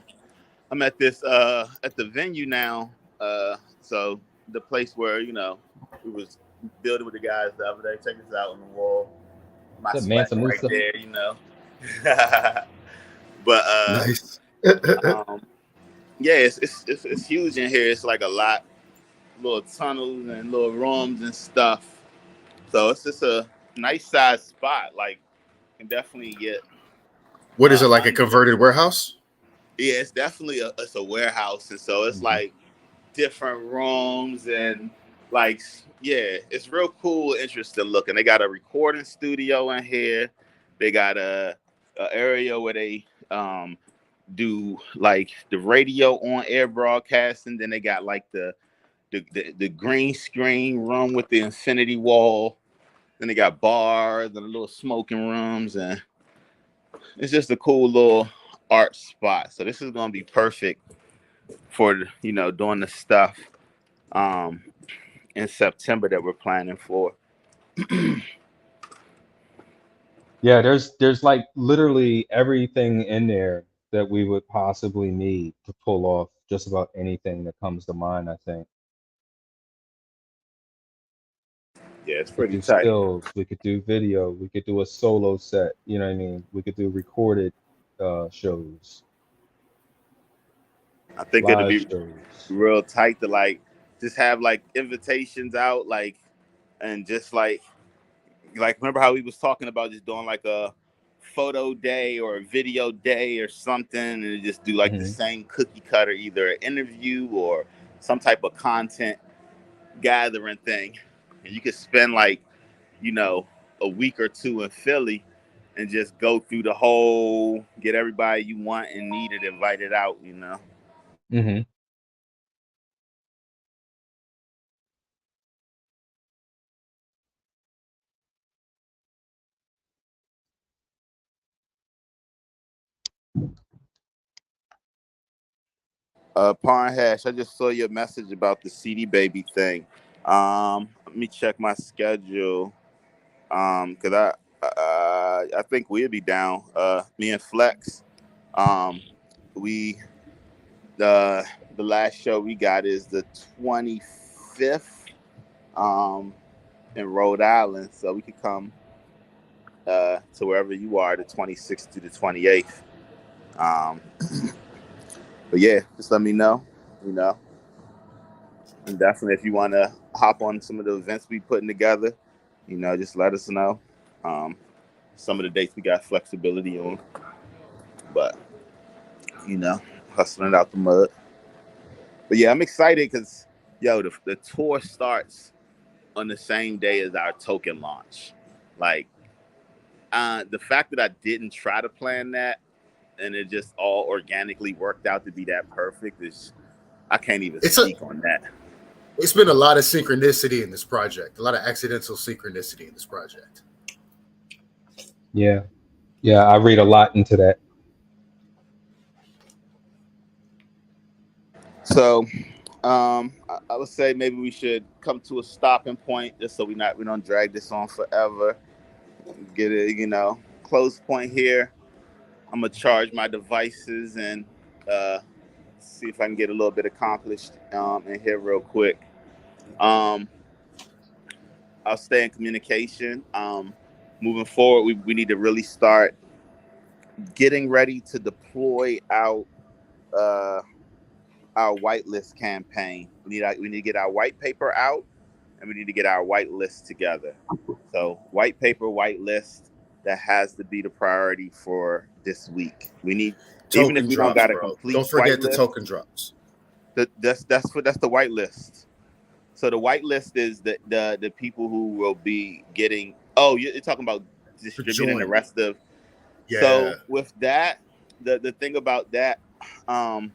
[SPEAKER 2] the venue now. So the place where, you know, we was building with the guys the other day. Check this out on the wall. My sweat right there, you know. But
[SPEAKER 3] nice.
[SPEAKER 2] Um, yeah, it's huge in here. It's like a lot, little tunnels and little rooms and stuff. So it's just a nice size spot. Like, can definitely get
[SPEAKER 3] What is it, like a
[SPEAKER 2] under.
[SPEAKER 3] converted warehouse?
[SPEAKER 2] Yeah, it's definitely it's a warehouse, and so it's
[SPEAKER 1] Mhm.
[SPEAKER 2] like different rooms and like yeah, it's real cool, interesting looking. They got a recording studio in here. They got a area where they do like the radio on air broadcasting. Then they got like the green screen room with the infinity wall. Then they got bars and little smoking rooms, and it's just a cool little art spot. So this is gonna be perfect for doing the stuff um in September that we're planning for.
[SPEAKER 1] Yeah, there's like literally everything in there that we would possibly need to pull off just about anything that comes to mind, I think.
[SPEAKER 2] Yeah, it's
[SPEAKER 1] We could
[SPEAKER 2] pretty
[SPEAKER 1] do
[SPEAKER 2] tight.
[SPEAKER 1] stills, we could do video, we could do a solo set, you know what I mean? We could do recorded shows,
[SPEAKER 2] I think it'll
[SPEAKER 1] live
[SPEAKER 2] be
[SPEAKER 1] shows.
[SPEAKER 2] real tight to like just have like invitations out, like, and just like remember how we was talking about just doing like a photo day or a video day or something, and just do like the
[SPEAKER 1] Hmm.
[SPEAKER 2] same cookie cutter, either an interview or some type of content gathering thing. And you could spend like a week or two in Philly and just go through the whole, get everybody you want and needed invited out.
[SPEAKER 1] Hmm.
[SPEAKER 2] Pawn Hash, I just saw your message about the CD Baby thing. Let me check my schedule. Cause I think we'll be down. Me and Flex. Um, we the the last show we got is the 25th. Um, in Rhode Island, so we could come to wherever you are, the 26th to the 28th. Um, but yeah, just let me know. You know, and definitely if you want to hop on some of the events we putting together, just let us know. Um, some of the dates we got flexibility on, but you know, hustling it out the mud. But yeah, I'm excited because the tour starts on the same day as our token launch. Like the fact that I didn't try to plan that and it just all organically worked out to be that perfect is I can't even
[SPEAKER 3] It's a
[SPEAKER 2] speak on that.
[SPEAKER 3] it's been a lot of synchronicity in this project, a lot of accidental synchronicity in this project.
[SPEAKER 1] Yeah. Yeah, I read a lot into that.
[SPEAKER 2] So I would say maybe we should come to a stopping point just so we don't drag this on forever. Get a close point here. I'm gonna charge my devices and uh, see if I can get a little bit accomplished in here real quick. Um, I'll stay in communication. Moving forward, we need to really start getting ready to deploy uh, our whitelist campaign. We need to get our white paper out, and we need to get our white list together. So white paper, white list, that has to be the priority for this week. We need, even if
[SPEAKER 3] Token
[SPEAKER 2] we don't
[SPEAKER 3] drops,
[SPEAKER 2] got a
[SPEAKER 3] bro. Don't
[SPEAKER 2] complete white
[SPEAKER 3] forget the
[SPEAKER 2] list,
[SPEAKER 3] token drops.
[SPEAKER 2] that's the white list. So the white list is the people who will be getting. Oh, you're talking about
[SPEAKER 3] For
[SPEAKER 2] distributing the
[SPEAKER 3] join.
[SPEAKER 2] rest of.
[SPEAKER 3] Yeah.
[SPEAKER 2] So with that, the thing about that, um,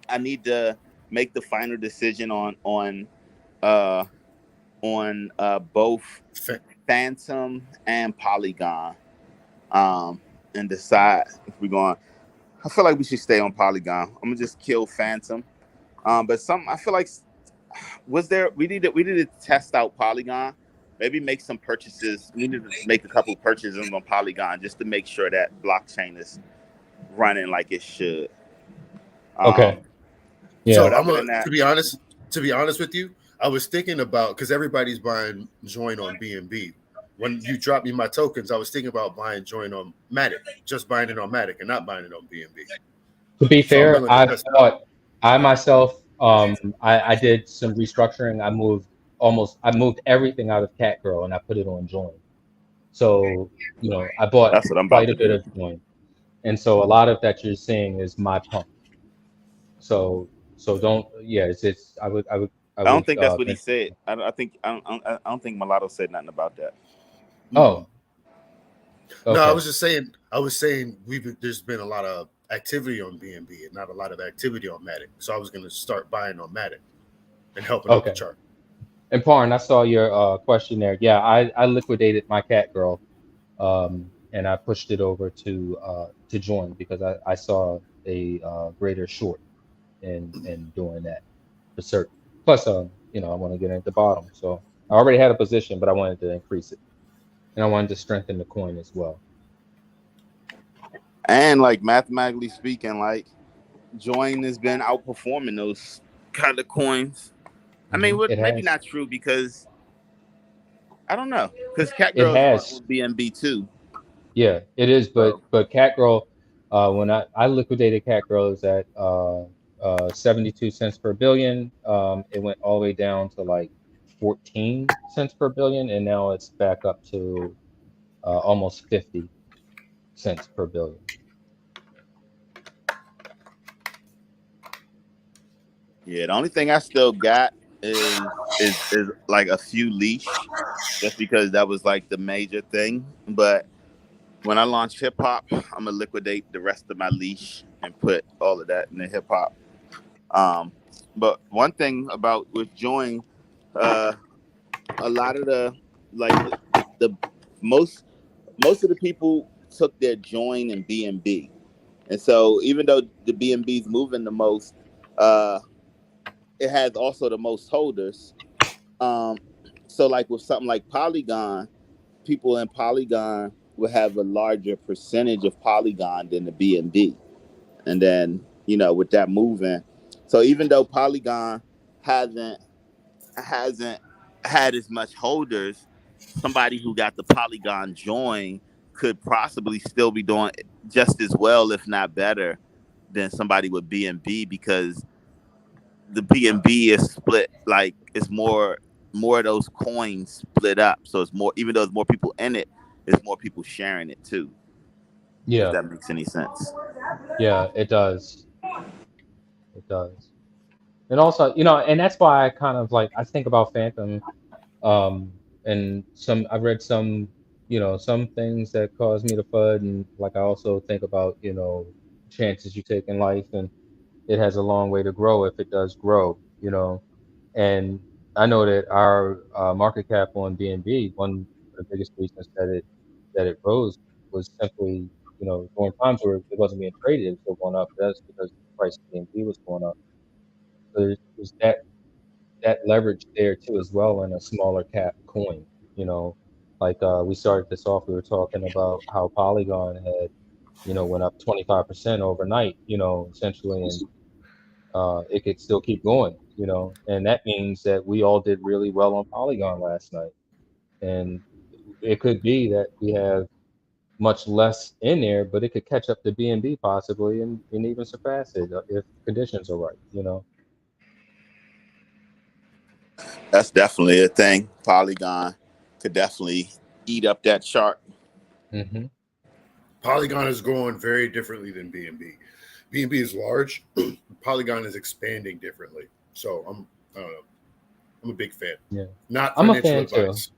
[SPEAKER 2] I need to make the final decision uh both Phantom and Polygon, and decide if we're going. I feel like we should stay on Polygon. I'm gonna just kill Phantom. But I feel like we need to test out Polygon. Maybe make some purchases. We need to make a couple purchases on Polygon just to make sure that blockchain is running like it should.
[SPEAKER 1] Okay.
[SPEAKER 2] Um,
[SPEAKER 1] Yeah.
[SPEAKER 2] but
[SPEAKER 3] So
[SPEAKER 2] other than that,
[SPEAKER 3] to be honest with you, I was thinking about, because everybody's buying join on BNB. When you dropped me my tokens, I was thinking about buying join on Matic, just buying it on Matic and not buying it on BNB.
[SPEAKER 1] To be
[SPEAKER 3] So I'm
[SPEAKER 1] fair,
[SPEAKER 3] willing to test it out.
[SPEAKER 1] I myself, I did some restructuring. I moved everything out of Catgirl and I put it on Join. So, I bought
[SPEAKER 2] That's what I'm about
[SPEAKER 1] quite a
[SPEAKER 2] to
[SPEAKER 1] bit
[SPEAKER 2] do.
[SPEAKER 1] of Join. And so a lot of that you're seeing is my pump. So don't, yeah, it's, I
[SPEAKER 2] I don't
[SPEAKER 1] would,
[SPEAKER 2] think that's what he
[SPEAKER 1] venture.
[SPEAKER 2] said. I don't think Mulatto said nothing about that.
[SPEAKER 1] Oh,
[SPEAKER 3] No, I
[SPEAKER 1] okay.
[SPEAKER 3] was just saying. I was saying there's been a lot of activity on BNB and not a lot of activity on Matic. So I was going to start buying on Matic and helping out the
[SPEAKER 1] Okay.
[SPEAKER 3] chart.
[SPEAKER 1] And Parn, I saw your question there. Yeah, I liquidated my Catgirl, and I pushed it over to Join because I saw a greater short in doing that for certain. Plus, I want to get at the bottom, so I already had a position, but I wanted to increase it, and I wanted to strengthen the coin as well.
[SPEAKER 2] And like mathematically speaking, like Join has been outperforming those kind of coins. I mean,
[SPEAKER 1] It
[SPEAKER 2] maybe
[SPEAKER 1] has,
[SPEAKER 2] not true because I don't know because
[SPEAKER 1] it
[SPEAKER 2] Catgirl is
[SPEAKER 1] has,
[SPEAKER 2] on BNB too.
[SPEAKER 1] yeah, it is. But
[SPEAKER 2] So
[SPEAKER 1] Catgirl, when I liquidated Catgirl, is at 72 cents per billion. It went all the way down to like 14 cents per billion, and now it's back up to almost 50 cents per billion.
[SPEAKER 2] yeah, the only thing I still got is like a few leash, just because that was like the major thing. But when I launch hip hop, I'm gonna liquidate the rest of my leash and put all of that in the hip hop. But one thing about with Join, uh, a lot of the most of the people took their Join and BNB, and so even though the BNB is moving the most, uh, it has also the most holders. Um, so like with something like Polygon, people in Polygon will have a larger percentage of Polygon than the BNB. And then, with that moving, so even though Polygon hasn't had as much holders, somebody who got the Polygon join could possibly still be doing just as well, if not better, than somebody with BNB, because the BNB is split, like it's more of those coins split up. So it's more, even though there's more people in it, there's more people sharing it too. If
[SPEAKER 1] Yeah,
[SPEAKER 2] that makes any sense.
[SPEAKER 1] yeah, it does. It does. And also, and that's why I kind of like I think about Phantom, and I've read some things that cause me to FUD, and like I also think about, chances you take in life, and it has a long way to grow if it does grow. And I know that our market cap on BNB, one of the biggest reasons that it rose was simply, during times where it wasn't being traded, it was still going up. That's because the price of BNB was going up. So there's that leverage there too as well in a smaller cap coin. You know, like we started this off, we were talking about how Polygon had, went up 25% overnight. Essentially, and it could still keep going. And that means that we all did really well on Polygon last night, and it could be that we have much less in there, but it could catch up to BNB possibly and even surpass it if conditions are right.
[SPEAKER 2] That's definitely a thing. Polygon could definitely eat up that chart.
[SPEAKER 1] Hmm.
[SPEAKER 3] Polygon is growing very differently than BNB. BNB is large. Polygon is expanding differently. So I don't know. I'm a big fan.
[SPEAKER 1] Yeah,
[SPEAKER 3] Not
[SPEAKER 1] I'm a
[SPEAKER 3] financial
[SPEAKER 1] fan too.
[SPEAKER 3] advice.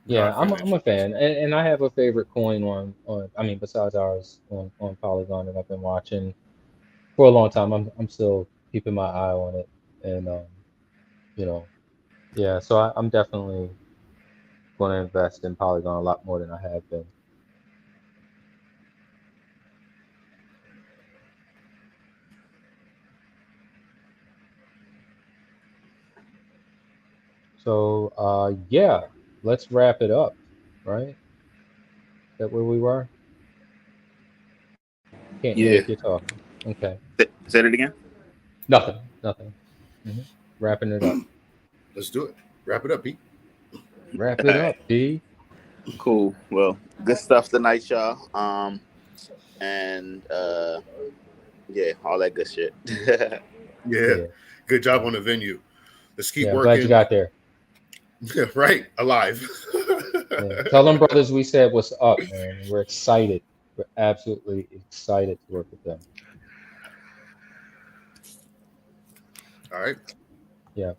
[SPEAKER 1] Yeah,
[SPEAKER 3] Not
[SPEAKER 1] I'm a
[SPEAKER 3] financial advice.
[SPEAKER 1] fan, and I have a favorite coin on I mean, besides ours on Polygon that I've been watching for a long time. I'm still keeping my eye on it, and you know, yeah. So I'm definitely going to invest in Polygon a lot more than I have been. So yeah, let's wrap it up. Right? Is that where we were? Can't hear
[SPEAKER 2] Yeah.
[SPEAKER 1] if you're talking. Okay.
[SPEAKER 2] Say it again.
[SPEAKER 1] Nothing. Nothing. Hmm. Wrapping it up.
[SPEAKER 3] Let's do it. Wrap it up, Pete.
[SPEAKER 1] Wrap
[SPEAKER 2] All
[SPEAKER 1] it
[SPEAKER 2] right.
[SPEAKER 1] up, D.
[SPEAKER 2] Cool. Well, good stuff tonight, y'all. And Yeah, all that good shit.
[SPEAKER 3] Yeah. Good job on the venue. Let's keep
[SPEAKER 1] I'm glad you
[SPEAKER 3] working.
[SPEAKER 1] got there.
[SPEAKER 3] Yeah, right. Alive.
[SPEAKER 1] Tell them brothers we said what's up, man. We're excited. We're absolutely excited to work with them.
[SPEAKER 3] All right.
[SPEAKER 1] Yeah.
[SPEAKER 2] All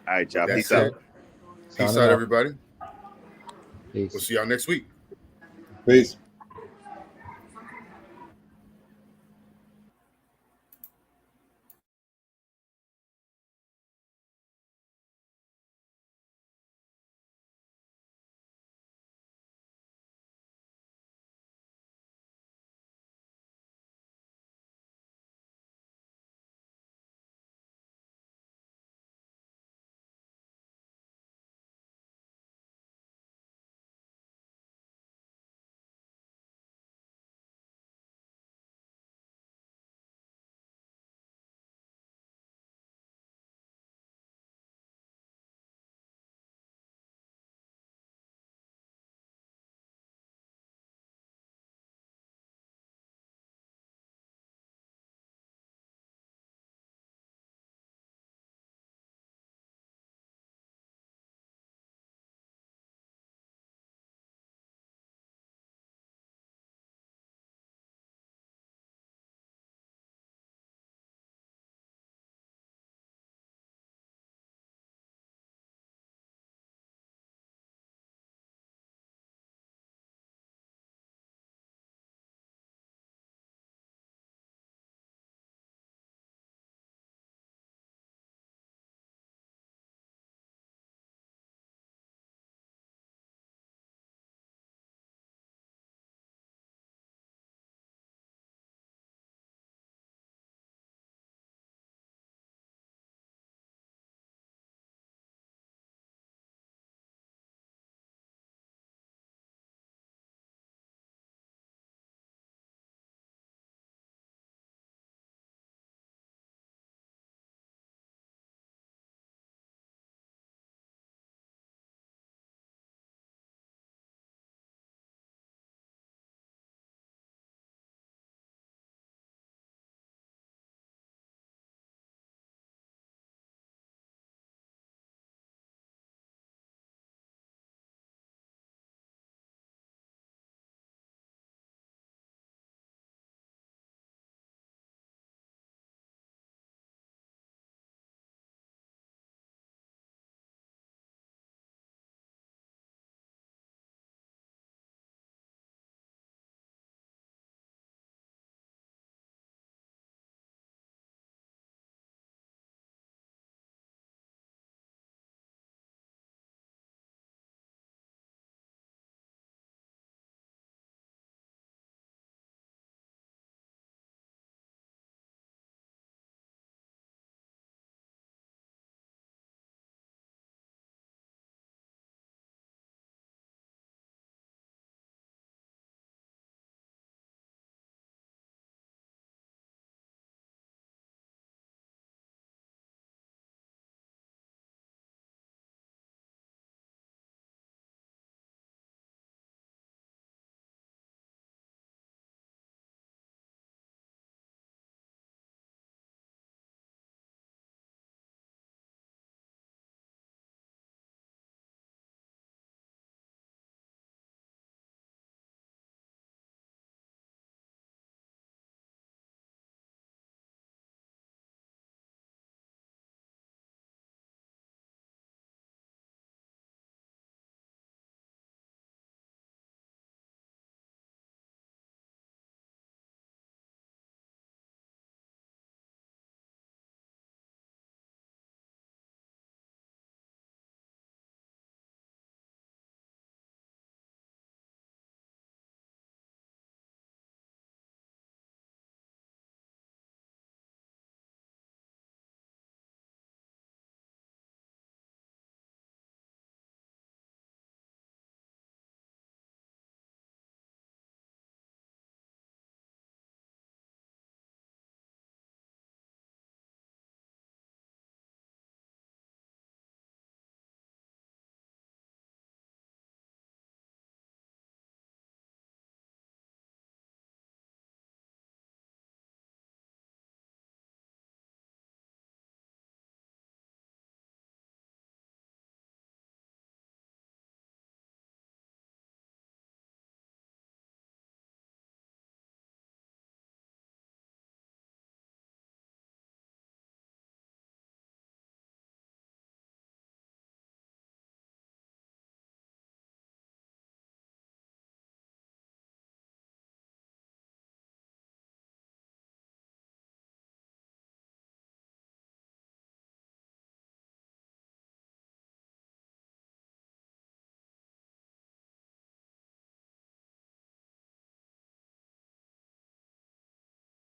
[SPEAKER 2] right, y'all.
[SPEAKER 3] That's
[SPEAKER 2] Peace
[SPEAKER 3] it.
[SPEAKER 2] out.
[SPEAKER 3] Peace
[SPEAKER 1] Signing
[SPEAKER 3] out,
[SPEAKER 1] off.
[SPEAKER 3] everybody.
[SPEAKER 1] Peace.
[SPEAKER 3] We'll see y'all next week.
[SPEAKER 8] Peace.